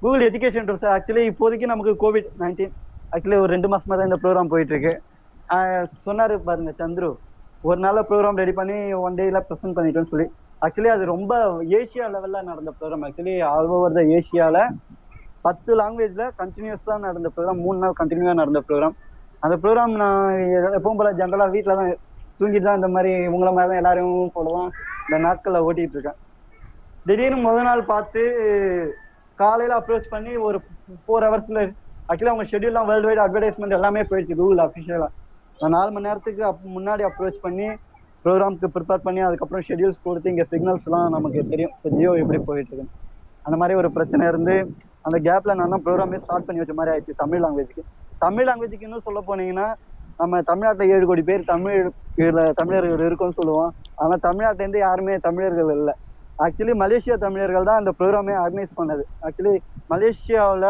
Google education tools actually இப்போதைக்கு நமக்கு COVID-19 ஆக்சுவலி ஒரு 2 மாசமா தான் இந்த ப்ரோக்ராம் போயிட்டு இருக்கு. சொன்னாரு பாருங்க சந்துரு, ஒரு நாள் ப்ரோக்ராம் ரெடி பண்ணி 1 டேல ப்ரெசென்ட் பண்ணிட்டோம்னு சொல்லி. ஆக்சுவலி அது ரொம்ப ஏஷியா லெவல்ல நடந்த program. Actually all over the ஏஷியால 10 லாங்குவேஜ்ல கண்டினியூஸா நடந்த ப்ரோக்ராம், 3 நாள் கண்டினியூவா நடந்த ப்ரோக்ராம். அந்த ப்ரோக்ராம் நான் எப்பவும் போல ஜென்ரலா வீட்டில தான் தூங்கிட்டு தான் இந்த மாதிரி உங்களை மாதிரி தான் எல்லாரும் போலதான் இந்த நாட்களை ஓட்டிட்டு இருக்கேன். திடீர்னு முதல் நாள் பார்த்து காலையில அப்ரோச் பண்ணி ஒரு 4 ஹவர்ஸ்ல ஆக்சுவலி அவங்க ஷெட்யூல்லாம் வேர்ல்டு வைட் அட்வர்டைஸ்மெண்ட் எல்லாமே போயிடுச்சு கூகுள் அஃபிஷியலா. நான் 4 மணி நேரத்துக்கு முன்னாடி அப்ரோச் பண்ணி ப்ரோக்ராம்க்கு ப்ரிப்பேர் பண்ணி அதுக்கப்புறம் ஷெட்யூல்ஸ் கொடுத்து இங்கே சிக்னல்ஸ் எல்லாம் நமக்கு தெரியும் ஜியோ எப்படி போயிட்டு இருக்கு. அந்த மாதிரி ஒரு பிரச்சனை இருந்து அந்த கேப்ல நான் தான் ப்ரோக்ராமே ஸ்டார்ட் பண்ணி வச்ச மாதிரி ஆயிடுச்சு தமிழ் லாங்குவேஜுக்கு. தமிழ் லாங்குவேஜுக்கு இன்னும் சொல்ல போனீங்கன்னா நம்ம தமிழ்நாட்டில் 7 கோடி பேர் தமிழர்கள் இருக்கும்னு சொல்லுவோம். ஆனால் தமிழ்நாட்டிலேருந்து யாருமே தமிழர்கள் இல்லை. ஆக்சுவலி மலேசியா தமிழர்கள் தான் அந்த ப்ரோக்ராமே ஆர்கனைஸ் பண்ணது. ஆக்சுவலி மலேசியாவில்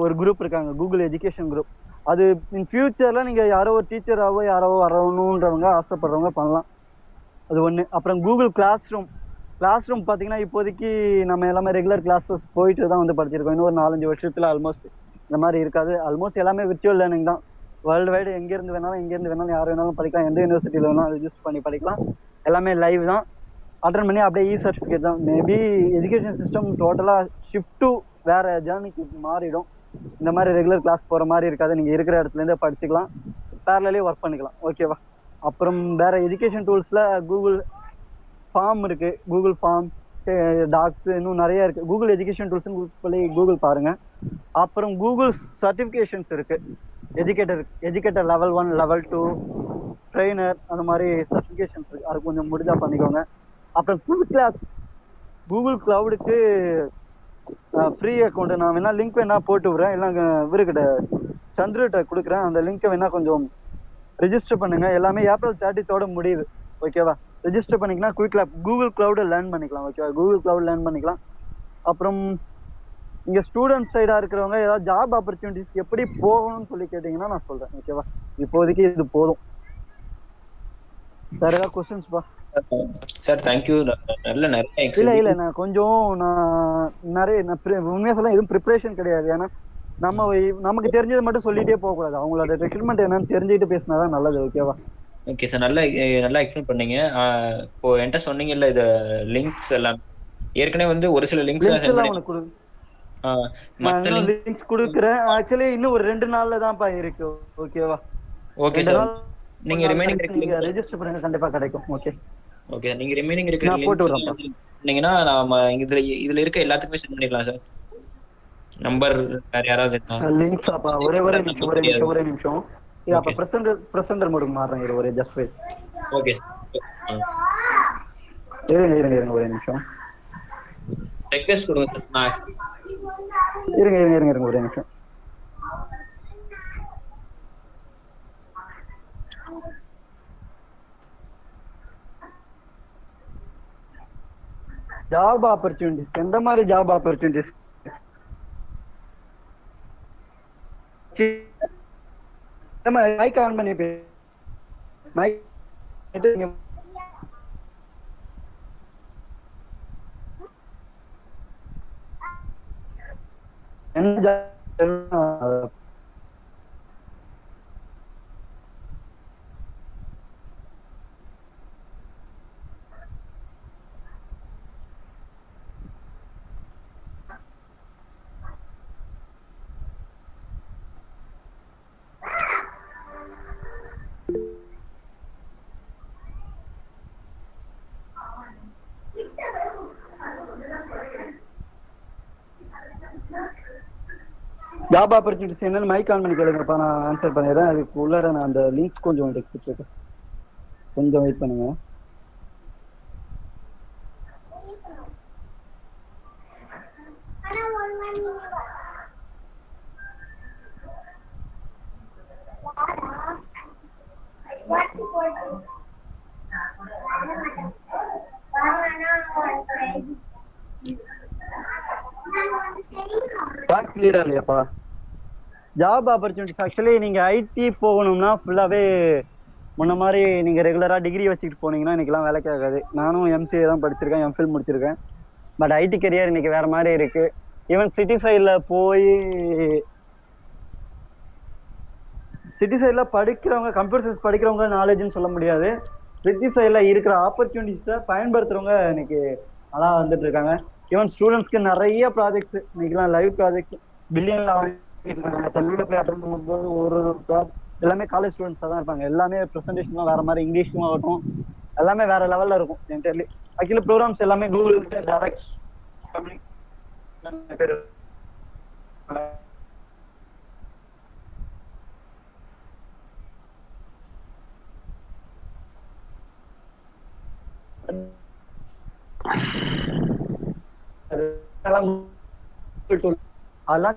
ஒரு குரூப் இருக்காங்க, கூகுள் எஜுகேஷன் குரூப். அது இன் ஃபியூச்சர்ல நீங்க யாரோ ஒரு டீச்சராகவோ யாரோ வரணுன்றவங்க ஆசைப்படுறவங்க பண்ணலாம், அது ஒண்ணு. அப்புறம் கூகுள் கிளாஸ் ரூம் பாத்தீங்கன்னா இப்போதைக்கு நம்ம எல்லாமே ரெகுலர் கிளாஸஸ் போயிட்டு தான் வந்து படிச்சிருக்கோம். இன்னும் ஒரு 4-5 வருஷத்துல ஆல்மோஸ்ட் இந்த மாதிரி இருக்காது. ஆல்மோஸ்ட் எல்லாமே விர்ச்சுவல் லேர்னிங் தான். வேர்ல்டு வைடு எங்கேருந்து வேணாலும் யார் வேணாலும் படிக்கலாம், எந்த யூனிவர்சிட்டியில வேணாலும் ரிஜிஸ்டர் பண்ணி படிக்கலாம். எல்லாமே லைவ் தான், அட்டன் பண்ணி அப்படியே சர்டிஃபிகேட் தான். மேபி எஜுகேஷன் சிஸ்டம் டோட்டலா ஷிஃப்ட் டு வேற ஜேர்னிக்கு மாறிடும். இந்த மாதிரி ரெகுலர் கிளாஸ் போற மாதிரி இருக்காது, நீங்க இருக்கிற இடத்துல இருந்தே படிச்சுக்கலாம், பேரலலே ஒர்க் பண்ணிக்கலாம். ஓகேவா. அப்புறம் வேற எஜுகேஷன் டூல்ஸ்ல கூகுள் ஃபார்ம் இருக்கு, கூகுள் ஃபார்ம், டாக்ஸ், இன்னும் நிறைய இருக்கு. கூகுள் எஜுகேஷன் டூல்ஸ் சொல்லி கூகுள் பாருங்க. அப்புறம் கூகுள் சர்டிஃபிகேஷன்ஸ் இருக்கு, எஜுகேட்டர் லெவல் 1 லெவல் 2 ட்ரெயினர் அந்த மாதிரி சர்டிஃபிகேஷன்ஸ் இருக்கு, அது கொஞ்சம் முடிஞ்சா பண்ணிக்கோங்க. அப்புறம் கூகுள் கிளவுடுக்கு ஃப்ரீ அக்கௌண்ட் நான் வேணா லிங்க் வேணா போட்டு விடுறேன், இல்லை இவருக்கிட்ட சந்திரகிட்ட கொடுக்குறேன். அந்த லிங்க்கை வேணா கொஞ்சம் ரெஜிஸ்டர் பண்ணுங்க. எல்லாமே ஏப்ரல் 30 முடியுது, ஓகேவா? ரெஜிஸ்டர் பண்ணிக்கலாம். கூகுள் கிளவுட லேர்ன் பண்ணிக்கலாம், ஓகேவா? கூகுள் கிளவுட் லேர்ன் பண்ணிக்கலாம். அப்புறம் இங்க ஸ்டூடெண்ட் சைடா இருக்கிறவங்க ஏதாவது ஜாப் ஆப்பர்ச்சுனிட்டிஸ் எப்படி போகணும்னு சொல்லி கேட்டீங்கன்னா நான் சொல்றேன், ஓகேவா? இப்போதைக்கு இது போதும். வேற ஏதாவது கொஸ்டின்ஸ் பா? Sir thank you. இல்ல நான் கொஞ்சம் உண்மையா சொல்ல எதுவும் ப்ரிப்பரேஷன் கிடையாது. ஏன்னா நமக்கு தெரிஞ்சதை மட்டும் சொல்லிட்டே போக கூடாது. அவங்களோட ரெக்ரூட்மெண்ட் என்னன்னு தெரிஞ்சுட்டு பேசினாதான் நல்லது, ஓகேவா? ஓகே சார், நல்லா எக்ஸ்பிளைன் பண்ணீங்க. இப்போ என்கிட்ட சொன்னீங்கல்ல இது லிங்க்ஸ் எல்லாம் ஏற்கனவே வந்து ஒரு சில லிங்க்ஸ் லிங்க்ஸ் கொடுக்குறேன். ஆக்சுவலி இன்னும் ஒரு 2 நாள்ல தான்ப்பா இருக்கு, ஓகேவா? ஓகே சார், நீங்க ரிமைனிங் ரெஜிஸ்டர் பண்ணுங்க, கண்டிப்பா கிடைக்கும். ஓகே ஓகே, நீங்க ரிமைனிங் இருக்கிற லிங்க்ஸ் சொன்னீங்கன்னா நாம இதுல இருக்க எல்லாத்துக்குமே சென்ட் பண்ணிடலாம் சார். நம்பர் வேற யாராவது லிங்க்ஸ் அப்பா ஒரே நிமிஷம் இது அப்ப பிரசன்டர் மோடுக்கு மாறறேன். ஒரே ஜஸ்ட் வெயிட். ஓகே இருங்க ஒரே நிமிஷம். ரெக்வெஸ்ட் கொடுங்க சார். நான் இருங்க ஒரே நிமிஷம். ஜாப் ஆப்பர்ச்சுனிட்டிஸ், எந்த மாதிரி ஜாப் ஆப்பர்ச்சுனிட்டிஸ்? மைக் ஆன் பண்ணி மைக் என்ன ஜாப் ஆப்பர்ச்சுனிட்டிஸ் என்னன்னு மைக் ஆன் பண்ணி கேளுங்கப்பா, நான் ஆன்சர் பண்ணிடுறேன். அதுக்கு உள்ளார நான் அந்த லிங்க் கொஞ்சம் எடுத்துருக்கேன், கொஞ்சம் வெயிட் பண்ணுங்க. கிளியரா இல்லையாப்பா? ஜாப் ஆப்பர்ச்சுனிட்டிஸ் ஆக்சுவலி நீங்க ஐடி போகணும்னா ஃபுல்லாவே முன்ன மாதிரி நீங்க ரெகுலரா டிகிரி வச்சுக்கிட்டு போனீங்கன்னா இன்னைக்கெல்லாம் வேலைக்கு ஆகாது. நானும் எம்சிஏ தான் படிச்சிருக்கேன், எம்ஃபில் முடிச்சிருக்கேன். பட் ஐடி கரியர் இன்னைக்கு வேற மாதிரி இருக்கு. ஈவன் சிட்டி சைட்ல படிக்கிறவங்க, கம்ப்யூட்டர் சயின்ஸ் படிக்கிறவங்க நாலேஜ்னு சொல்ல முடியாது. சிட்டி சைட்ல இருக்கிற ஆப்பர்ச்சுனிட்டிஸை பயன்படுத்துறவங்க இன்னைக்கு நல்லா வந்துட்டு இருக்காங்க. ஈவன் ஸ்டூடெண்ட்ஸ்க்கு நிறைய ப்ராஜெக்ட்ஸ் இன்னைக்கெல்லாம் லைவ் ப்ராஜெக்ட்ஸ் பில்லியன்ல தமிழ்ல போய் அட்டன் பண்ணும்போது ஒரு எல்லாமே காலேஜ் ஸ்டூடெண்ட்ஸா தான் இருப்பாங்க. எல்லாமே ப்ரெசன்டேஷன்லாம் வேற மாதிரி, இங்கிலீஷ்க்கும் ஆகட்டும் எல்லாமே வேற லெவல்ல இருக்கும். என்டர்லி ஆக்சுவலி ப்ரோக்ராம்ஸ் எல்லாமே கூகுள் டைரக்ட் அதெல்லாம்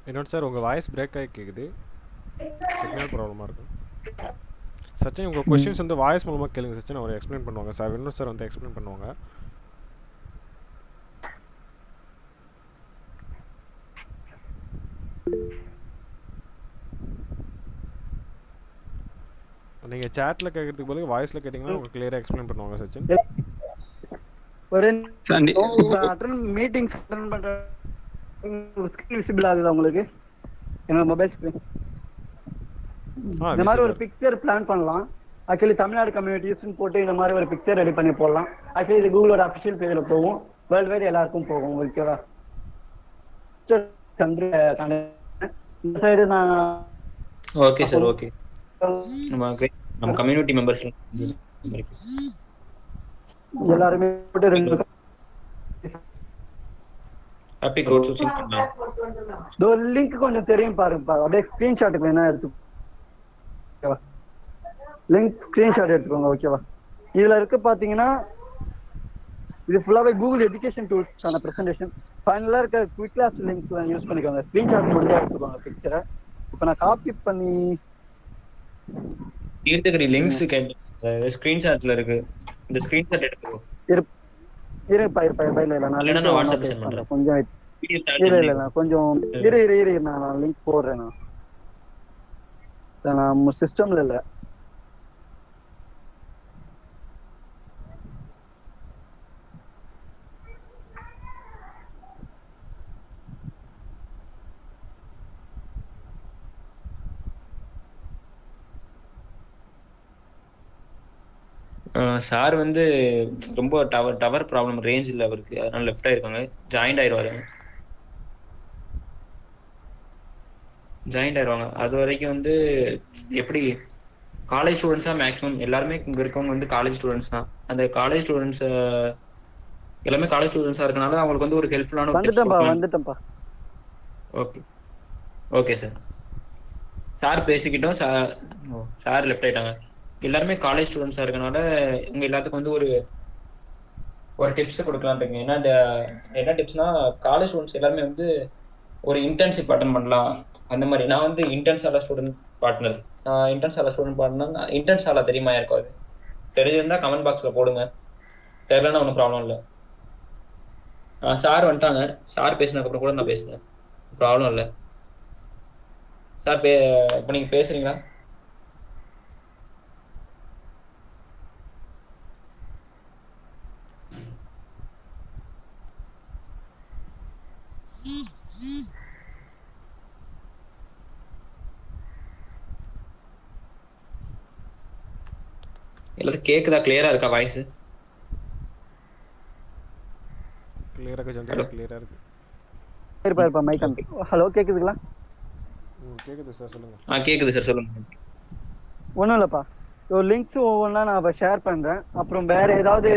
என்னோட சார் உங்கள் வாய்ஸ் பிரேக் ஆகி கேட்குது, சிக்னல் ப்ராப்ளமாக இருக்கும். சச்சின் உங்கள் கொஸ்டின்ஸ் வந்து வாய்ஸ் மூலமாக கேளுங்க சச்சின், அவர் எக்ஸ்பிளைன் பண்ணுவாங்க. சார் வினோத் சார் வந்து எக்ஸ்பிளைன் பண்ணுவாங்க. நீங்கள் சேட்டில் கேட்கறதுக்கு பதில் வாய்ஸில் கேட்டிங்கன்னா உங்களுக்கு கிளியராக எக்ஸ்பிளைன் பண்ணுவாங்க சச்சின். ஒரு மீட்டிங்ஸ் அட்டெண்ட் பண்ற ஸ்கிரீன் விசிபிள் ஆகுதா உங்களுக்கு? என்னோட மொபைல் ஸ்கிரீன் இந்த மாதிரி ஒரு பிக்சர் பிளான் பண்ணலாம். ஆக்சுவலி தமிழ்நாடு கம்யூனிட்டிஸ்னு போட்டு இந்த மாதிரி ஒரு பிக்சர் ரெடி பண்ணி போடலாம். ஆக்சுவலி இது கூகுளோட அஃபிஷியல் பேஜ்ல போகும், வேர்ல்டு வைட் எல்லாருக்கும் போகும், ஓகேவா? இந்த சைடு நான் ஓகே சார், ஓகே. நம்ம கம்யூனிட்டி மெம்பர்ஸ் எல்லாருமே போட்டு ஹாப்பி க்ரௌட் சோர்சிங் பண்ணலாம். ஒரு லிங்க் கொஞ்சம் தெரியும் பாருங்கப்பா, அப்படியே ஸ்கிரீன்ஷாட்டுக்கு வேணா எடுத்து லிங்க் ஸ்கிரீன்ஷாட் எடுத்துக்கோங்க ஓகேவா. இதுல இருக்கு பாத்தீங்கன்னா இது ஃபுல்லாவே கூகுள் எஜுகேஷன் டூல்ஸ்க்கான ப்ரெசன்டேஷன். ஃபைனலா இருக்க குவிக் கிளாஸ் லிங்க் யூஸ் பண்ணிக்கோங்க. ஸ்கிரீன்ஷாட் முடிஞ்சா எடுத்துக்கோங்க பிக்சரை. இப்போ நான் காப்பி பண்ணி இருக்கிற லிங்க்ஸ் ஸ்கிரீன்ஷாட்ல இருக்கு. இந்த ஸ்கிரீன்ஷாட் எடுத்துக்கோ. இருப்பா இல்ல நான் இல்லைன்னா லிங்க் நான் ஒண்ணா வாட்ஸ்அப் பேஸ்ட் சென்ட் பண்றேன் பண்றேன். கொஞ்சம் PDF ஷேர் இல்ல பண்ணி. நான் கொஞ்சம் இரு நான் லிங்க் போடுறேன். நான் சிஸ்டம்ல இல்ல. சார் வந்து ரொம்ப டவர் ப்ராப்ளம், ரேஞ்ச் இல்லை அவருக்கு, அதனால லெஃப்ட் ஆயிருக்காங்க. ஜாயிண்ட் ஆயிடுவாங்க. அது வரைக்கும் வந்து எப்படி காலேஜ் ஸ்டூடெண்ட்ஸா மேக்ஸிமம் எல்லாருமே இங்க இருக்கவங்க வந்து காலேஜ் ஸ்டூடெண்ட்ஸ் தான். அந்த காலேஜ் ஸ்டூடெண்ட்ஸ் எல்லாமே காலேஜ் ஸ்டூடெண்ட்ஸா இருக்கனால அவங்களுக்கு வந்து ஒரு ஹெல்ப்ஃபுல்லான ஒரு டிப்ஸ் கொடுக்கலாம். வந்துட்டேன்ப்பா. Okay sir. சார் பேசிக்கிட்டோம். சார் லெஃப்ட் ஆயிட்டாங்க. எல்லாருமே காலேஜ் ஸ்டூடெண்ட்ஸா இருக்கனால உங்க எல்லாத்துக்கும் வந்து ஒரு டிப்ஸ் கொடுக்கலான்றீங்க. என்ன டிப்ஸ்னா, காலேஜ் ஸ்டூடெண்ட்ஸ் எல்லாருமே வந்து ஒரு இன்டர்ன்ஷிப் அட்டன் பண்ணலாம். அந்த மாதிரி நான் வந்து இன்டர்ன்ஷாலா ஸ்டூடெண்ட் பார்ட்னர். இன்டர்ன்ஷாலா தெரியுமா யாருக்கும்? அது தெரிஞ்சிருந்தா கமெண்ட் பாக்ஸ்ல போடுங்க. தெரியலன்னா ஒன்றும் ப்ராப்ளம் இல்லை. சார் வந்துட்டாங்க. சார் பேசினதுக்கப்புறம் கூட நான் பேசுறேன், ப்ராப்ளம் இல்லை. சார் இப்போ நீங்க பேசுறீங்களா? எல்லாத்துக்கும் கேக்குதா? கிளியரா இருக்கா வாய்ஸ்? கிளியரா இருக்கு சந்திரா, கிளியரா இருக்கு. இருப்பா மைக் ஆன். ஹலோ கேக்குதுங்களா? கேக்குது சார், சொல்லுங்க. கேக்குது சார், சொல்லுங்க. ஒன்றும் இல்லைப்பா, லிங்க்ஸ் ஒவ்வொன்றா நான் இப்போ ஷேர் பண்ணுறேன். அப்புறம் வேற ஏதாவது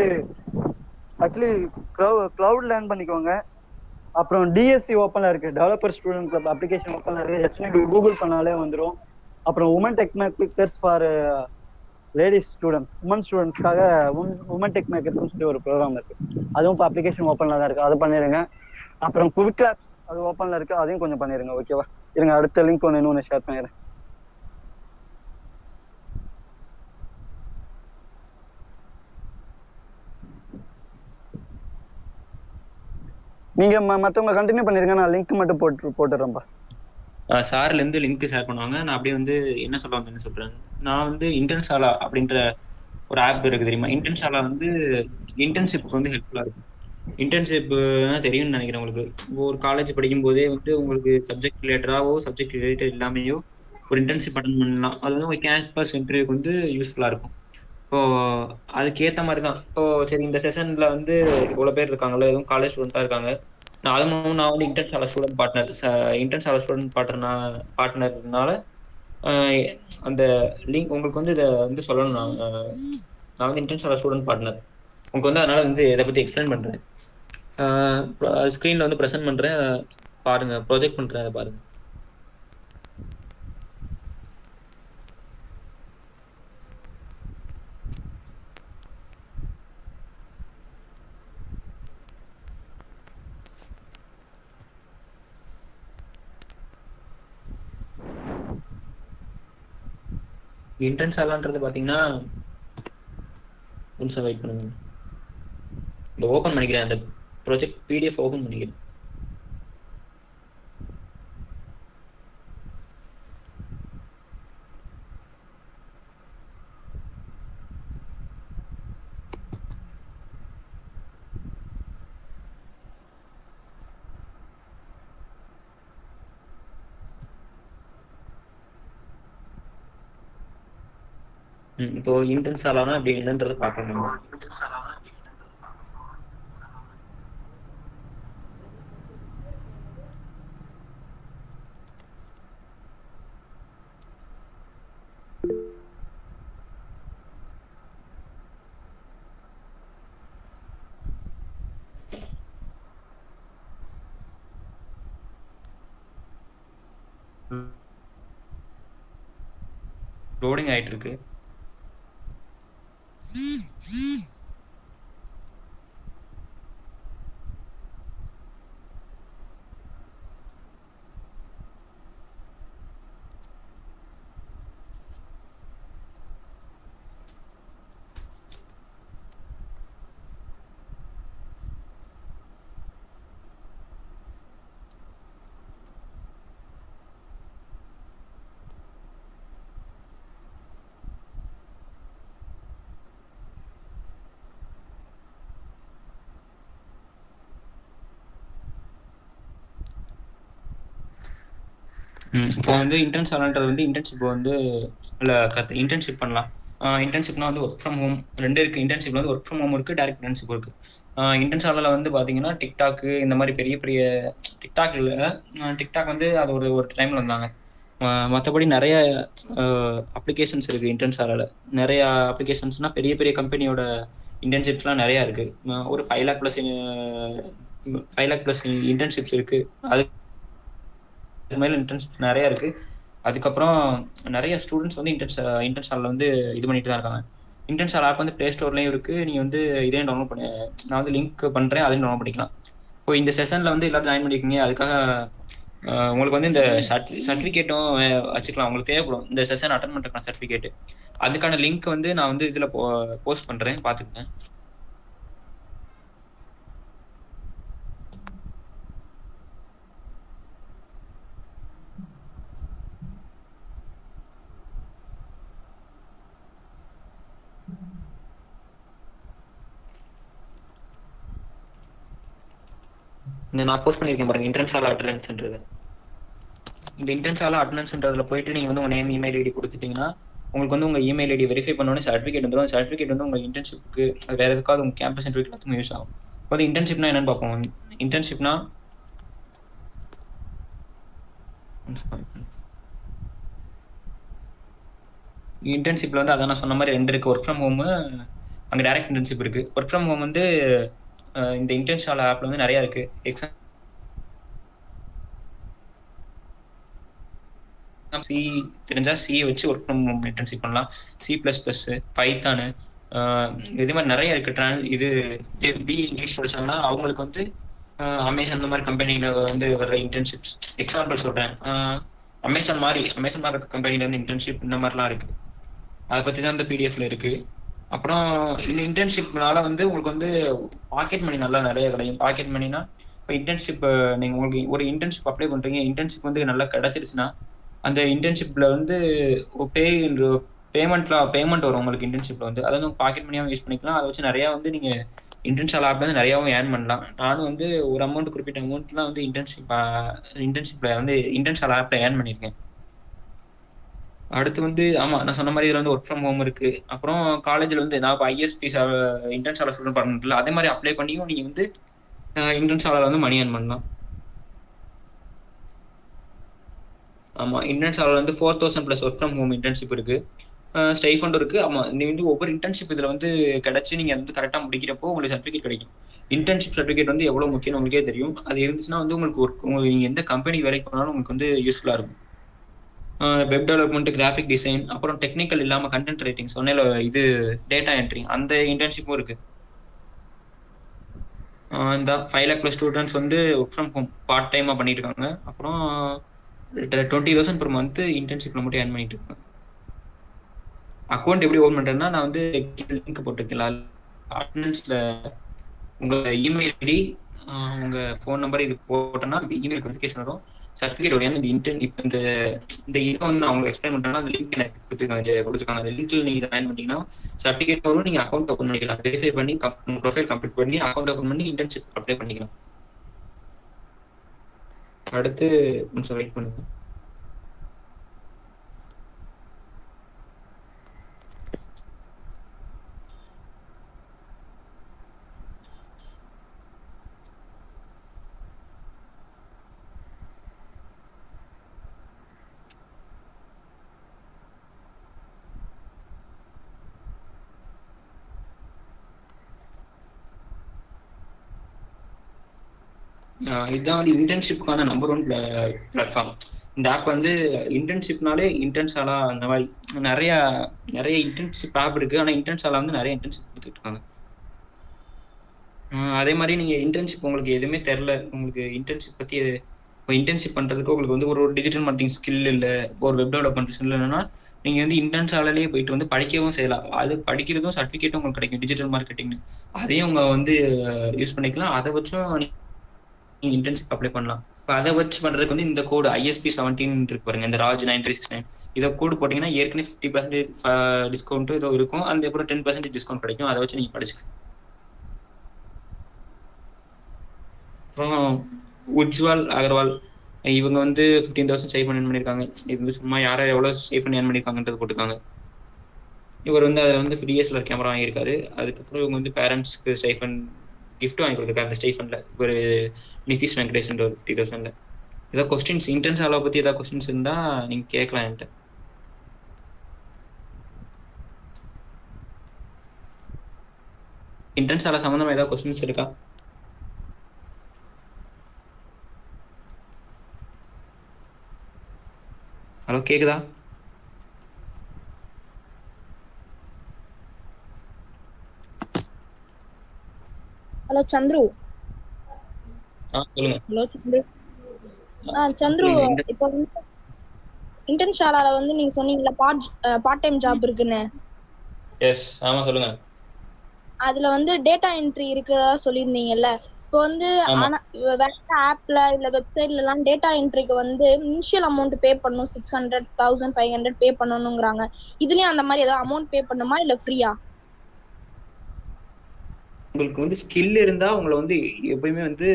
ஆக்சுவலி க்ளவுட் லேர்ன் பண்ணிக்கோங்க. அப்புறம் டிஎஸ்சி ஓப்பனில் இருக்குது, டெவலப்பர் ஸ்டூடெண்ட் கிளப் அப்ளிகேஷன் ஓப்பனில் இருக்குது. ஹெச்டி கூகுள் பண்ணாலே வந்துடும். அப்புறம் women tech makers for ladies students, women ஸ்டூடெண்ட்ஸ்க்காக உமன் டெக் மேக்கர்ஸ்னு சொல்லி ஒரு ப்ரோக்ராம் இருக்குது. அதுவும் இப்போ அப்ளிகேஷன் ஓப்பனில் தான் இருக்குது, அது பண்ணிடுங்க. அப்புறம் குவிக் கிளாஸ் அது ஓப்பனில் இருக்குது, அதையும் கொஞ்சம் பண்ணிடுங்க ஓகேவா. இருங்க அடுத்த லிங்க் இன்னொன்று ஷேர் பண்ணிடுறேன். நீங்க மத்தவங்க கண்டினியூ பண்ணிருங்க, நான் லிங்க் மட்டும் போட்டுறேன்ப்பா. சார்ல இருந்து லிங்க் ஷேர் பண்ணுவாங்க. நான் அப்படியே வந்து என்ன சொல்லுவாங்கன்னு சொல்றேன். நான் வந்து இன்டர்ன்ஷாலா அப்படின்ற ஒரு ஆப் இருக்கு தெரியுமா? இன்டர்ன்ஷாலா வந்து இன்டர்ன்ஷிப்க்கு வந்து ஹெல்ப்ஃபுல்லா இருக்கும். இன்டர்ன்ஷிப் தெரியும்னு நினைக்கிறேன் உங்களுக்கு. ஒரு காலேஜ் படிக்கும் போதே வந்து உங்களுக்கு சப்ஜெக்ட் ரிலேட்டடாவோ சப்ஜெக்ட் ரிலேட்டட் இல்லாமையோ ஒரு இன்டர்ன்ஷிப் அட்டன் பண்ணலாம். அது வந்து ஒரு கேம்பஸ் இன்டர்வியூக்கு வந்து யூஸ்ஃபுல்லா இருக்கும். இப்போ அதுக்கேற்ற மாதிரி தான். இப்போ சரி, இந்த செஷன்ல வந்து இவ்வளோ பேர் இருக்காங்களோ, எதுவும் காலேஜ் ஸ்டூடெண்ட்டாக இருக்காங்க. நான் வந்து இன்டர்ன்ஷாலா ஸ்டூடெண்ட் பார்ட்னர்னால அந்த லிங்க் உங்களுக்கு வந்து இதை வந்து சொல்லணும். நான் வந்து இன்டர்ன்ஷாலா ஸ்டூடெண்ட் பார்ட்னர் உங்களுக்கு வந்து, அதனால வந்து இதை பற்றி எக்ஸ்பிளைன் பண்ணுறேன். ஸ்க்ரீனில் வந்து ப்ரெசென்ட் பண்ணுறேன், பாருங்க. ப்ரொஜெக்ட் பண்ணுறேன், அதை பாருங்க. இன்டர்ன்ஷாலான்றது பார்த்தீங்கன்னா கொஞ்சம் வெயிட் பண்ணுங்க. இந்த ஓப்பன் பண்ணிக்கிறேன், அந்த ப்ராஜெக்ட் பிடிஎஃப் ஓப்பன் பண்ணிக்கிறேன். இப்போ இன்டர்ன்ஷாலானா அப்படி என்னன்றதை பார்க்கணும். லோடிங் ஆயிட்டு இருக்கு. இப்போ வந்து இன்டர்ன்ஷிப்ன்றது வந்து இன்டர்ன்ஷிப் வந்து இல்லை இன்டர்ன்ஷிப் பண்ணலாம். இன்டர்ன்ஷிப்னா வந்து ஒர்க் ஃப்ரம் ஹோம் 2 இருக்கு. இன்டர்ன்ஷிப்ல வந்து ஒர்க் ஃப்ரம் ஹோம் இருக்கு, டைரக்ட் இன்டர்ன்ஷிப் இருக்கு. இன்டர்ன்ஷாலில் வந்து பார்த்தீங்கன்னா டிக்டாக்கு இந்த மாதிரி பெரிய பெரிய டிக்டாக் இல்லை, டிக்டாக் வந்து அது ஒரு டைமில் வந்தாங்க. மற்றபடி நிறைய அப்ளிகேஷன்ஸ் இருக்குது இன்டர்ன்ஷாலில். நிறையா அப்ளிகேஷன்ஸ்னால் பெரிய பெரிய கம்பெனியோட இன்டர்ன்ஷிப்ஸ்லாம் நிறையா இருக்குது. ஒரு 5 lakh ப்ளஸ் இன்டர்ன்ஷிப்ஸ் இருக்குது. அது மேலே இன்டர்ன்ஷிப்ஸ் நிறையா இருக்குது. அதுக்கப்புறம் நிறைய ஸ்டூடெண்ட்ஸ் வந்து இன்டர்ன்ஷாலில் வந்து இது பண்ணிட்டு தான் இருக்காங்க. இன்டர்ன்ஷால் ஆப் வந்து ப்ளே ஸ்டோர்லேயும் இருக்குது. நீங்கள் வந்து இதையும் டவுன்லோட் பண்ணி, நான் வந்து லிங்க் பண்ணுறேன், அதையும் டவுன்லோட் பண்ணிக்கலாம். இப்போ இந்த செஷனில் வந்து எல்லோரும் ஜாயின் பண்ணிக்கோங்க. அதுக்காக உங்களுக்கு வந்து இந்த சர்டிஃபிகேட்டும் வச்சுக்கலாம். உங்களுக்கு தேவைப்படும் இந்த செஷன் அட்டன் பண்ணுறதுக்கான சர்டிஃபிகேட்டு. அதுக்கான லிங்க் வந்து நான் வந்து இதில் போஸ்ட் பண்ணுறேன், பார்த்துக்கங்க. இந்த நான் போஸ்ட் பண்ணியிருக்கேன் பாருங்க, இன்டர்ன்ஷால் அட்டெண்டன்ஸ்ன்றது. இந்த இன்டர்ன்ஷால் அட்டெண்டன்ஸ்ன்றதுல போயிட்டு நீங்கள் வந்து உங்கள் நேம் இமெயில் ஐடி கொடுத்துட்டீங்கன்னா உங்களுக்கு வந்து உங்கள் இமெயில் ஐடி வெரிஃபை பண்ணோன்னே சர்டிஃபிகேட் வந்துடும். சர்டிஃபிகேட் வந்து உங்கள் இன்டர்ன்ஷிப்புக்கு வேறு எதுக்காவது உங்கள் கேம்பஸ் இன்டர்வியூ எல்லாத்துக்கும் யூஸ் ஆகும். இப்போ வந்து இன்டர்ன்ஷிப்னா என்னன்னு பார்ப்போம். இன்டர்ன்ஷிப்னா இன்டர்ன்ஷிப்பில் வந்து அதான் நான் சொன்ன மாதிரி 2 இருக்குது. ஒர்க் ஃப்ரம் ஹோமு, அங்கே டைரக்ட் இன்டர்ன்ஷிப் இருக்குது. ஒர்க் ஃப்ரம் ஹோம் வந்து இந்த இன்டர்ன்ஷால் ஆப்பில் வந்து நிறையா இருக்குது. சி தெரிஞ்சால் சியை வச்சு ஒர்க் ஃப்ரம் ஹோம் இன்டர்ன்ஷிப் பண்ணலாம். C++, பைத்தானு, இதே மாதிரி நிறைய இருக்குது. இது பிஇ இங்கிலீஷ் படிச்சாங்கன்னா அவங்களுக்கு வந்து அமேசான் இந்த மாதிரி கம்பெனியில் வந்து வர்ற இன்டர்ன்ஷிப்ஸ் எக்ஸாம்பிள் சொல்கிறேன். அமேசான் மாதிரி கம்பெனியில் வந்து இன்டர்ன்ஷிப் இந்த மாதிரிலாம் இருக்குது. அதை பற்றி தான் இந்த பிடிஎஃப்ல இருக்குது. அப்புறம் இந்த இன்டர்ன்ஷிப்னால வந்து உங்களுக்கு வந்து பாக்கெட் மணி நல்லா நிறைய கிடைக்கும். பாக்கெட் மணினா இப்போ இன்டர்ன்ஷிப் நீங்கள் உங்களுக்கு ஒரு இன்டர்ன்ஷிப் அப்ளை பண்ணுறீங்க, இன்டர்ன்ஷிப் வந்து நல்லா கிடச்சிருச்சுன்னா அந்த இன்டர்ன்ஷிப்பில் வந்து பேமெண்ட் வரும் உங்களுக்கு. இன்டர்ன்ஷிப்பில் வந்து அதை வந்து பாக்கெட் மணியாகவும் யூஸ் பண்ணிக்கலாம். அதை வச்சு நிறையா வந்து நீங்கள் இன்டர்ன்ஷால் ஆப்ல வந்து நிறையாவும் ஏர்ன் பண்ணலாம். நானும் வந்து ஒரு குறிப்பிட்ட அமௌண்ட்லாம் வந்து இன்டர்ன்ஷிப்பில் வந்து இன்டர்ன்ஷால் ஆப்பில் ஏர்ன் பண்ணியிருக்கேன். அடுத்து வந்து ஆமாம் நான் சொன்ன மாதிரி இதில் வந்து ஒர்க் ஃப்ரம் ஹோம் இருக்குது. அப்புறம் காலேஜில் வந்து நான் இப்போ ஐஎஸ்பி இன்டர்ன்ஷால் ஸ்டூடெண்ட் பண்ணல, அதே மாதிரி அப்ளை பண்ணியும் நீங்கள் வந்து இன்டர்ன்ஷாலில் வந்து மணி ஏர்ன் பண்ணலாம். ஆமாம், இன்டர்ன்ஷாலில் வந்து 4000 + ஒர்க் ஃப்ரம் ஹோம் இன்டர்ன்ஷிப் இருக்குது. ஸ்டைஃபண்டும் இருக்குது. ஆமாம், நீங்கள் வந்து ஒவ்வொரு இன்டர்ன்ஷிப் இதில் வந்து கிடச்சி நீங்கள் வந்து கரெக்டாக முடிக்கிறப்போ உங்களுக்கு சர்டிஃபிகேட் கிடைக்கும். இன்டர்ன்ஷிப் சர்டிஃபிகேட் வந்து எவ்வளோ முக்கியம் உங்களுக்கே தெரியும். அது இருந்துச்சுன்னா வந்து உங்களுக்கு நீங்கள் எந்த கம்பெனி வேலைக்கு போனாலும் உங்களுக்கு வந்து யூஸ்ஃபுல்லாக இருக்கும். வெப் டெவலப்மெண்ட், கிராஃபிக் டிசைன், அப்புறம் டெக்னிக்கல் இல்லாமல் கண்டென்ட் ரைட்டிங் சொன்னேன், இது டேட்டா என்ட்ரி, அந்த இன்டர்ன்ஷிப்பும் இருக்குது. இந்த 5 lakh + ஸ்டூடெண்ட்ஸ் வந்து ஒர்க் ஃப்ரம் ஹோம் பார்ட் டைமாக பண்ணிட்டு இருக்காங்க. அப்புறம் 20,000 per month இன்டர்ன்ஷிப்பில் மட்டும் ஏர்ன் பண்ணிட்டு இருக்காங்க. அக்கௌண்ட் எப்படி ஓன் பண்ணுறேன்னா நான் வந்து லிங்க் போட்டிருக்கேன். அட்டெண்டன்ஸில் உங்கள் இமெயில் ஐடி, உங்கள் ஃபோன் நம்பர் இது போட்டோன்னா இமெயில் வெரிஃபிகேஷன் வரும், சர்டிஃபிகேட் வரும். இந்த இப்போ இந்த இதை வந்து அவங்க எக்ஸ்பிளைன் பண்ணுறாங்கன்னா அந்த லிங்க் எனக்கு கொடுத்துருக்காங்க. அந்த லிங்க்கில் நீங்கள் ஜாயின் பண்ணிட்டீங்கன்னா சர்டிஃபிகேட் வரும். நீங்கள் அக்கௌண்ட் ஓப்பன் பண்ணிக்கலாம். வெரிஃபை பண்ணி ப்ரொஃபைல் கம்ப்ளீட் பண்ணி அக்கௌண்ட் ஓப்பன் பண்ணி இன்டர்ன்ஷிப் அப்ளை பண்ணிக்கலாம். அடுத்து கொஞ்சம் வெயிட் பண்ணுங்க. இதுதான் வந்து இன்டர்ன்ஷிப்புக்கான நம்பர் 1 பிளாட்ஃபார்ம். இந்த ஆப் வந்து இன்டர்ன்ஷிப்னாலே இன்டர்ன்ஷாலா அந்த மாதிரி நிறைய நிறைய இன்டர்ன்ஷிப் ஆப் இருக்கு. ஆனால் இன்டர்ன்ஷாலா வந்து நிறைய இன்டர்ன்ஷிப் கொடுத்துட்டு இருக்காங்க. அதே மாதிரி நீங்கள் இன்டர்ன்ஷிப் உங்களுக்கு எதுவுமே தெரில, உங்களுக்கு இன்டர்ன்ஷிப் பற்றி இப்போ இன்டர்ன்ஷிப் பண்ணுறதுக்கு உங்களுக்கு வந்து ஒரு டிஜிட்டல் மார்க்கெட்டிங் ஸ்கில் இல்லை, இப்போ ஒரு வெப் டெவலப்மெண்ட் ஸ்கில் இல்லைன்னா நீங்கள் வந்து இன்டர்ன்ஷாலே போயிட்டு வந்து படிக்கவும் செய்யலாம். அது படிக்கிறதும் சர்டிஃபிகேட்டும் உங்களுக்கு கிடைக்கும் டிஜிட்டல் மார்க்கெட்டிங்னு. அதையும் உங்க வந்து யூஸ் பண்ணிக்கலாம். அதை வச்சும் நீங்கள் இன்டர்ன்ஷிப் அப்ளை பண்ணலாம். இப்போ அதை வச்சு பண்ணுறதுக்கு வந்து இந்த கோடு ISP17 இருக்கு பாருங்க, இந்த ராஜ் 9369 இதை கோடு போட்டிங்கன்னா ஏற்கனவே 50% டிஸ்கவுண்ட்டு இதோ இருக்கும். அந்த அப்புறம் 10% டிஸ்கவுண்ட் கிடைக்கும். அதை வச்சு நீங்கள் படிச்சுக்கலாம். அப்புறம் உஜ்வால் அகர்வால் இவங்க வந்து 15,000 சேவ் பண்ணி பண்ணியிருக்காங்க. இது வந்து சும்மா யாரை எவ்வளோ சேவ் பண்ணி பண்ணியிருக்காங்கன்றது போட்டிருக்காங்க. இவர் வந்து அதில் வந்து DSLR கேமரா வாங்கியிருக்காரு. அதுக்கப்புறம் இவங்க வந்து பேரண்ட்ஸ்க்கு ஸ்டைஃபன் கிஃப்ட் வாங்கி கொடுத்துருக்காங்க. அந்த ஸ்டைஃபனில் ஒரு நிதிஷ் வெங்கடேஷன் ஒரு 50,000. ஏதாவது கொஸ்டின்ஸ் இன்டர்ன்ஷாலை பற்றி ஏதாவது கொஸ்டின்ஸ் இருந்தால் நீங்கள் கேட்கலாம் என்கிட்ட. இன்டர்ன்ஷாலை சம்மந்தமாக ஏதாவது கொஸ்டின்ஸ் இருக்கா? ஹலோ, கேக்குதா? ஹலோ சந்துரு. சொல்லுங்க. ஹலோ சந்துரு. சந்துரு, இப்போ இன்டர்ன்ஷாலால வந்து நீங்க சொன்னீங்கல்ல பார்ட் டைம் ஜாப் இருக்குன்னு. எஸ், ஆமா சொல்லுங்க. அதுல வந்து டேட்டா என்ட்ரி இருக்கிறதா சொல்லியிருந்தீங்கல்ல. இப்போ வந்து வேற ஆப்ல இல்ல வெப்சைட்ல எல்லாம் டேட்டா என்ட்ரிக்கு வந்து இனிஷியல் அமௌண்ட் பே பண்ணணும், 600, 1500 பே பண்ணணுங்கிறாங்க. இதுலயும் அந்த மாதிரி ஏதாவது அமௌண்ட் பே பண்ணுமா இல்ல ஃப்ரீயா? உங்களுக்கு வந்து ஸ்கில் இருந்தா உங்களை வந்து எப்பயுமே வந்து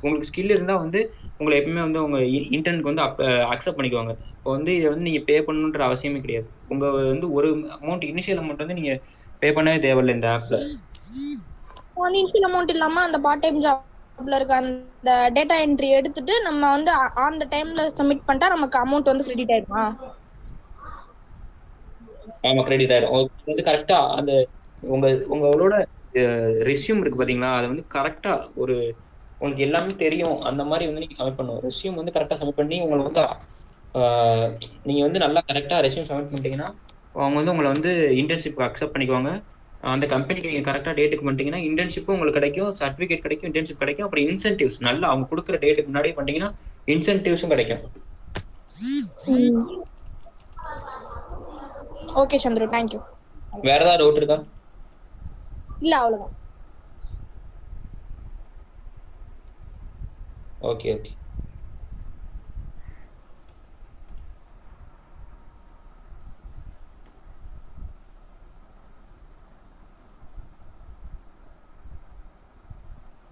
உங்களுக்கு ஸ்கில் இருந்தா வந்து உங்களை எப்பயுமே வந்து உங்க இன்டர்னுக்கு வந்து அக்செப்ட் பண்ணிக்குவாங்க. இப்போ வந்து இதை வந்து நீங்க பே பண்ணணுன்ற அவசியமே கிடையாது. உங்க வந்து ஒரு அமௌண்ட் இனிஷியல் அமௌண்ட் வந்து நீங்க பே பண்ணவே தேவையில்லை இந்த ஆப்ல. இனிஷியல் அமௌண்ட் இல்லாம அந்த பார்ட் டைம் ஜாப்ல இருக்க அந்த டேட்டா என்ட்ரி எடுத்துட்டு நம்ம வந்து ஆன் த டைம்ல சப்மிட் பண்ணிட்டா நமக்கு அமௌண்ட் வந்து கிரெடிட் ஆயிடுமா? ஆமா, கிரெடிட் ஆயிடும். வந்து கரெக்டா அந்த உங்களோட ரெஸ்யூம் இருக்கு பாத்தீங்களா, அதை வந்து கரெக்டா ஒரு உங்களுக்கு எல்லாமே தெரியும் அந்த மாதிரி வந்து நீங்க சப்மிட் பண்ணுவோம். ரெஸ்யூம் வந்து கரெக்டா சப்மிட் பண்ணி உங்களுக்கு வந்து நீங்க வந்து நல்லா கரெக்டா ரெஸ்யூம் சப்மிட் பண்ணிட்டீங்கன்னா அவங்க வந்து உங்களை வந்து இன்டர்ன்ஷிப் அக்செப்ட் பண்ணிக்குவாங்க. அந்த கம்பெனிக்கு நீங்க கரெக்டா டேட்டுக்கு பண்ணிட்டீங்கன்னா இன்டர்ன்ஷிப்பும் உங்களுக்கு கிடைக்கும், சர்டிஃபிகேட் கிடைக்கும், இன்டர்ன்ஷிப் கிடைக்கும். அப்புறம் இன்சென்டிவ்ஸ் நல்லா அவங்க கொடுக்குற டேட்டுக்கு முன்னாடியே பண்ணிட்டீங்கன்னா இன்சென்டிவ்ஸும் கிடைக்கும். Okay Chandru, thank you. வேற ஏதாவது டவுட் இருக்கா? இல்ல, அவ்வளவுதான். Okay okay.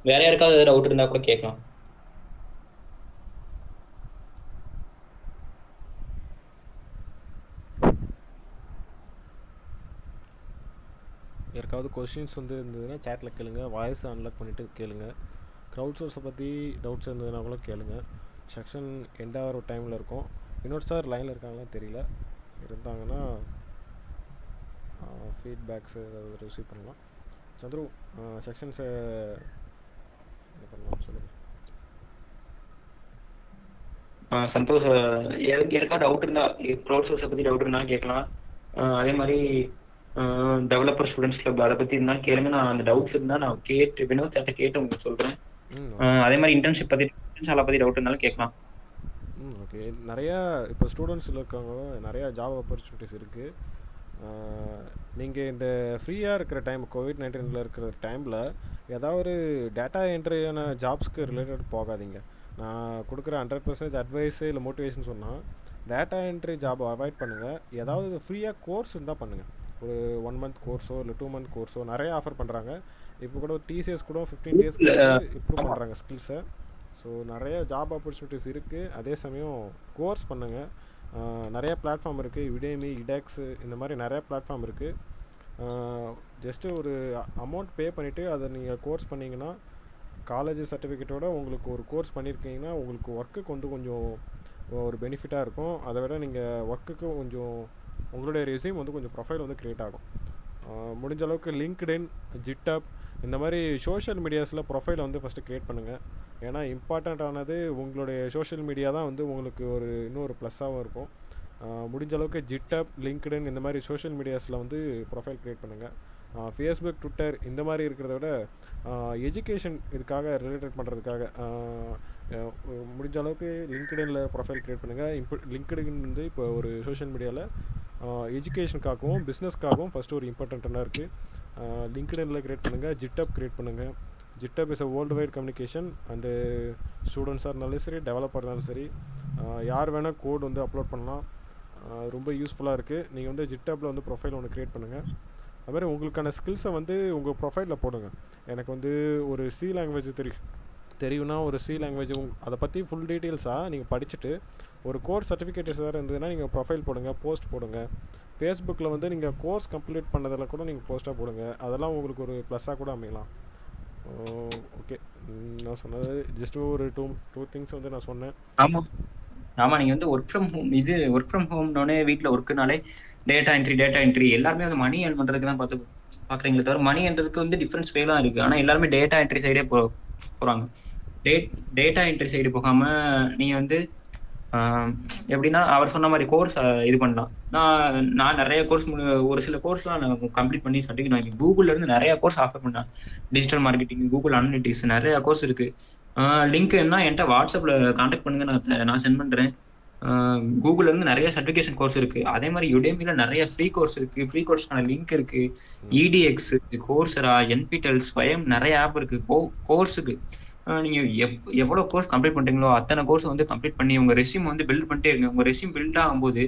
வேற யாருக்காவது ஏதாவது டவுட் இருந்தா கூட கேட்கலாம். யாருக்காவது கொஸ்டின்ஸ் வந்து இருந்ததுன்னா சேட்டில் கேளுங்க, வாய்ஸ் அன்லாக் பண்ணிவிட்டு கேளுங்க. க்ரௌட் சோர்ஸை பற்றி டவுட்ஸ் இருந்ததுன்னா கூட கேளுங்க. செக்ஷன் எண்ட் ஆகிற டைமில் இருக்கும். வினோத் சார் லைனில் இருக்காங்களா தெரியல, இருந்தாங்கன்னா ஃபீட்பேக்ஸு ஏதாவது ரிசீவ் பண்ணலாம். சந்துரு, செக்ஷன்ஸை என்ன பண்ணலாம் சொல்லுங்கள். சந்தோஷ், யாருக்கா டவுட் இருந்தா க்ரௌட் சோர்ஸை பற்றி டவுட் இருந்தாலும் கேட்கலாம். அதே மாதிரி டெவலப்பர் ஸ்டூடெண்ட்ஸ் கிளப் அதை பற்றி இருந்தாலும் கேளுங்க. நான் அந்த டவுட்ஸ் இருந்தால் நான் கேட்டு வினோத் சார்ட்ட கேட்டு உங்களுக்கு சொல்கிறேன். அதே மாதிரி இன்டர்ன்ஷிப் பற்றி இன்டர்ன்ஷாலை பற்றி டவுட் இருந்தாலும் கேட்கலாம். ஓகே. நிறையா இப்போ ஸ்டூடெண்ட்ஸில் இருக்காங்க, நிறையா ஜாப் ஆப்பர்ச்சுனிட்டிஸ் இருக்குது. நீங்கள் இந்த ஃப்ரீயாக இருக்கிற டைம், COVID-19 இருக்கிற டைமில் ஏதாவது ஒரு டேட்டா என்ட்ரியான ஜாப்ஸ்க்கு ரிலேட்டட் போகாதீங்க. நான் கொடுக்குற 100% அட்வைஸு இல்லை மோட்டிவேஷன் சொன்னால் டேட்டா என்ட்ரி ஜாபை அவாய்ட் பண்ணுங்கள். ஏதாவது ஃப்ரீயாக கோர்ஸ் இருந்தால் பண்ணுங்கள். ஒரு 1 மந்த் கோர்ஸோ இல்லை 2 மந்த் கோர்ஸோ நிறைய ஆஃபர் பண்ணுறாங்க. இப்போ கூட TCS கூட 15 டேஸ்க்கு இம்ப்ரூவ் பண்ணுறாங்க ஸ்கில்ஸை. ஸோ நிறைய ஜாப் ஆப்பர்ச்சுனிட்டிஸ் இருக்குது. அதே சமயம் கோர்ஸ் பண்ணுங்கள். நிறைய பிளாட்ஃபார்ம் இருக்குது, Udemy, edX இந்த மாதிரி நிறைய பிளாட்ஃபார்ம் இருக்குது. ஜஸ்ட்டு ஒரு அமௌண்ட் பே பண்ணிவிட்டு அதை நீங்கள் கோர்ஸ் பண்ணிங்கன்னா காலேஜ் சர்டிஃபிகேட்டோட உங்களுக்கு ஒரு கோர்ஸ் பண்ணியிருக்கீங்கன்னா உங்களுக்கு ஒர்க்குக்கு வந்து கொஞ்சம் ஒரு பெனிஃபிட்டாக இருக்கும். அதை விட நீங்கள் ஒர்க்குக்கு கொஞ்சம் உங்களுடைய ரெஸ்யூம் வந்து கொஞ்சம் ப்ரொஃபைல் வந்து க்ரியேட் ஆகும். முடிஞ்ச அளவுக்கு லிங்க்டின், GitHub இந்த மாதிரி சோஷியல் மீடியாஸில் ப்ரொஃபைலை வந்து ஃபஸ்ட்டு க்ரியேட் பண்ணுங்கள். ஏன்னா இம்பார்ட்டண்ட்டானது உங்களுடைய சோஷியல் மீடியா தான் வந்து உங்களுக்கு ஒரு இன்னொரு ப்ளஸ்ஸாகவும் இருக்கும். முடிஞ்ச அளவுக்கு ஜிட்டப், லிங்க்டின் இந்த மாதிரி சோஷியல் மீடியாஸில் வந்து ப்ரொஃபைல் க்ரியேட் பண்ணுங்கள். ஃபேஸ்புக், ட்விட்டர் இந்த மாதிரி இருக்கிறத விட எஜுகேஷன் இதுக்காக ரிலேட்டட் பண்ணுறதுக்காக முடிஞ்ச அளவுக்கு லிங்க்டின்ல ப்ரொஃபைல் க்ரியேட் பண்ணுங்கள். லிங்க்டின் வந்து இப்போ ஒரு சோஷியல் மீடியாவில் எஜுகேஷனுக்காகவும் பிஸ்னஸ்க்காகவும் ஃபஸ்ட்டு ஒரு இம்பார்ட்டண்ட்டாக இருக்குது. லிங்க்டின்ல க்ரியேட் பண்ணுங்கள். ஜிட்டப் க்ரியேட் பண்ணுங்கள். GitHub is a world wide communication and ஸ்டூடெண்ட்ஸாக இருந்தாலும் சரி, டெவலப்பர் இருந்தாலும் சரி, யார் வேணால் கோட் வந்து அப்லோட் பண்ணலாம். ரொம்ப யூஸ்ஃபுல்லாக இருக்குது. நீங்கள் வந்து ஜிட்டப்பில் வந்து ப்ரொஃபைல் ஒன்று க்ரியேட் பண்ணுங்கள். அதுமாதிரி உங்களுக்கான ஸ்கில்ஸை வந்து உங்கள் ப்ரொஃபைலில் போடுங்க. எனக்கு வந்து ஒரு சி லாங்குவேஜ் தெரியும்னா ஒரு சி லாங்குவேஜ் அதை பற்றி ஃபுல் டீட்டெயில்ஸாக நீங்கள் படிச்சுட்டு ஒரு கோர்ஸ் சர்டிஃபிகேட் ஏதாவது இருந்ததுன்னா நீங்கள் ப்ரொஃபைல் போடுங்க, போஸ்ட் போடுங்க. ஃபேஸ்புக்கில் வந்து நீங்கள் கோர்ஸ் கம்ப்ளீட் பண்ணதில் கூட நீங்கள் போஸ்ட்டாக போடுங்க. அதெல்லாம் உங்களுக்கு ஒரு ப்ளஸ்ஸாக கூட அமையலாம். ஓகே, நான் சொன்னது ஜஸ்ட் ஒரு டூ திங்ஸ் வந்து நான் சொன்னேன். ஆமாம், நீங்கள் வந்து ஒர்க் ஃப்ரம் ஹோம்னோடனே வீட்டில் ஒர்க்குனாலே டேட்டா என்ட்ரி எல்லாருமே வந்து மணி ஏர்ன் பண்ணுறதுக்கு தான் பார்க்குறீங்களே தவிர மணி ஏர்ன்றதுக்கு வந்து டிஃப்ரென்ஸ் வேலாம் இருக்குது. ஆனால் எல்லாருமே டேட்டா என்ட்ரி சைடே போகிறாங்க. டேட்டா என்ட்ரி சைடு போகாமல் நீங்கள் வந்து எப்படின்னா அவர் சொன்ன மாதிரி கோர்ஸ் இது பண்ணலாம். நான் நிறைய கோர்ஸ் ஒரு சில கோர்ஸ்லாம் நான் கம்ப்ளீட் பண்ணி சர்டிஃபிகேட் வாங்கி கூகுள்லேருந்து நிறைய கோர்ஸ் ஆஃபர் பண்ணேன். டிஜிட்டல் மார்க்கெட்டிங், கூகுள் அனலிட்டிக்ஸ் நிறைய கோர்ஸ் இருக்குது. லிங்க் என்ன என்கிட்ட வாட்ஸ்அப்பில் கான்டாக்ட் பண்ணுங்க, நான் சென்ட் பண்ணுறேன். கூகுள்லேருந்து நிறைய சர்டிஃபிகேஷன் கோர்ஸ் இருக்குது. அதே மாதிரி யுடேமியில் நிறைய ஃப்ரீ கோர்ஸ் இருக்குது. ஃப்ரீ கோர்ஸ்க்கான லிங்க் இருக்குது. EDX, கோர்ஸரா, NPTEL, ஸ்வயம் நிறைய ஆப் இருக்குது கோர்ஸுக்கு. நீங்கள் எவ்வளோ கோர்ஸ் கம்ப்ளீட் பண்ணுறீங்களோ அத்தனை கோர்ஸ் வந்து கம்ப்ளீட் பண்ணி உங்கள் ரெஸ்யூம் வந்து பில்ட் பண்ணிட்டே இருங்க. உங்கள் ரெஸ்யூம் பில்ட் ஆகும்போது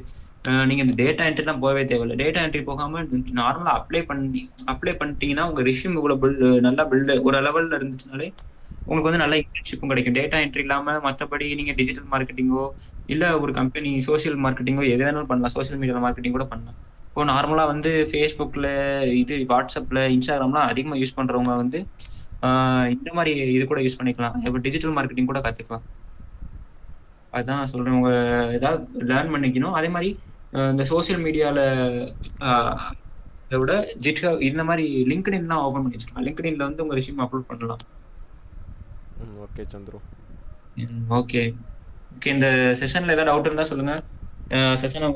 நீங்கள் இந்த டேட்டா என்ட்ரிலாம் போகவே தேவையில்லை. டேட்டா என்ட்ரி போகாமல் நார்மலாக அப்ளை பண்ணிட்டீங்கன்னா உங்கள் ரெஸ்யூம் இவ்வளோ நல்லா ஒரு லெவலில் இருந்துச்சுனாலே உங்களுக்கு வந்து நல்ல இன்டர்ன்ஷிப்பும் கிடைக்கும். டேட்டா என்ட்ரி இல்லாமல் மற்றபடி நீங்கள் டிஜிட்டல் மார்க்கெட்டிங்கோ இல்லை ஒரு கம்பெனி சோஷியல் மார்க்கெட்டிங்கோ எது வேணாலும் பண்ணலாம். சோஷியல் மீடியா மார்க்கெட்டிங் கூட பண்ணலாம். இப்போ நார்மலாக வந்து ஃபேஸ்புக்கில் வாட்ஸ்அப்பில் இன்ஸ்டாகிராம்லாம் அதிகமாக யூஸ் பண்ணுறவங்க வந்து இந்த மாதிரி இது கூட யூஸ் பண்ணிக்கலாம். இப்போ டிஜிட்டல் மார்க்கெட்டிங் கூட கற்றுக்கலாம். அதுதான் நான் சொல்கிறேன். உங்கள் ஏதாவது லேர்ன் பண்ணிக்கணும். அதே மாதிரி இந்த சோசியல் மீடியாவில் விட ஜிட்ஹப் இந்த மாதிரி லிங்க்டின்லாம் ஓப்பன் பண்ணி வச்சுக்கலாம். லிங்க்டின்ல வந்து உங்கள் ரெஸ்யூம் அப்லோட் பண்ணலாம். ஓகே சந்துரு. ஓகே, இந்த செஷனில் ஏதாவது டவுட் இருந்தால் சொல்லுங்கள். செஷனை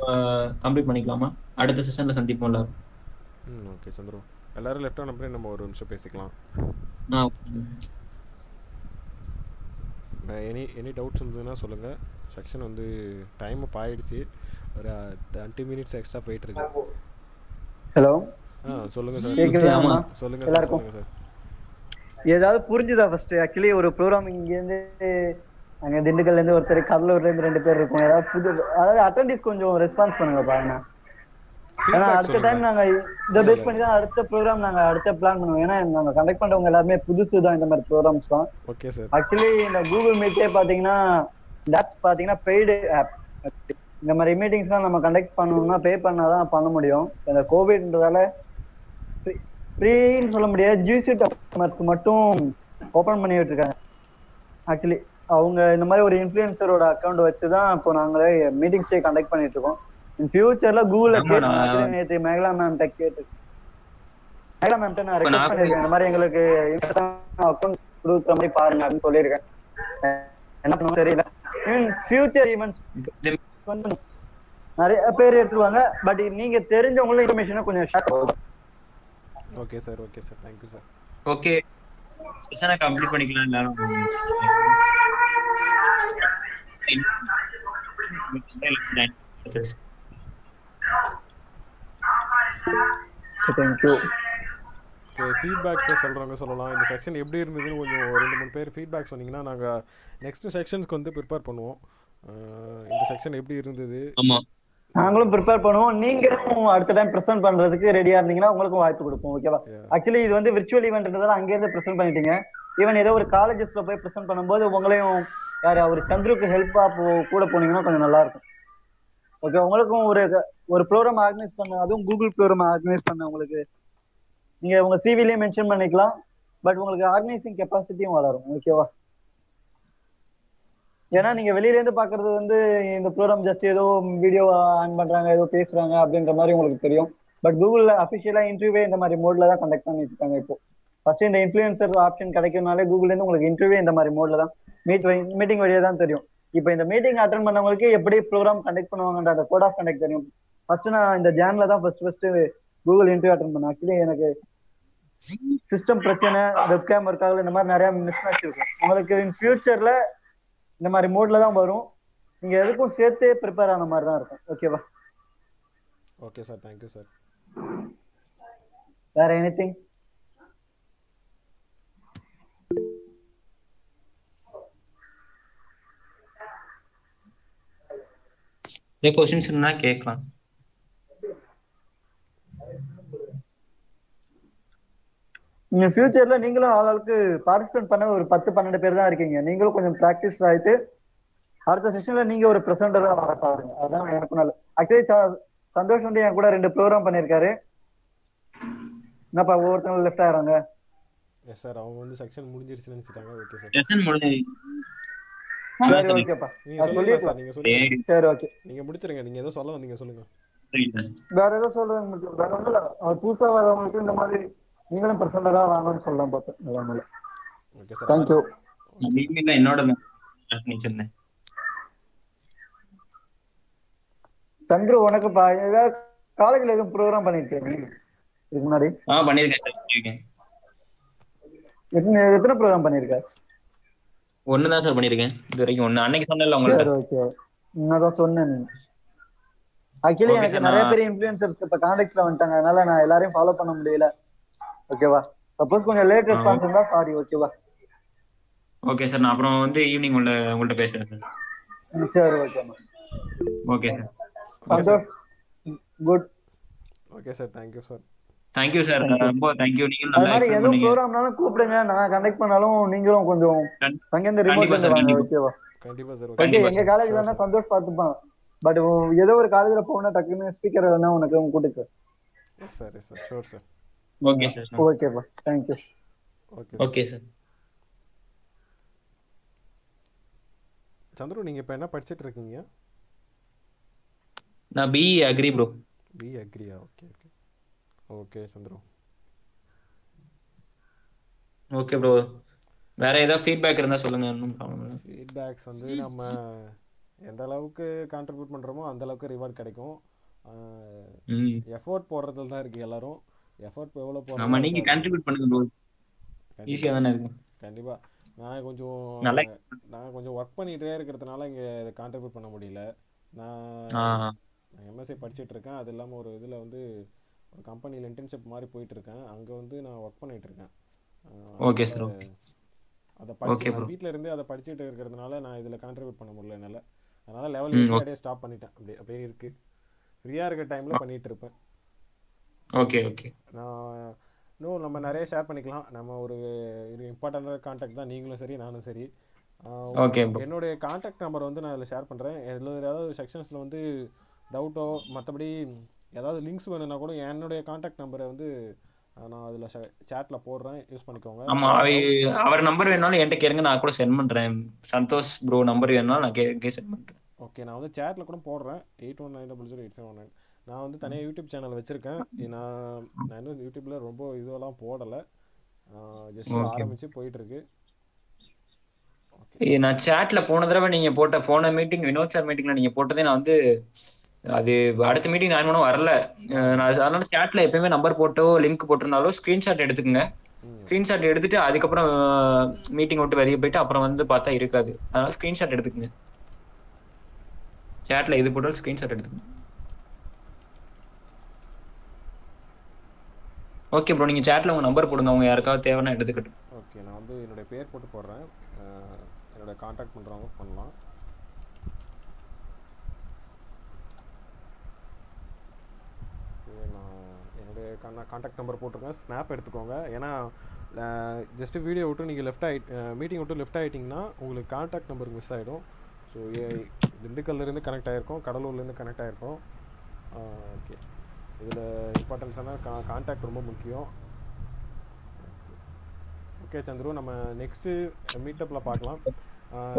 கம்ப்ளீட் பண்ணிக்கலாமா? அடுத்த செஷனில் சந்திப்போம் எல்லாரும். ஓகே சந்துரு, எல்லாரும் லெஃப்ட் ஆன் அப்படியே நம்ம ஒரு நிமிஷம் பேசிக்கலாம். எனி டவுட்ஸ் இருந்ததுன்னா சொல்லுங்கள். செக்ஷன் வந்து டைம் ஆயிடுச்சு, ஒரு 20 மினிட்ஸ் எக்ஸ்ட்ரா போயிட்டு இருக்கு. ஹலோ, சொல்லுங்க சார். சொல்லுங்க சார். ஏதாவது புரிஞ்சுதா? ஃபர்ஸ்ட் ஆக்சுவலி ஒரு ப்ரோக்ராம் இங்கேருந்து அங்கே திண்டுக்கல்லேருந்து ஒருத்தர், கடலூர்லேருந்து 2 பேர் இருக்கும். ஏதாவது அதாவது அட்டெண்டிஸ் கொஞ்சம் ரெஸ்பான்ஸ் பண்ணுங்கப்பா. ஏன்னா அடுத்த டைம் நாங்க இதை பேஸ் பண்ணி தான் அடுத்த ப்ரோக்ராம் நாங்க அடுத்த பிளான் பண்ணுவோம். ஏன்னா நாங்க கண்டக்ட் பண்றவங்க எல்லாருமே புதுசு தான் இந்த மாதிரி ப்ரோக்ராம்ஸ் தான். Okay sir. ஆக்சுவலி இந்த கூகுள் மீட்டே பாத்தீங்கன்னா பெய்டு ஆப். இந்த மாதிரி மீட்டிங்ஸ்லாம் நம்ம கண்டக்ட் பண்ணணும்னா பே பண்ணாதான் பண்ண முடியும். இந்த கோவிட்ன்றதால ஃப்ரீன்னு சொல்ல முடியாது. ஜிசி கஸ்டமர்ஸ்க்கு மட்டும் ஓப்பன் பண்ணி விட்டுருக்காங்க. ஆக்சுவலி அவங்க இந்த மாதிரி ஒரு இன்ஃப்ளூயன்சரோட அக்கௌண்ட் வச்சுதான் இப்போ நாங்களே மீட்டிங்ஸே கண்டக்ட் பண்ணிட்டு இருக்கோம். ஃபியூச்சர்ல கூகுள்ல நேற்று மேகலா மேம் கேட்டு மேகலா மேம்கிட்ட நான் ரெக்வெஸ்ட் பண்ணிருக்கேன். இந்த மாதிரி எங்களுக்கு அக்கௌண்ட் கொடுக்குற மாதிரி பாருங்க அப்படின்னு சொல்லியிருக்கேன். என்ன பண்ணுவோம் தெரியல. ஃபியூச்சர் ஈவென்ட்ஸ் நிறைய பேர் எடுத்துருவாங்க. பட் நீங்க தெரிஞ்சவங்களும் இன்ஃபர்மேஷனை கொஞ்சம் ஷேர் பண்ணுங்க. Okay sir. Thank you sir. Okay, செஷனை கம்ப்ளீட் பண்ணிக்கலாம் எல்லாரும். தேங்க்யூ. ஃபீட்பேக்ஸை சொல்கிறவங்க சொல்லலாம். இந்த செக்ஷன் எப்படி இருந்ததுன்னு கொஞ்சம் 2-3 பேர் ஃபீட்பேக் சொன்னீங்கன்னா நாங்கள் நெக்ஸ்ட் செக்ஷன்ஸ்க்கு வந்து ப்ரிப்பேர் பண்ணுவோம். இந்த செக்ஷன் எப்படி இருந்தது நாங்களும் ப்ரிப்பேர் பண்ணுவோம். நீங்களும் அடுத்த டைம் ப்ரெசென்ட் பண்றதுக்கு ரெடியா இருந்தீங்கன்னா உங்களுக்கும் வாய்ப்பு கொடுப்போம். ஓகேவா? ஆக்சுவலி இது வந்து விர்ச்சுவல் ஈவென்ட்ன்றதால அங்கேருந்து ப்ரெசென்ட் பண்ணிட்டீங்க. ஈவன் ஏதோ ஒரு காலேஜஸ்ல போய் ப்ரெசென்ட் பண்ணும்போது உங்களையும் அவர் சந்துருக்கு ஹெல்ப்பா கூட போனீங்கன்னா கொஞ்சம் நல்லா இருக்கும். ஓகே, உங்களுக்கும் ஒரு ப்ரோக்ராம் ஆர்கனைஸ் பண்ண, அதுவும் கூகுள் ப்ரோக்ராம் ஆர்கனைஸ் பண்ண உங்களுக்கு நீங்க உங்க சிவிலேயே மென்ஷன் பண்ணிக்கலாம். பட் உங்களுக்கு ஆர்கனைசிங் கெப்பாசிட்டியும் வளரும். ஓகேவா? ஏன்னா நீங்க வெளியில இருந்து பாக்குறது வந்து இந்த ப்ரோக்ராம் ஜஸ்ட் ஏதோ வீடியோ ஆன் பண்றாங்க, ஏதோ பேசுறாங்க அப்படின்ற மாதிரி உங்களுக்கு தெரியும். பட் கூகுள்ல அபிஷியலா இன்டர்வியூவே இந்த மாதிரி மோட்ல தான் கண்டக்ட் பண்ணிட்டு இருக்காங்க இப்போ. ஃபர்ஸ்ட் இந்த இன்ஃப்ளூயன்சர் ஆப்ஷன் கிடைக்கிறதுனாலே கூகுள்ல இருந்து உங்களுக்கு இன்டர்வியூ இந்த மாதிரி மோட்ல தான் மீட்டிங் வழியா தான் தெரியும். இப்போ இந்த மீட்டிங் அட்டன் பண்ணவங்களுக்கு எப்படி ப்ரோக்ராம் கண்டக்ட் பண்ணுவாங்கன்ற அந்த கோட் ஆஃப் கண்டக்ட் தெரியும். ஃபர்ஸ்ட் நான் இந்த ஜான்ல தான் ஃபர்ஸ்ட் கூகுள் இன்டர்வியூ அட்டன் பண்ணேன். ஆக்சுவலி எனக்கு சிஸ்டம் பிரச்சனை, வெப்கேம் இருக்காது, இந்த மாதிரி நிறைய மிஸ் மேட்ச் இருக்கும். உங்களுக்கு இன் ஃபியூச்சர்ல இந்த மாதிரி மோட்ல தான் வரும். நீங்க எதுக்கும் சேர்த்து ப்ரிப்பேர் ஆன மாதிரி தான் இருக்கும். ஓகேவா? Okay sir, thank you sir. வேற எனிதிங்? இந்த क्वेश्चंस இருந்தா கேட்கலாம். நீங்க ஃபியூச்சர்ல நீங்களும் ஆளுக்கு பார்ட்டிசிபேட் பண்ண ஒரு 10-12 பேர் தான் இருக்கீங்க. நீங்களும் கொஞ்சம் பிராக்டிஸ் ஆயிட்டு அடுத்த செஷன்ல நீங்க ஒரு பிரசன்டரா வர பாருங்க. அதான் எனக்கு நல்ல. ஆக்சுவலி சந்தோஷ் வந்து என் கூட 2 ப்ரோக்ராம் பண்ணிருக்காரு. என்னப்பா ஒவ்வொருத்தவங்க லெஃப்ட் ஆகிறாங்க? எஸ் சார், அவங்க வந்து செக்ஷன் முடிஞ்சிருச்சுன்னு நினைச்சிட்டாங்க. ஓகே சார், செஷன் முடிஞ்சு. சரி ஓகேப்பா, நீங்க சொல்லுங்க சார், நீங்க சொல்லுங்க. சரி ஓகே, நீங்க முடிச்சிருங்க. நீங்க ஏதோ சொல்ல வந்தீங்க, சொல்லுங்க. வேற ஏதோ சொல்றேன். வேற ஒன்றும் இல்லை, புதுசா வரவங்களுக்கு இந்த மாதிரி நீங்களும் பிரசண்டரா வாங்கன்னு சொல்லலாம் பார்த்தேன். Okay sir, thank you. என்னோட சந்திரு உனக்குப்பா ஏதாவது காலேஜ்ல எதுவும் ப்ரோக்ராம் பண்ணிருக்கீங்க இதுக்கு முன்னாடி? பண்ணிருக்கேன். எத்தனை ப்ரோக்ராம் பண்ணிருக்க? ஒண்ணுதான் சார் பண்ணிருக்கேன் இது வரைக்கும். ஒண்ணு அன்னைக்கு சொன்னேன்ல உங்களுக்கு. சரி ஓகே, நான் சொன்னேன். ஆக்சுவலி எனக்கு நிறைய பேர் இன்ஃப்ளூயன்சர்ஸ் இப்ப கான்டாக்ட்ல வந்துட்டாங்க, அதனால நான் எல்லாரையும் ஃபாலோ பண்ண முடியல. ஓகேவா? சப்போஸ் கொஞ்சம் லேட் ரெஸ்பான்ஸ் இருந்தா சாரி. ஓகேவா? ஓகே சார், நான் அப்புறம் வந்து ஈவினிங் உங்கள்ட்ட பேசுறேன் சார். சரி ஓகேமா. Okay sir, Santhosh good. Okay sir, thank you sir. Thank you sir, ரொம்ப தேங்க்யூ. நீங்க அது நல்லா மாதிரி எக்ஸ்பிளைன் எதுவும் பண்ணீங்க. ப்ரோக்ராம்னாலும் கூப்பிடுங்க, நான் கண்டக்ட் பண்ணாலும் நீங்களும் கொஞ்சம் அங்கேருந்து ரிமோட்ல இருந்து வாங்க. ஓகேவா? கண்டிப்பா சார். ஓகே, எங்க காலேஜ்ல இருந்தா சந்தோஷ் பார்த்துப்பான். பட் ஏதோ ஒரு காலேஜ்ல போனா டக்குன்னு ஸ்பீக்கர் வேணா உனக்கு கூட்டிட்டு. சரி sir, sure sir. Okay sir. ஓகேப்பா, தேங்க்யூ. Okay sir. சந்திரு, நீங்க இப்ப என்ன படிச்சிட்டு இருக்கீங்க? நான் பிஇ அக்ரி ப்ரோ. பிஇ அக்ரியா? Okay okay okay Chandru. Okay bro, வேற ஏதாவது ஃபீட்பேக் இருந்தா சொல்லுங்க. ஒன்றும் ப்ராப்ளம் இல்லை. ஃபீட்பேக்ஸ் வந்து நம்ம எந்த அளவுக்கு கான்ட்ரிபியூட் பண்றோமோ அந்த அளவுக்கு ரிவார்ட் கிடைக்கும். எஃபோர்ட் போடுறதுல தான் இருக்கு எல்லாரும். எஃபோர்ட் எவ்வளவு போடுறோம். ஆமா, நீங்க கான்ட்ரிபியூட் பண்ணுங்க ப்ரோ, ஈஸியா தானே இருக்கு. கண்டிப்பா. நான் கொஞ்சம் ஒர்க் பண்ணிட்டே இருக்கிறதுனால இங்க கான்ட்ரிபியூட் பண்ண முடியல. நான் எம்எஸ்சி படிச்சுட்டு இருக்கேன். அது இல்லாமல் ஒரு இதில் வந்து ஒரு கம்பெனியில் இன்டர்ன்ஷிப் மாதிரி போயிட்டு இருக்கேன். அங்கே வந்து நான் ஒர்க் பண்ணிட்டு இருக்கேன். Okay sir. அதை படிச்சு வீட்டில் இருந்தே அதை படிச்சுட்டு இருக்கிறதுனால நான் இதில் கான்ட்ரிபியூட் பண்ண முடியல என்னால். அதனால லெவல் 8 ஸ்டாப் பண்ணிட்டேன். அப்படியே இருக்கு. ஃப்ரீயாக இருக்கிற டைமில் பண்ணிட்டு இருப்பேன். Okay okay. நான் இன்னும் நம்ம நிறைய ஷேர் பண்ணிக்கலாம். நம்ம ஒரு இம்பார்ட்டண்டான கான்டாக்ட் தான் நீங்களும் சரி நானும் சரி. என்னுடைய கான்டாக்ட் நம்பர் வந்து நான் அதில் ஷேர் பண்ணுறேன். இதில் ஏதாவது செக்ஷன்ஸில் வந்து டவுட்டோ மற்றபடி ஏதாவது லிங்க்ஸ் வேணும்னா கூட என்னுடைய கான்டாக்ட் நம்பரை வந்து நான் அதில் சேட்டில் போடுறேன், யூஸ் பண்ணிக்கோங்க. ஆமாம், அவர் நம்பர் வேணாலும் என்கிட்ட கேளுங்க, நான் கூட சென்ட் பண்ணுறேன். சந்தோஷ் ப்ரோ நம்பர் வேணாலும் நான் சென்ட் பண்ணுறேன். ஓகே, நான் வந்து சேட்டில் கூட போடுறேன். 81900859. நான் வந்து தனியாக யூடியூப் சேனல் வச்சுருக்கேன். நான் இன்னும் யூடியூப்பில் ரொம்ப இதெல்லாம் போடலை, ஜஸ்ட் ஆரம்பித்து போயிட்டுருக்கு. நான் சேட்டில் போன தடவை நீங்கள் போன மீட்டிங் வினோத் சார் மீட்டிங்கில் நீங்கள் போட்டதே நான் வந்து அது அடுத்த மீட்டிங் நான் ஒன்றும் வரல. நான் அதனால சேட்டில் எப்பயுமே நம்பர் போட்டோ லிங்க் போட்டிருந்தாலும் ஸ்க்ரீன்ஷாட் எடுத்துக்கோங்க. ஸ்க்ரீன்ஷாட் எடுத்துட்டு அதுக்கப்புறம் மீட்டிங் விட்டு வெளியே போயிட்டு அப்புறம் வந்து பார்த்தா இருக்காது. அதனால ஸ்க்ரீன்ஷாட் எடுத்துக்கோங்க. சேட்டில் எது போட்டாலும் ஸ்க்ரீன்ஷாட் எடுத்துக்கோங்க. ஓகே ப்ரோ, நீங்கள் சேட்டில் உங்கள் நம்பர் போடுங்க, அவங்க யாருக்காவது தேவைன்னா எடுத்துக்கிட்டு. ஓகே, நான் வந்து என்னுடைய பேர் போட்டு போடுறேன். என்னோட கான்டாக்ட் பண்ணுறவங்க பண்ணலாம். நான் என்னுடைய கான்டாக்ட் நம்பர் போட்டிருக்கேன். ஸ்னாப் எடுத்துக்கோங்க. ஏன்னா ஜஸ்ட்டு வீடியோ விட்டு நீங்கள் மீட்டிங் விட்டு லெஃப்ட் ஆகிட்டிங்கன்னா உங்களுக்கு கான்டாக்ட் நம்பர் மிஸ் ஆகிடும். ஸோ திண்டுக்கல்லேருந்து கனெக்ட் ஆகிருக்கோம், கடலூர்லேருந்து கனெக்ட் ஆகிருக்கோம். ஓகே, இதில் இம்பார்ட்டன்ஸான கான்டாக்ட் ரொம்ப முக்கியம். ஓகே சந்திரு, நம்ம நெக்ஸ்ட்டு மீட்டப்பில் பார்க்கலாம்.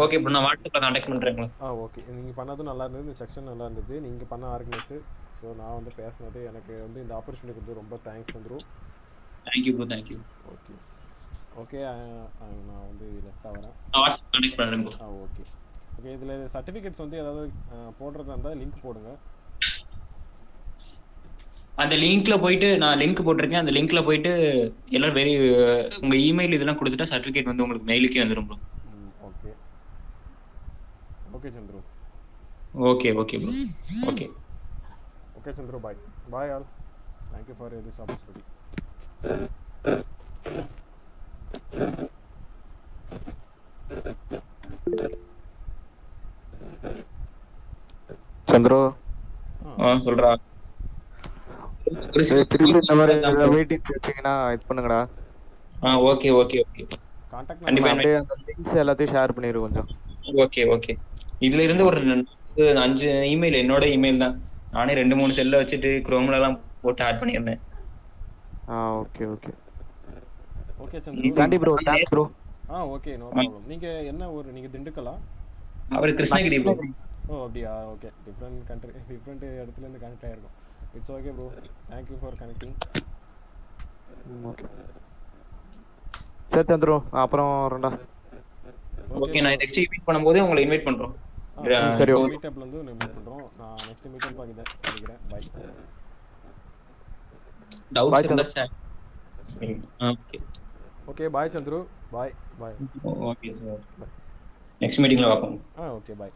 ஓகே ப்ரோ, நான் வாட்ஸ்அப்பில் கான்டாக்ட் பண்ணுறேங்களா? ஓகே, நீங்கள் பண்ணதும் நல்லா இருந்தது, இந்த செக்ஷன் நல்லா இருந்தது, நீங்கள் பண்ண ஆர்கனைஸு. ஸோ நான் வந்து பேசினது எனக்கு வந்து இந்த ஆப்பர்ச்சுனிட்டி கொடுத்து ரொம்ப thanks Chandru. Thank you bro, thank you. Okay. Okay okay. நான் வந்து லெஃப்டாக வரேன். வாட்ஸ்அப் கனெக்ட் பண்ணுறேன் ப்ரோ. Okay okay. இதில் சர்டிஃபிகேட்ஸ் வந்து ஏதாவது போடுறதா இருந்தால் லிங்க் போடுங்க. அந்த லிங்க்ல போயிட்டு நான் லிங்க் போட்டிருக்கேன். அந்த லிங்க்ல போயிட்டு எல்லாம் உங்க இமெயில் இதெல்லாம் கொடுத்துட்டா சர்டிஃபிகேட் வந்து உங்களுக்கு மெயிலுக்கே வந்துடும் bro. Okay okay Chandru. Okay okay bro. Okay okay Chandru. Bye bye all. Thank you for this opportunity. Chandru சொல்றா. திருப்பி இந்த மாதிரி மீட்டிங்ஸ் வச்சீங்கன்னா இது பண்ணுங்கடா. Okay okay okay. கான்டாக்ட் கண்டிப்பா அப்படியே அந்த லிங்க்ஸ் எல்லாத்தையும் ஷேர் பண்ணிரு கொஞ்சம். Okay okay. இதுல இருந்து ஒரு 5 இமெயில் என்னோட இமெயில் தான். நானே 2-3 செல்ல வச்சுட்டு குரோம்ல எல்லாம் போட்டு ஆட் பண்ணியிருந்தேன். Okay okay okay Chandru. Sandy bro thanks bro. Okay no problem. நீங்க என்ன ஊர்? நீங்க திண்டுக்கலா? அவர் கிருஷ்ணகிரி ப்ரோ. அப்படியா? ஓகே. டிஃப்ரெண்ட் கண்ட்ரி, டிஃப்ரெண்ட் இடத்துல இருந்து கனெக்ட் ஆயிருக்கும். It's okay bro. Thank you for connecting. Okay சரி சந்திரு அப்புறம் வரேன்டா. ஓகே நான் நெக்ஸ்ட் மீட் பண்ணும்போது உங்களை இன்வைட் பண்றோம். சரி ஓகே. மீட்டப்ல இருந்து மீட் பண்றோம். நான் நெக்ஸ்ட் மீட்டப் பாக்கிட்டே சொல்லிக்கிறேன். பை. டவுட்ஸ் இருந்தா sir. Okay okay bye Chandru. Bye bye. Okay next மீட்டிங்ல பார்ப்போம். ஓகே பாய்.